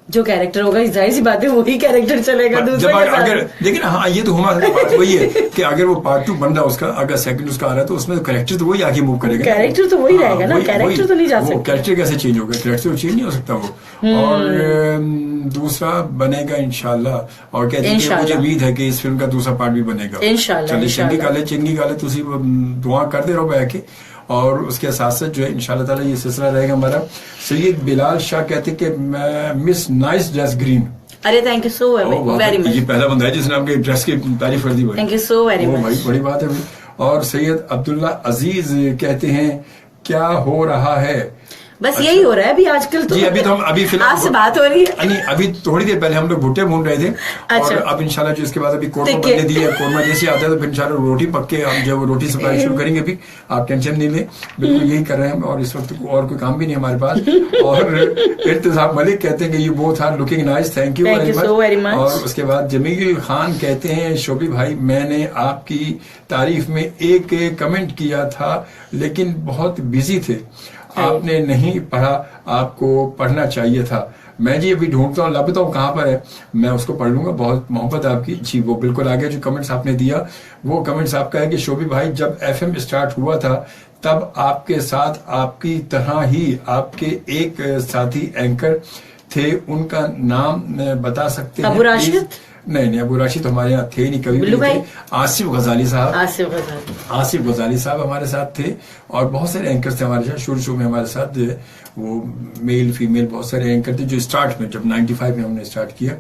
जो कैरेक्टर होगा जाहिर सी बात है वही कैरेक्टर चलेगा। दूसरा अगर लेकिन हाँ, ये तो हमारा बात वही है कि अगर वो पार्ट 2 बन रहा उसका, अगर सेकंड उसका आ रहा है तो उसमें कैरेक्टर तो वही आगे मूव करेगा। कैरेक्टर तो वही रहेगा ना, कैरेक्टर तो नहीं जा सकता। कैरेक्टर कैसे चेंज होगा? कैरेक्टर तो चेंज नहीं हो सकता वो। और दूसरा बनेगा इंशाल्लाह। और कहते हैं मुझे उम्मीद है कि इस फिल्म का दूसरा पार्ट भी बनेगा इंशाल्लाह। चलिए चंगी गाले तुसी दुआ करते रहो बैठ के। और उसके साथ साथ जो है इंशाल्लाह ताला ये सिलसिला रहेगा हमारा। सैयद बिलाल शाह कहते कि मिस नाइस ड्रेस ग्रीन। अरे thank you so very much. ये पहला बंदा है जिसने आपके ड्रेस की तारीफ कर दी। Thank you so very much, भाई बड़ी बात है। और सैयद अब्दुल्ला अजीज कहते हैं क्या हो रहा है? बस यही हो रहा है अभी आजकल तो। जी अभी तो हम अभी फिलहाल आपसे बात हो रही है। नहीं, अभी थोड़ी देर पहले हम लोग भुट्टे भून रहे थे। अच्छा। और अब इंशाल्लाह जो इसके बाद अभी कोरमा बनने दी है, कोरमा जैसे आता है तो फिर इंशाल्लाह रोटी पक के हम जब रोटी सप्लाई शुरू करेंगे। अभी आप टेंशन नहीं लें, बिल्कुल यही कर रहे हैं। और इस वक्त और कोई काम भी नहीं हमारे पास। और इर्तिजाम मलिक कहते हैं कि you both are looking nice, thank you very much. और उसके बाद जमील खान कहते हैं शोभी भाई मैंने आपकी तारीफ में एक कमेंट किया था लेकिन बहुत बिजी थे, आपने नहीं पढ़ा, आपको पढ़ना चाहिए था। मैं जी अभी ढूंढता हूँ, लापता हूँ, कहाँ पर है, मैं उसको पढ़ लूंगा। बहुत मोहब्बत है आपकी जी, वो बिल्कुल आ गया। जो कमेंट्स आपने दिया वो कमेंट्स आपका है कि शोभी भाई जब FM स्टार्ट हुआ था तब आपके साथ आपकी तरह ही आपके एक साथी एंकर थे, उनका नाम बता सकते हैं? अबू राशिद? नहीं, अबू राशिद हमारे यहाँ थे नहीं, कभी भी नहीं थे। आसिफ गजाली साहब, आसिफ गजाली साहब हमारे साथ थे, और बहुत सारे एंकर्स थे हमारे साथ शुरू में हमारे साथ। वो मेल फीमेल बहुत सारे एंकर थे जो स्टार्ट में, जब 95 में हमने स्टार्ट किया,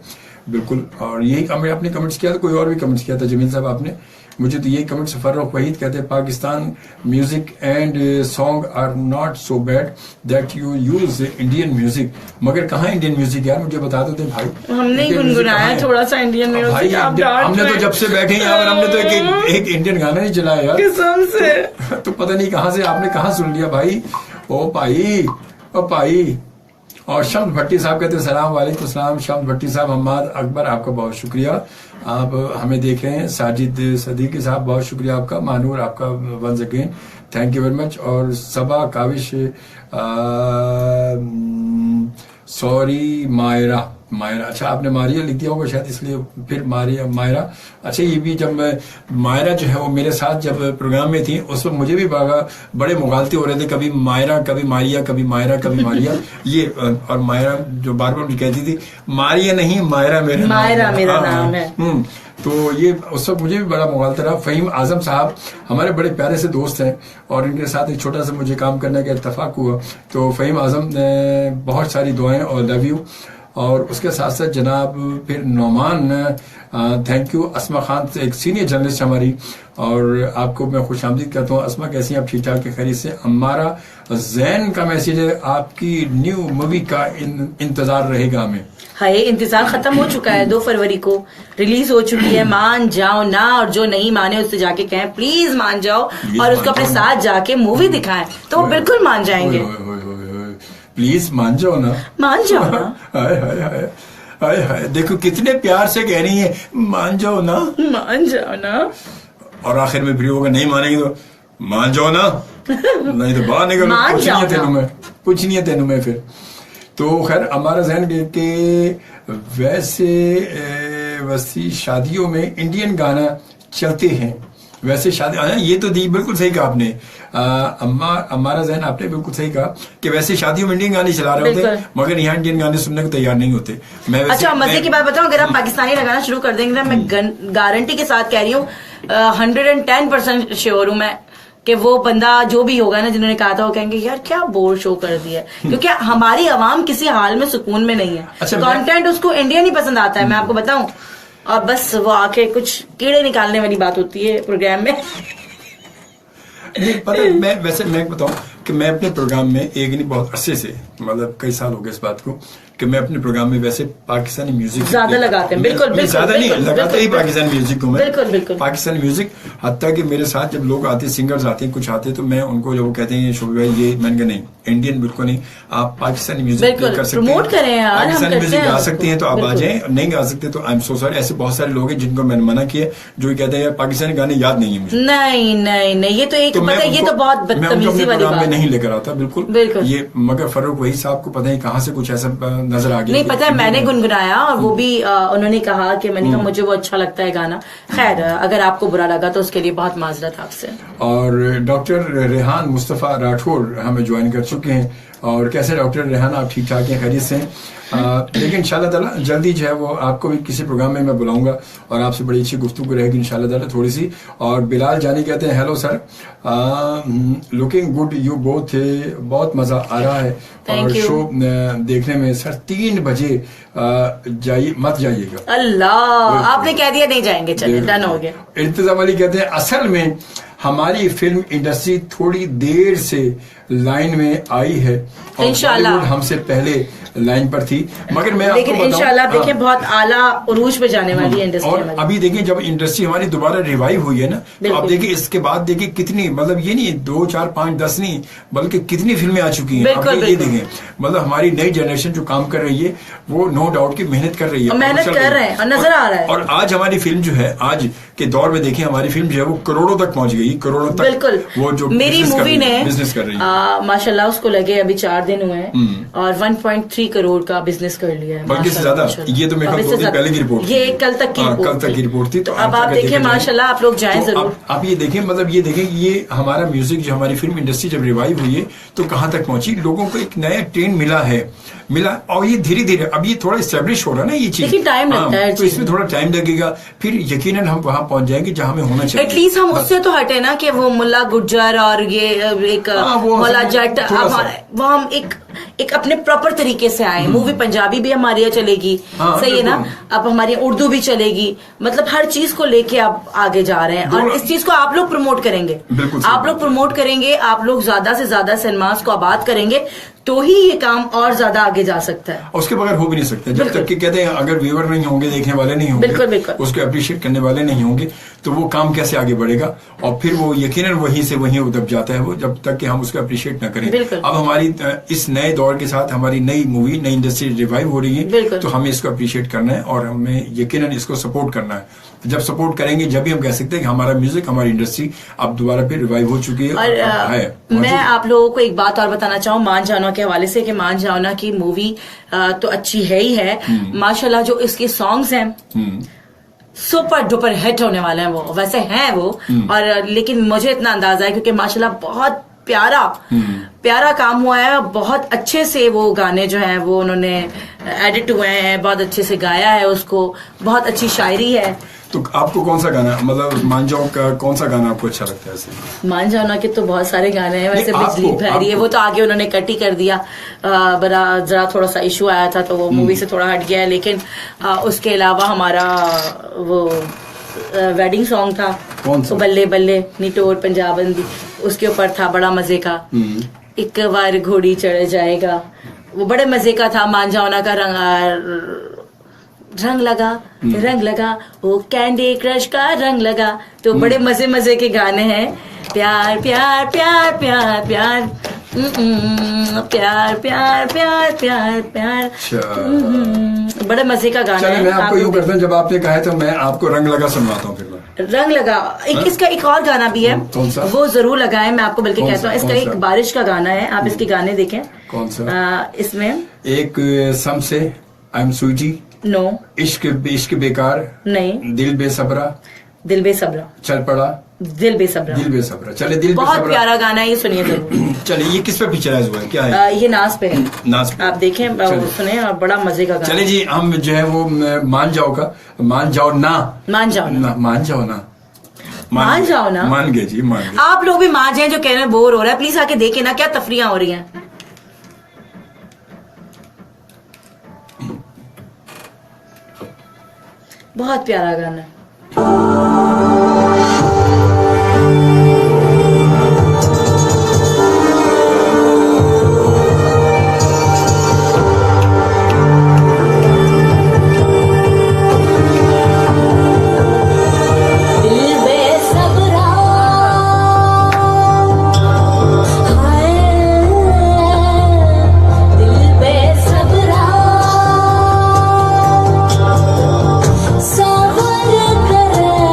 बिल्कुल। और यही आपने कमेंट्स किया था, कोई और भी कमेंट्स किया था जमील साहब आपने? मुझे तो यही कमेंट्स फर्रुख वहीद कहते हैं, Pakistan music and song are not so bad that you use Indian music. मगर कहाँ इंडियन म्यूजिक यार, मुझे बता दो भाई। हमने गुनगुनाया थोड़ा सा इंडियन म्यूजिक भाई, हमने तो जब से बैठे यहाँ पर हमने तो एक इंडियन गाना नहीं चलाया यार, कसम से। तो पता नहीं कहाँ से आपने कहाँ सुन लिया भाई। ओ भाई। और शम्स भट्टी साहब कहते हैं सलाम वालेकुम सलाम। शम्स भट्टी साहब, हम्माद अकबर आपका बहुत शुक्रिया, आप हमें देख रहे हैं। साजिद सदीकी साहब बहुत शुक्रिया आपका। मानूर आपका once again thank you very much. और सबा काविश, सॉरी मायरा, अच्छा आपने मारिया लिख दिया होगा शायद, इसलिए फिर मायरा। अच्छा, ये भी जब मैं मायरा जो है वो मेरे साथ जब प्रोग्राम में थी उस वक्त मुझे भी बड़े मुगालते हो रहे थे, कभी मायरा कभी मारिया, कभी मायरा कभी मारिया। ये और मायरा जो बार बार कहती थी, मारिया नहीं मायरा मेरा नाम है। तो ये उस वक्त मुझे भी बड़ा मुगालता रहा। फहीम आजम साहब हमारे बड़े प्यारे से दोस्त हैं, और इनके साथ एक छोटा सा मुझे काम करने का इत्तेफाक हुआ। तो फहीम आजम ने बहुत सारी दुआएं और लव यू। और उसके साथ साथ जनाब फिर नौमान, थैंक यू। अस्मा खान एक सीनियर जर्नलिस्ट हमारी, और आपको मैं खुश आमदीद कहता हूँ। अस्मा कैसी हैं आप? ठीक ठाक के खैरियत से। अम्मारा जैन का मैसेज है, आपकी न्यू मूवी का इंतजार रहेगा हमें। हाय, इंतजार खत्म हो चुका है, 2 फरवरी को रिलीज हो चुकी है। मान जाओ ना, और जो नहीं माने उससे जाके कहें प्लीज मान जाओ, और उसको अपने साथ जाके मूवी दिखाएं तो वो बिल्कुल मान जाएंगे। प्लीज मान जाओ ना। हाय, देखो कितने प्यार से कह रही है, मान जाओ ना। और आखिर में फिर होगा नहीं मानेंगे तो मान जाओ ना, नहीं तो बाहर निकलो, कुछ नहीं है तेनू में फिर। तो खैर हमारा जहन के वैसी शादियों में इंडियन गाना चलते हैं, वैसे शादी, ये तो दी बिल्कुल सही कहा आपने। हमारा जहन आपने बिल्कुल सही कहा कि वैसे शादियों में इंडियन गाने चला रहे होते, मगर यहाँ इंडियन गाने सुनने को तैयार नहीं होते। अच्छा, मजे की बात बताऊं, अगर आप पाकिस्तानी लगाना शुरू कर देंगे ना, मैं गारंटी के साथ कह रही हूँ, 110% श्योर हूँ मैं कि वो बंदा जो भी होगा ना, जिन्होंने कहा था, वो कहेंगे यार क्या बोर शो कर दिया। क्योंकि हमारी आवाम किसी हाल में सुकून में नहीं है। अच्छा, कंटेंट उसको इंडियन ही पसंद आता है, मैं आपको बताऊं। और बस वो आके कुछ कीड़े निकालने वाली बात होती है प्रोग्राम में। नहीं पता, मैं बताऊं कि मैं अपने प्रोग्राम में एक नहीं बहुत अरसे से, मतलब कई साल हो गए इस बात को, कि मैं अपने प्रोग्राम में वैसे पाकिस्तानी म्यूजिक ज्यादा लगाते हैं। बिल्कुल ज्यादा नहीं लगाते ही पाकिस्तानी म्यूजिक को मैं, बिल्कुल पाकिस्तानी म्यूजिक। हत्ता कि मेरे साथ जब लोग आते, सिंगर्स आते हैं, कुछ आते, तो मैं उनको जब वो कहते हैं शोभी भाई ये, मैंने कहा नहीं, इंडियन बिल्कुल नहीं, आप पाकिस्तानी म्यूजिक कर सकते हैं, प्रमोट करें यार, पाकिस्तानी म्यूजिक गा सकते हैं तो आप आ जाएं, नहीं गा सकते तो आई एम सो सॉरी। ऐसे बहुत सारे लोग हैं जिनको मैंने मना किया, जो कहते हैं यार पाकिस्तानी गाने याद नहीं है मुझे। नहीं, ये तो एक पता है, ये तो बहुत बदतमीजी वाली बात है। नहीं लेकर आता बिल्कुल ये, मगर फर्रुख वही साहब को पता नहीं कहाँ से कुछ ऐसा नजर आ गया। नहीं पता है, मैंने गुनगुनाया और वो भी उन्होंने कहा कि मैंने कहा मुझे वो अच्छा लगता है गाना। खैर, अगर आपको बुरा लगा तो उसके लिए बहुत माजरत आपसे। और डॉक्टर रेहान मुस्तफा राठौर हमें ज्वाइन कर चुके हैं। और कैसे डॉक्टर रेहान, आप ठीक ठाक हैं, खैरियत से? लेकिन इंशाल्लाह ताला जल्दी जो है वो आपको भी किसी प्रोग्राम में मैं बुलाऊंगा और आपसे बड़ी अच्छी गुफ्तगू रहेगी इंशाल्लाह ताला थोड़ी सी। और बिलाल जानी कहते हैं hello sir, looking good you both, बहुत मजा आ रहा है और शो देखने में। सर 3 बजे मत जाइएगा। अल्लाह, आपने कह दिया नहीं जाएंगे, चलिए डन हो गया। इर्तिजा अली कहते हैं असल में हमारी फिल्म इंडस्ट्री थोड़ी देर से लाइन में आई है और इंशाल्लाह हमसे पहले लाइन पर थी, मगर मैं आपको बताऊं, इंशाल्लाह देखिए बहुत आला उरूज पे जाने वाली है इंडस्ट्री। और अभी देखिए जब इंडस्ट्री हमारी दोबारा रिवाइव हुई है ना, तो अब देखिए इसके बाद देखिए कितनी, मतलब ये नहीं 2, 4, 5, 10 नहीं, बल्कि कितनी फिल्में आ चुकी हैं। अब ये देखें, मतलब हमारी नई जनरेशन जो काम कर रही है वो नो डाउट की मेहनत कर रही है, मेहनत कर रहे हैं और नजर आ रहा है। और आज हमारी फिल्म जो है, आज के दौर में देखें हमारी फिल्म जो है वो करोड़ों तक पहुंच गई, करोड़ों तक। बिल्कुल, वो जो मेरी मूवी ने बिजनेस कर रही है माशाल्लाह, उसको लगे अभी 4 दिन हुए हैं और 1.3 करोड़ का बिजनेस कर लिया है, बल्कि से ज्यादा। ये तो मेरे ख्याल 2 दिन पहले की रिपोर्ट, ये कल तक की रिपोर्ट थी। तो अब आप देखें माशाल्लाह, आप लोग जाएं जरूर। आप ये देखें, मतलब ये देखें ये हमारा म्यूजिक जो हमारी फिल्म इंडस्ट्री जब रिवाइव हुई है तो कहाँ तक पहुंची, लोगों को एक नया ट्रेंड मिला और ये धीरे धीरे अब ये थोड़ा इस्टेब्लिश हो रहा है ना ये चीज, लेकिन टाइम लगता है, तो इसमें थोड़ा टाइम लगेगा, फिर यकीनन हम वहां पहुंच जाएंगे जहां हमें होना चाहिए। एटलीस्ट हम उससे तो हटे ना कि वो मुल्ला गुज्जर और ये एक मुल्ला जट, वो हम एक अपने प्रॉपर तरीके से आए। मूवी पंजाबी भी हमारी यहाँ चलेगी, सही है ना, अब हमारी उर्दू भी चलेगी, मतलब हर चीज को लेके आप आगे जा रहे हैं और इस चीज को आप लोग प्रमोट करेंगे, आप लोग प्रमोट करेंगे, आप लोग ज्यादा से ज्यादा सिनेमास को आबाद करेंगे तो ही ये काम और ज्यादा आगे जा सकता है। उसके बगैर हो भी नहीं सकता, जब तक कि कहते हैं अगर व्यूअर नहीं होंगे, देखने वाले नहीं होंगे, बिल्कुल उसको अप्रिशिएट करने वाले नहीं होंगे, तो वो काम कैसे आगे बढ़ेगा। और फिर वो यकीनन वहीं से वहीं दब जाता है वो, जब तक कि हम उसको अप्रिशिएट न करें। अब हमारी इस नए दौर के साथ हमारी नई मूवी, नई इंडस्ट्री रिवाइव हो रही है, तो हमें इसको अप्रिशिएट करना है और हमें यकीनन इसको सपोर्ट करना है। जब सपोर्ट करेंगे जब भी हम कह सकते हैं कि हमारा म्यूजिक, हमारी इंडस्ट्री अब दोबारा फिर रिवाइव हो चुकी है। और मैं आप लोगों को एक बात और बताना चाहूँ मान जाना के हवाले से, कि मान जाना की मूवी तो अच्छी है ही है माशाल्लाह, जो इसके सॉन्ग्स हैं सुपर डुपर हिट होने वाले हैं, वो वैसे हैं वो, और लेकिन मुझे इतना अंदाजा है क्योंकि माशाल्लाह बहुत प्यारा काम हुआ है, बहुत अच्छे से वो गाने जो हैं वो उन्होंने एडिट हुए हैं, बहुत अच्छे से गाया है उसको, बहुत अच्छी शायरी है। तो आपको कौन सा गाना, मतलब मान जाओ का कौन सा गाना आपको अच्छा लगता है ऐसे? मान जाओ ना के तो बहुत सारे गाने हैं वैसे, बिजली भैरी है वो तो आगे उन्होंने कट ही कर दिया, बड़ा जरा थोड़ा सा इशू आया था तो वो मूवी से थोड़ा हट गया है, लेकिन उसके अलावा हमारा वो वेडिंग सॉन्ग था, कौन सा? बल्ले बल्ले निटोर पंजाबंदी, उसके ऊपर था, बड़ा मजे का, एक बार घोड़ी चढ़ जाएगा, वो बड़े मजे का था। मान जाओ ना का रंग लगा वो कैंडी क्रश का रंग लगा, तो बड़े मजे के गाने हैं। प्यार प्यार प्यार प्यार प्यार प्यार प्यार प्यार प्यार प्यार, बड़े मजे का गाना है। मैं आपको यूँ करता हूँ, जब आपने कहा है तो मैं आपको रंग लगा सुनवाता हूँ। फिर रंग लगा इसका एक और गाना भी है, वो जरूर लगाए, मैं आपको बल्कि कहता हूँ, इसका एक बारिश का गाना है, आप इसके गाने देखें। कौन सा? इसमें एक सम से आई एम सूजी, नो, इश्क बेकार नहीं, दिल बेसब्रा चल पड़ा, दिल बेसब्रा चले दिल बहुत बेसब्रा, प्यारा गाना है, ये सुनिए जरूर। चलिए, ये किस पे पिक्चराइज हुआ है, क्या है? ये नाज पे है, नाज पे आप देखें, सुने, और बड़ा मजे का गाना। चले जी, हम जो है वो मान जाओ ना मान जाओ ना मान गए जी, मान गए। आप लोग भी मान जाए जो कह रहे हैं बोर हो रहा है, प्लीज आके देखे ना, क्या तफरियां हो रही हैं। बहुत प्यारा गाना। सबर करे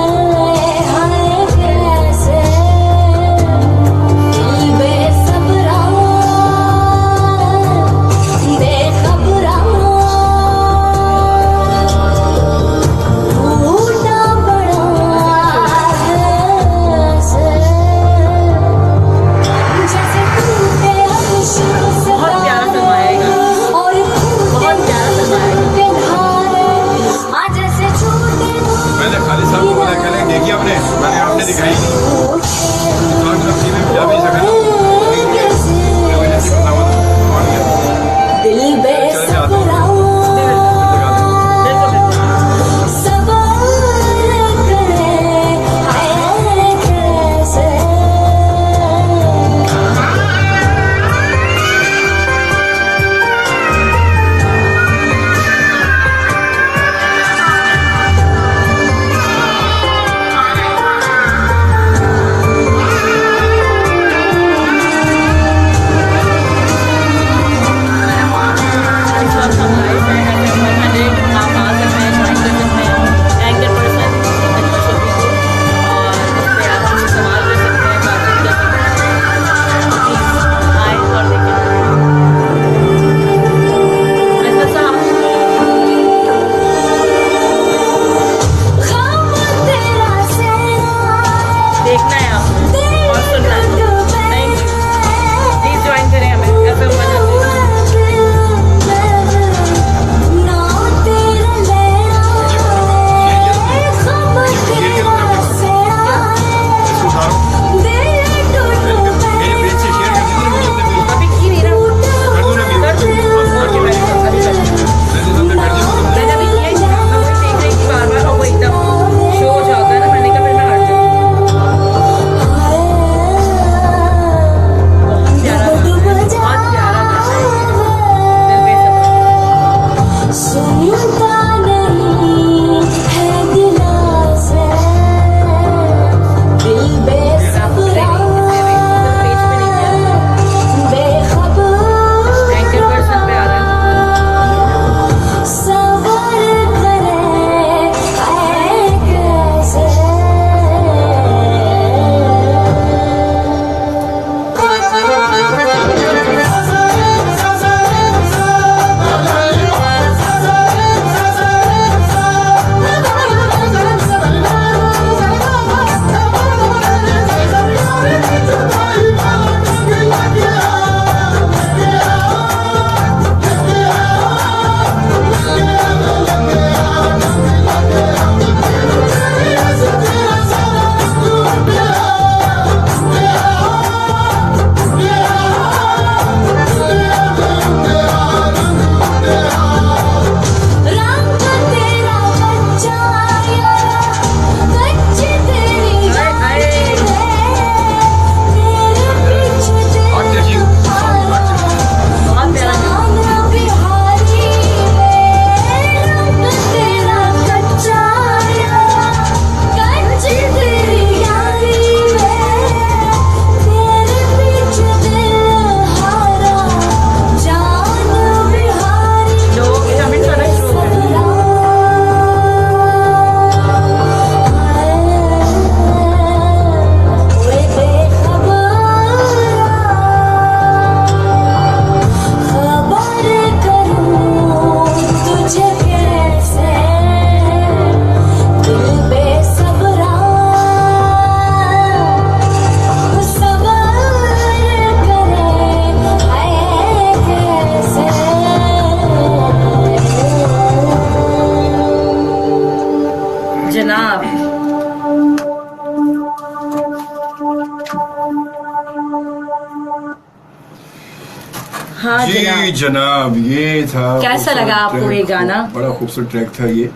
हाँ जी जनाब, ये था। कैसा लगा आपको ये गाना? बड़ा खूबसूरत ट्रैक था ये।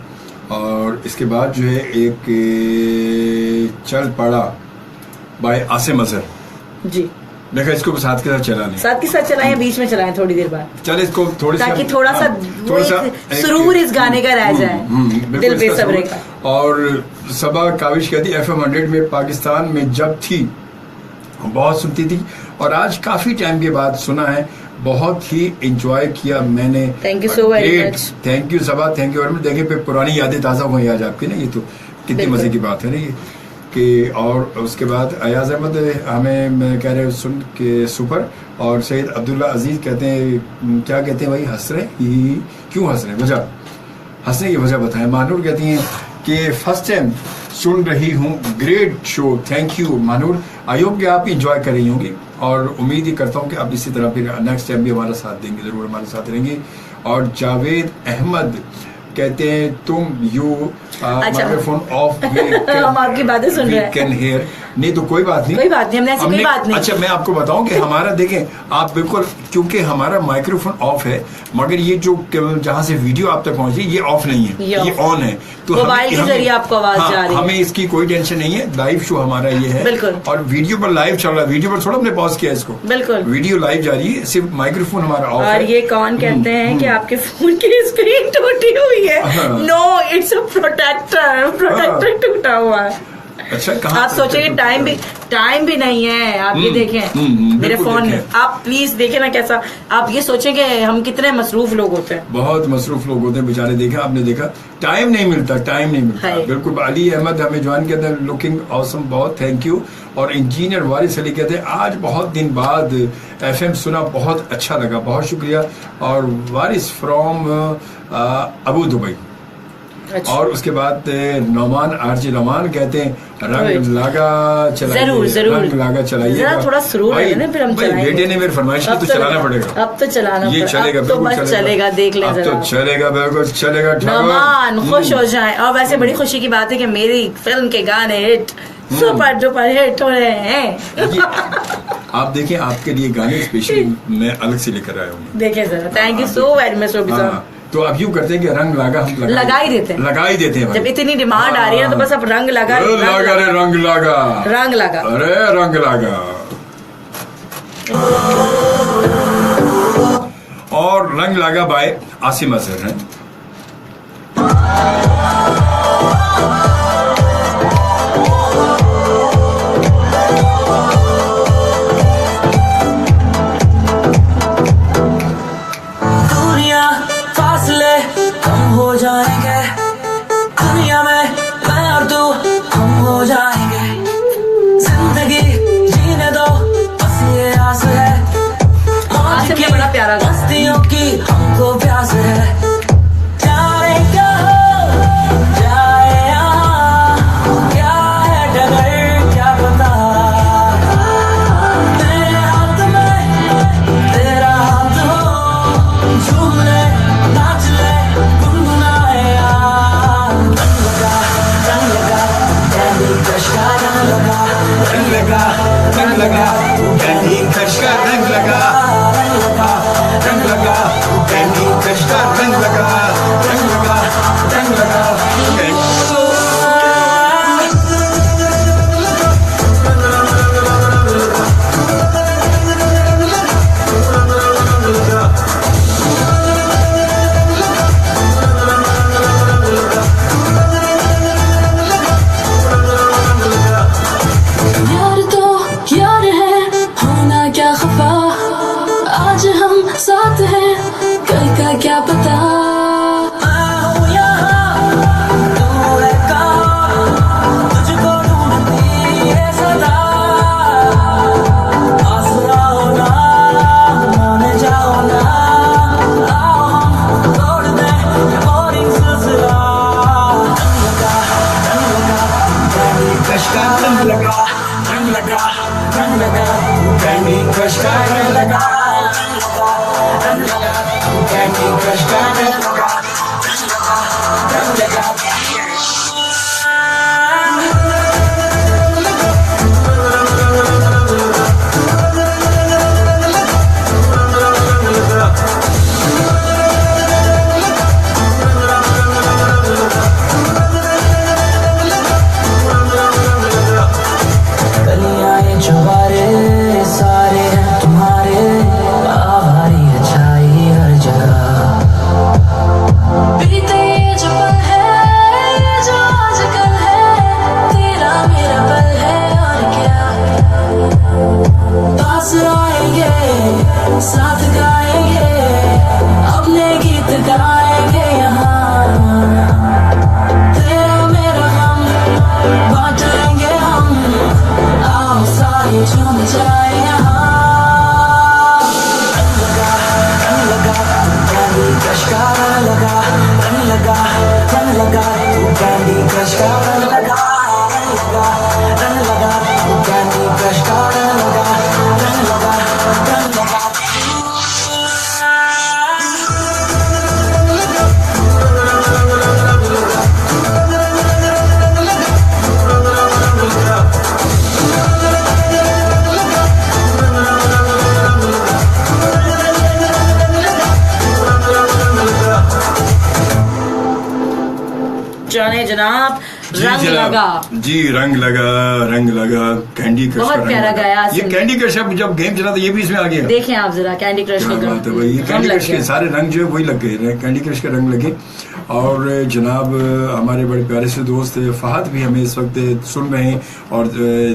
और इसके बाद जो है एक चल पड़ा बाय आसिम अजहर जी। देखा, इसको साथ के साथ चला लें, साथ के साथ चलाएं, बीच में चलाएं थोड़ी देर बाद, चले इसको थोड़ी ताकि थोड़ा सा सुरूर इस गाने का रह जाए दिल बेसब्रे का। और सबा काविश कहती FM 100 में पाकिस्तान में जब थी बहुत सुनती थी, और आज काफी टाइम के बाद सुना है, बहुत ही एंजॉय किया मैंने। Thank you so very much. Thank you Saba, thank you very much. देखिए फिर पुरानी यादें ताज़ा हुई आज आपकी ना, ये तो कितनी मजे की बात है ना ये कि। और उसके बाद अयाज अहमद हमें कह रहे सुन के सुपर। और सैयद अब्दुल्ला अजीज कहते हैं, क्या कहते हैं भाई, हंस रहे ही क्यों हंस रहे, वजह हंसने की वजह बताएं। मानूर कहती हैं कि फर्स्ट टाइम सुन रही हूँ, great show, thank you Manoor. I hope कि आप इंजॉय कर रही होंगी, और उम्मीद ही करता हूँ कि आप इसी तरह फिर नेक्स्ट टाइम भी हमारा साथ देंगे, जरूर हमारे साथ रहेंगे। और जावेद अहमद कहते हैं तुम माइक्रोफोन ऑफ, हम आपकी बातें सुन रहे हैं, कैन हेयर। नहीं तो कोई बात नहीं, हमने ऐसी कोई बात नहीं। अच्छा मैं आपको बताऊं कि हमारा देखें आप बिल्कुल, क्योंकि हमारा माइक्रोफोन ऑफ है, मगर ये जो जहां से वीडियो आप तक पहुंची ये ऑफ नहीं है, ये ऑन है। तो मोबाइल के जरिए आपको आवाज जा रही है, हमें इसकी कोई टेंशन नहीं है। लाइव शो हमारा ये है बिल्कुल, और वीडियो पर लाइव चल रहा है, वीडियो पर थोड़ा हमने पॉज किया इसको, बिल्कुल वीडियो लाइव जा रही है, सिर्फ माइक्रोफोन हमारा ऑफ है। और ये कौन कहते हैं कि आपके फोन की स्क्रीन टूटी हुई है? नो, इट्स अ प्रोटेक्टर टूटा हुआ है। अच्छा, आप सोचेंगे टाइम भी नहीं है। आप ये देखें मेरे फोन में, आप प्लीज देखें ना कैसा, आप ये सोचेंगे हम कितने मसरूफ लोग होते हैं, बहुत मसरूफ लोग होते हैं बेचारे। देखा आपने, देखा टाइम नहीं मिलता, बिल्कुल। अली अहमद हमें ज्वाइन कहते हैं, लुकिंग ऑसम, बहुत थैंक यू। और इंजीनियर वारिस अली कहते हैं आज बहुत दिन बाद FM सुना, बहुत अच्छा लगा, बहुत शुक्रिया। और वारिस फ्रॉम अबू दुबई। अच्छा। और उसके बाद नौमान आरजी नौमान कहते हैं रंग लागा चलाइए, जरूर रंग लागा चलाइए, थोड़ा सुरूर है ना, फिर हम चलाएंगे। बेटे ने मेरी फरमाइश की तो चलाना पड़ेगा, अब तो चलाना, ये चलेगा, तो बस चलेगा, देख ले, अब तो चलेगा, बिल्कुल चलेगा। नौमान खुश हो जाए। और वैसे बड़ी खुशी की बात है कि मेरी फिल्म के गाने हिट, सुपर डुपर हिट हो रहे हैं। आप देखें, आपके लिए गाने स्पेशली मैं अलग से लेकर आया हूँ, देखें जरा। Thank you so very much Robi साहब। तो अब यूँ करते हैं कि रंग लागा हम लगा ही देते हैं, जब इतनी डिमांड आ रही है तो बस अब रंग लगा, रंग लगा, अरे रंग लगा। और रंग लगा बाय आसिम अजहर है। जाएंगे दुनिया में मैं और तू, हम हो जाएंगे। जिंदगी जीने दो, बस ये आस है, मौज की बड़ा प्यारा मस्तियों की हमको प्यास है। जाने क्या हो जाए यहाँ, क्या है डगर क्या पता, मेरे हाथ में तेरा हाथ हो, झूम ले नाच ले रंग लगा, कैंडी क्रश का रंग लगा, रंग लगा, कैंडी क्रश का रंग लगा, रंग लगा, रंग लगा। साथ है कल का क्या पता, मैं हूँ यहाँ तू है कहाँ, तुझको ढूंढती है सदा। आसरा हो ना, माने जाओ ना, आओ हम तोड़ दें बोरिंग सिलसिला। रंग लगा, कैंडी क्रश का रंग लगा, रंग लगा, रंग लगा, कैंडी क्रश का रंग लगा, कैंडी क्रश का रंग लगा, रंग लगा। जाए यहाँ रंग लगा कैंडी क्रश का रंग लगा तू कैंडी क्रश का रंग लगा तू कैंडी क्रश का रंग लगा जाने जनाब रंग लगा जी, रंग लगा कैंडी क्रश बहुत प्यारा गाया ये कैंडी क्रश जब गेम चला था ये भी इसमें आ गया। देखें आप जरा कैंडी क्रश क्या बात है भाई, ये कैंडी क्रश के सारे रंग जो है वही लग गए, कैंडी क्रश के रंग लगे। और जनाब हमारे बड़े प्यारे से दोस्त फहद भी हमें इस वक्त सुन रहे हैं और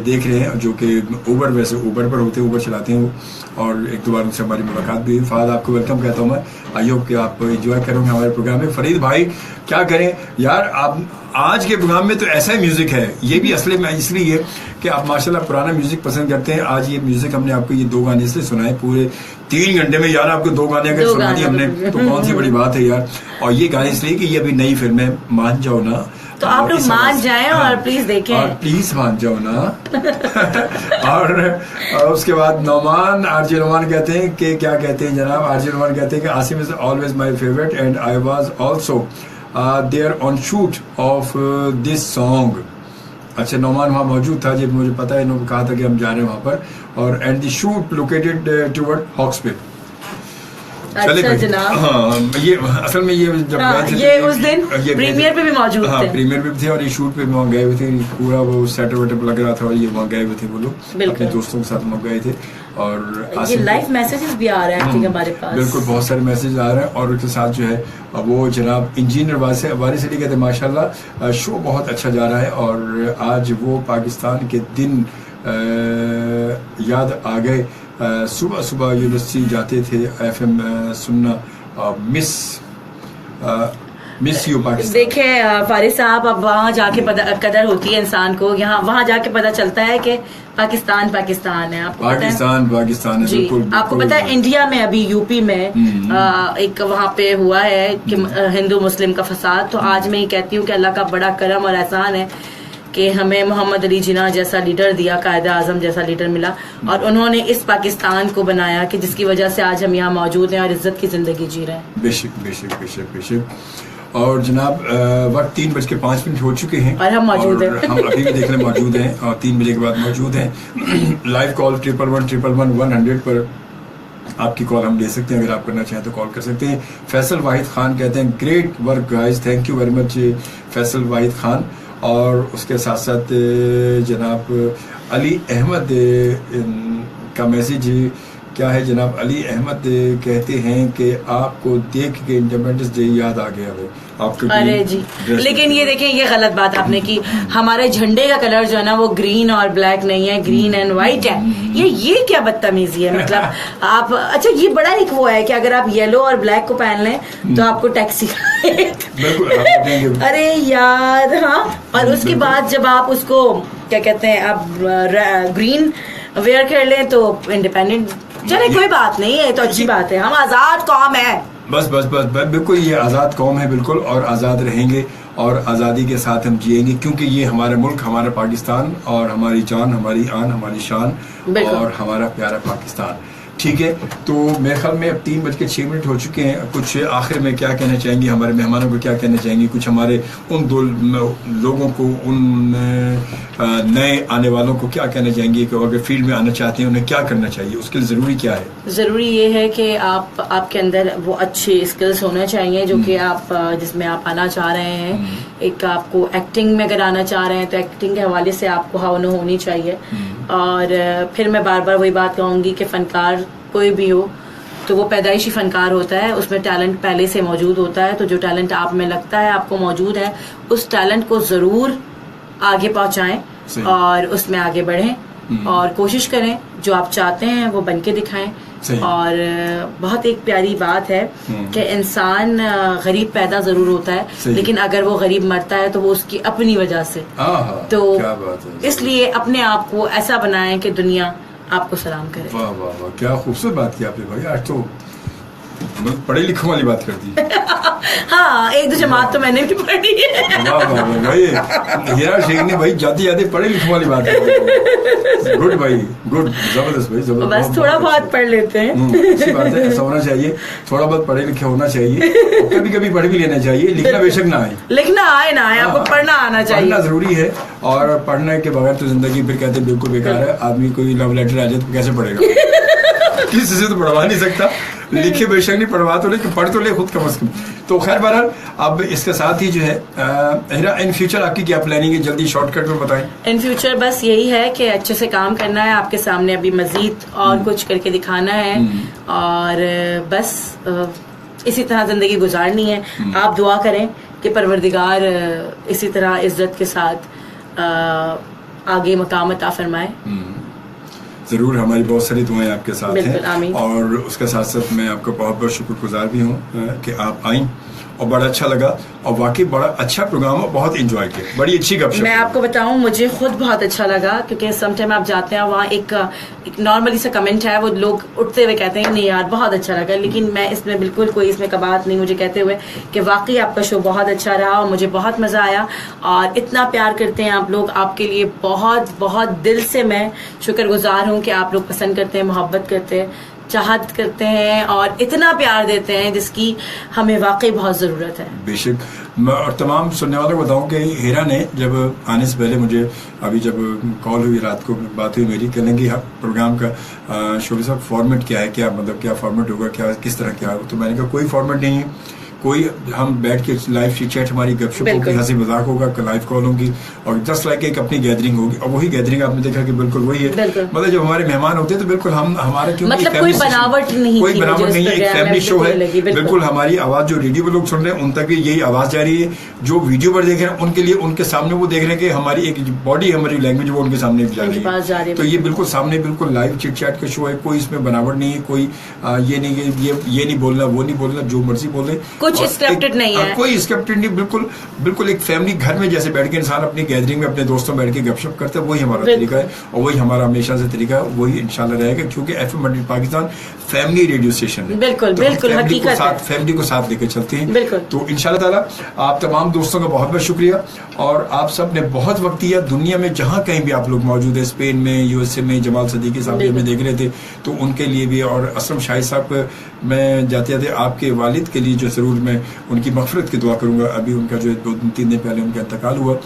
देख रहे हैं, जो कि वैसे ऊबर पर होते हैं, ऊबर चलाते हैं वो, और एक दो बार उनसे हमारी मुलाकात भी हुई। फहद आपको वेलकम कहता हूँ मैं, आई होप कि आप एंजॉय करोगे हमारे प्रोग्राम में। फरीद भाई क्या करें यार, आप आज के प्रोग्राम में तो ऐसा ही म्यूजिक है, ये भी असली में इसलिए कि आप माशाल्लाह पुराना म्यूजिक पसंद करते हैं। आज ये म्यूजिक हमने आपको ये 2 गाने इसलिए सुनाए पूरे 3 घंटे में यार, आपको 2 गाने अगर सुना दिए हमने तो कौन सी बड़ी बात है यार। और ये गाने इसलिए कि ये अभी नई फिल्म है, मान जाओ ना, तो आप लोग मान जाएं और प्लीज देखें, और प्लीज मान जाओ ना। और उसके बाद नौमान, आरजे नौमान कहते हैं कि क्या कहते हैं जनाब, आरजे नौमान कहते हैं कि Asim is always my favourite and I was also there on shoot of this song. अच्छा, नौमान वहाँ मौजूद था, जब मुझे पता है, इन्होंने कहा था कि हम जा रहे हैं वहाँ पर, और and the shoot located toward Hawksbay. अच्छा जनाब, हाँ, ये असल में ये जब ये उस दिन प्रीमियर पे भी मौजूद थे। हाँ, प्रीमियर पे भी थे और ये शूट पे भी वहाँ गए हुए थे, पूरा वो सेटअप वेटअप लग रहा था और ये वहाँ गए हुए थे वो लोग अपने दोस्तों के साथ वहाँ गए थे। और ये लाइव मैसेजेस भी आ रहे हैं हमारे पास, बिल्कुल बहुत सारे मैसेज आ रहे हैं। और उसके साथ जो है वो जनाब इंजीनियर वारिस अली कहते हैं माशाल्लाह शो बहुत अच्छा जा रहा है, और आज वो पाकिस्तान के दिन याद आ गए, सुबह सुबह यूनिवर्सिटी जाते थे FM सुनना, मिस यू पाकिस्तान। देखें फारिस साहब, अब वहाँ जाके कदर होती है इंसान को, यहाँ वहाँ जाके पता चलता है कि पाकिस्तान पाकिस्तान है। आपको पाकिस्तान है जी, आपको पता है इंडिया में अभी यूपी में एक वहाँ पे हुआ है कि हिंदू मुस्लिम का फसाद। तो आज मैं ये कहती हूँ कि अल्लाह का बड़ा करम और एहसान है कि हमें मोहम्मद अली जिन्ना जैसा लीडर दिया, कायदा आजम जैसा लीडर मिला, और उन्होंने इस पाकिस्तान को बनाया कि जिसकी वजह से आज हम यहाँ मौजूद हैं और इज्जत की जिंदगी जी रहे हैं। बेशक बेशक बेशक बेशक। और जनाब वक्त 3:05 हो चुके हैं और हम मौजूद हैं, हम अभी भी देखने मौजूद हैं और 3 बजे के बाद मौजूद हैं। लाइव कॉल 11111 पर आपकी कॉल हम ले सकते हैं, अगर आप करना चाहें तो कॉल कर सकते हैं। फैसल वाहिद खान कहते हैं great work guys, thank you very much Faisal Wahid Khan. और उसके साथ साथ जनाब अली अहमद का मैसेज क्या है जनाब, अली अहमद कहते हैं कि आपको देख के इंडिपेंडेंस डे याद आ गया है आपको। अरे जी, लेकिन ये देखें, ये गलत बात आपने की। हमारे झंडे का कलर जो है ना वो ग्रीन और ब्लैक नहीं है, ग्रीन एंड व्हाइट है। ये क्या बदतमीजी है, मतलब आप, अच्छा ये बड़ा एक वो है कि अगर आप येलो और ब्लैक को पहन लें तो आपको टैक्सी अरे यार, हाँ। और उसके बाद जब आप उसको क्या कहते हैं, आप ग्रीन वेयर कर लें तो इंडिपेंडेंट, चले कोई बात नहीं है, तो अच्छी बात है, हम आजाद कौम है। बस बस बस बिल्कुल, ये आज़ाद कौम है बिल्कुल, और आज़ाद रहेंगे और आज़ादी के साथ हम जिएंगे, क्योंकि ये हमारा मुल्क, हमारा पाकिस्तान, और हमारी जान, हमारी आन, हमारी शान, और हमारा प्यारा पाकिस्तान। ठीक है, तो मेरे ख्याल में अब 3:06 हो चुके हैं। कुछ आखिर में क्या कहना चाहेंगे, हमारे मेहमानों को क्या कहना चाहेंगे, कुछ हमारे उन 2 लोगों को, उन नए आने वालों को क्या कहना चाहेंगे कि अगर फील्ड में आना चाहते हैं उन्हें क्या करना चाहिए, उसके लिए ज़रूरी क्या है? ज़रूरी ये है कि आपके अंदर वो अच्छे स्किल्स होने चाहिए जो कि आप जिसमें आप आना चाह रहे हैं। एक आपको एक्टिंग में अगर आना चाह रहे हैं तो एक्टिंग के हवाले से आपको हुनर होनी चाहिए। और फिर मैं बार बार वही बात कहूँगी कि फनकार कोई भी हो तो वो पैदाइशी फनकार होता है, उसमें टैलेंट पहले से मौजूद होता है। तो जो टैलेंट आप में लगता है आपको मौजूद है, उस टैलेंट को ज़रूर आगे पहुँचाएं और उसमें आगे बढ़ें और कोशिश करें जो आप चाहते हैं वो बन के दिखाएं। और बहुत एक प्यारी बात है कि इंसान गरीब पैदा जरूर होता है, लेकिन अगर वो गरीब मरता है तो वो उसकी अपनी वजह से। तो इसलिए अपने आप को ऐसा बनाएं कि दुनिया आपको सलाम करे। वाह वाह वाह, क्या खूबसूरत बात की आपने भाई, आज तो पढ़े लिखों वाली बात कर दी। हाँ, एक दो जमात तो मैंने भी पढ़ी है। वाह वाह वाह भाई, हीरा शेख ने भाई जाते जाते पढ़े लिखों वाली बात की। गुड भाई, गुड, जबरदस्त भाई, जबरदस्त। बस थोड़ा बहुत पढ़ लेते हैं। अच्छी बात है, ऐसा होना चाहिए, थोड़ा बहुत पढ़े लिखे होना चाहिए, कभी कभी पढ़ भी लेना चाहिए, लिखना बेशक ना आए, लिखना आए ना आए, आपको पढ़ना आना चाहिए, पढ़ना जरूरी है। और पढ़ने के बगैर तो जिंदगी फिर कहते हैं बिल्कुल बेकार है। आदमी कोई लव लेटर आ जाए तो कैसे पढ़ेगा? किसी से तो पढ़वा नहीं सकता, लिखे बेशक नहीं, पढ़वा तो ले, पढ़ तो ले खुद कम से कम। तो खैर बहरहाल, अब इसके साथ ही जो है हिरा, इन फ्यूचर आपकी क्या प्लानिंग है, जल्दी शॉर्टकट में बताएं। इन फ्यूचर बस यही है कि अच्छे से काम करना है, आपके सामने अभी मजीद और कुछ करके दिखाना है, और बस इसी तरह जिंदगी गुजारनी है। आप दुआ करें कि परवरदिगार इसी तरह इज्जत के साथ आगे मकाम अता फरमाए। जरूर, हमारी बहुत सारी दुआएं आपके साथ हैं, आमीन। और उसके साथ साथ मैं आपका बहुत बहुत शुक्रगुजार भी हूँ कि आप आईं, और बड़ा अच्छा लगा, और वाकई बड़ा अच्छा प्रोग्राम है, बहुत एंजॉय किया, बड़ी अच्छी गपशप। मैं आपको बताऊं, मुझे खुद बहुत अच्छा लगा, क्योंकि समटाइम आप जाते हैं वहाँ एक नॉर्मली सा कमेंट है, वो लोग उठते हुए कहते हैं नहीं यार बहुत अच्छा लगा, लेकिन मैं इसमें बिल्कुल कोई इसमें कबात नहीं, मुझे कहते हुए कि वाकई आपका शो बहुत अच्छा रहा और मुझे बहुत मजा आया, और इतना प्यार करते हैं आप लोग, आपके लिए बहुत बहुत दिल से मैं शुक्रगुजार हूँ कि आप लोग पसंद करते हैं, मोहब्बत करते हैं, चाहत करते हैं, और इतना प्यार देते हैं जिसकी हमें वाकई बहुत ज़रूरत है। बेशक, मैं और तमाम सुनने वालों को बताऊं कि हीरा ने जब आने से पहले मुझे, अभी जब कॉल हुई रात को, बात हुई मेरी, कहने की प्रोग्राम का शोभी साहब फॉर्मेट क्या है, क्या मतलब क्या फॉर्मेट होगा, क्या किस तरह क्या होगा। तो मैंने कहा कोई फॉर्मेट नहीं है, कोई हम बैठ के लाइव चैट, हमारी गपशप होगी, हंसी मजाक होगा, लाइव कॉल होगी, और जस्ट लाइक एक अपनी गैदरिंग होगी, और वही गैदरिंग आपने देखा कि बिल्कुल वही है। मतलब जब हमारे मेहमान होते हैं तो बिल्कुल हम हमारा क्यों, मतलब कोई बनावट नहीं, कोई बनावट नहीं है, एक फैमिली शो है, बिल्कुल हमारी आवाज जो रेडियो पे लोग सुन रहे हैं उन तक भी यही आवाज जा रही है, जो वीडियो पर देख रहे हैं उनके लिए, उनके सामने वो देख रहे हैं कि हमारी एक बॉडी, हमारी लैंग्वेज वो उनके सामने जा रही है। तो ये बिल्कुल सामने बिल्कुल लाइव चिट चैट का शो है, कोई इसमें बनावट नहीं है, कोई ये नहीं, ये नहीं बोलना, वो नहीं बोलना, जो मर्जी बोले, कुछ स्क्रिप्टेड नहीं है, कोई स्क्रिप्टेड नहीं, बिल्कुल बिल्कुल एक फैमिली घर में जैसे बैठ के इंसान अपनी गैदरिंग में अपने दोस्तों बैठ के गपशप करता है, वही हमारा तरीका है, और वही हमारा हमेशा से तरीका है, वही इंशाल्लाह रहेगा, क्योंकि FM Pakistan family radio station है। बिल्कुल तो बिल्कुल हकीकत है, फैमिली को साथ लेकर चलते हैं। बिल्कुल। तो इंशाल्लाह ताला आप तमाम दोस्तों का बहुत बहुत शुक्रिया, और आप सब ने बहुत वक्त दिया, दुनिया में जहाँ कहीं भी आप लोग मौजूद है, स्पेन में, USA में, जमाल सदीकी साहब हमें देख रहे थे, तो उनके लिए भी, और असलम शाहिद साहब, मैं जाते जाते आपके वालिद के लिए जो जरूर मैं उनकी मग़फ़िरत की दुआ करूंगा। अभी उनका जो 2-3 दिन पहले उनका इंतकाल हुआ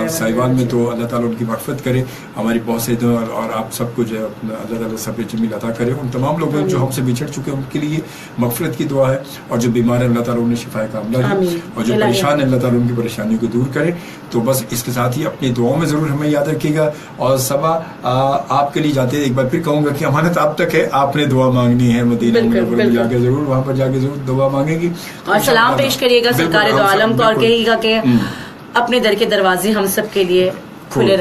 साहिवाल में, तो अल्लाह ताला उनकी मग़फ़िरत करे, हमारी बहुत से दुआ, और आप सबको जो है अल्लाह ताला सब जमील अता करे। उन तमाम लोगों जो हमसे बिछड़ चुके हैं उनके लिए मग़फ़िरत की दुआ है, और जो बीमार है अल्लाह ताला उन्हें शिफाए कामिला दे, और जो परेशान है अल्लाह ताला उनकी परेशानियों को दूर करे। तो बस इसके साथ ही अपनी दुआओं में जरूर हमें याद रखिएगा, और सबा आपके लिए जाते एक बार फिर कहूंगा कि अमानत आप तक है, आपने दुआ मांगनी है, मदीना में जाके जरूर, वहाँ पर जाके जरूर दुआ मांगेगी, और सलाम पेश करिएगा सरकार दो आलम को, और कहिएगा कि अपने दर के दरवाजे हम सब के लिए खुले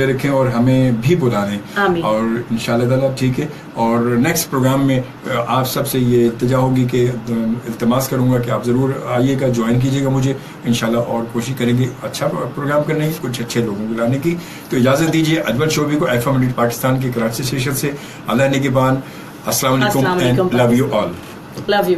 रखें, और हमें भी बुलाने, और इंशाल्लाह ताला ठीक है। और नेक्स्ट प्रोग्राम में आप सबसे ये इल्तिजा होगी कि इल्तिमास करूंगा कि आप जरूर आइएगा, ज्वाइन कीजिएगा मुझे इंशाल्लाह, और कोशिश करेंगे अच्छा प्रोग्राम करने की, कुछ अच्छे लोगों को लाने की। तो इजाजत दीजिए अजमल शोभी को FM पाकिस्तान के कराची स्टेशन से। अल्लाह निगहबान, अस्सलाम वालेकुम and love you all. Love you.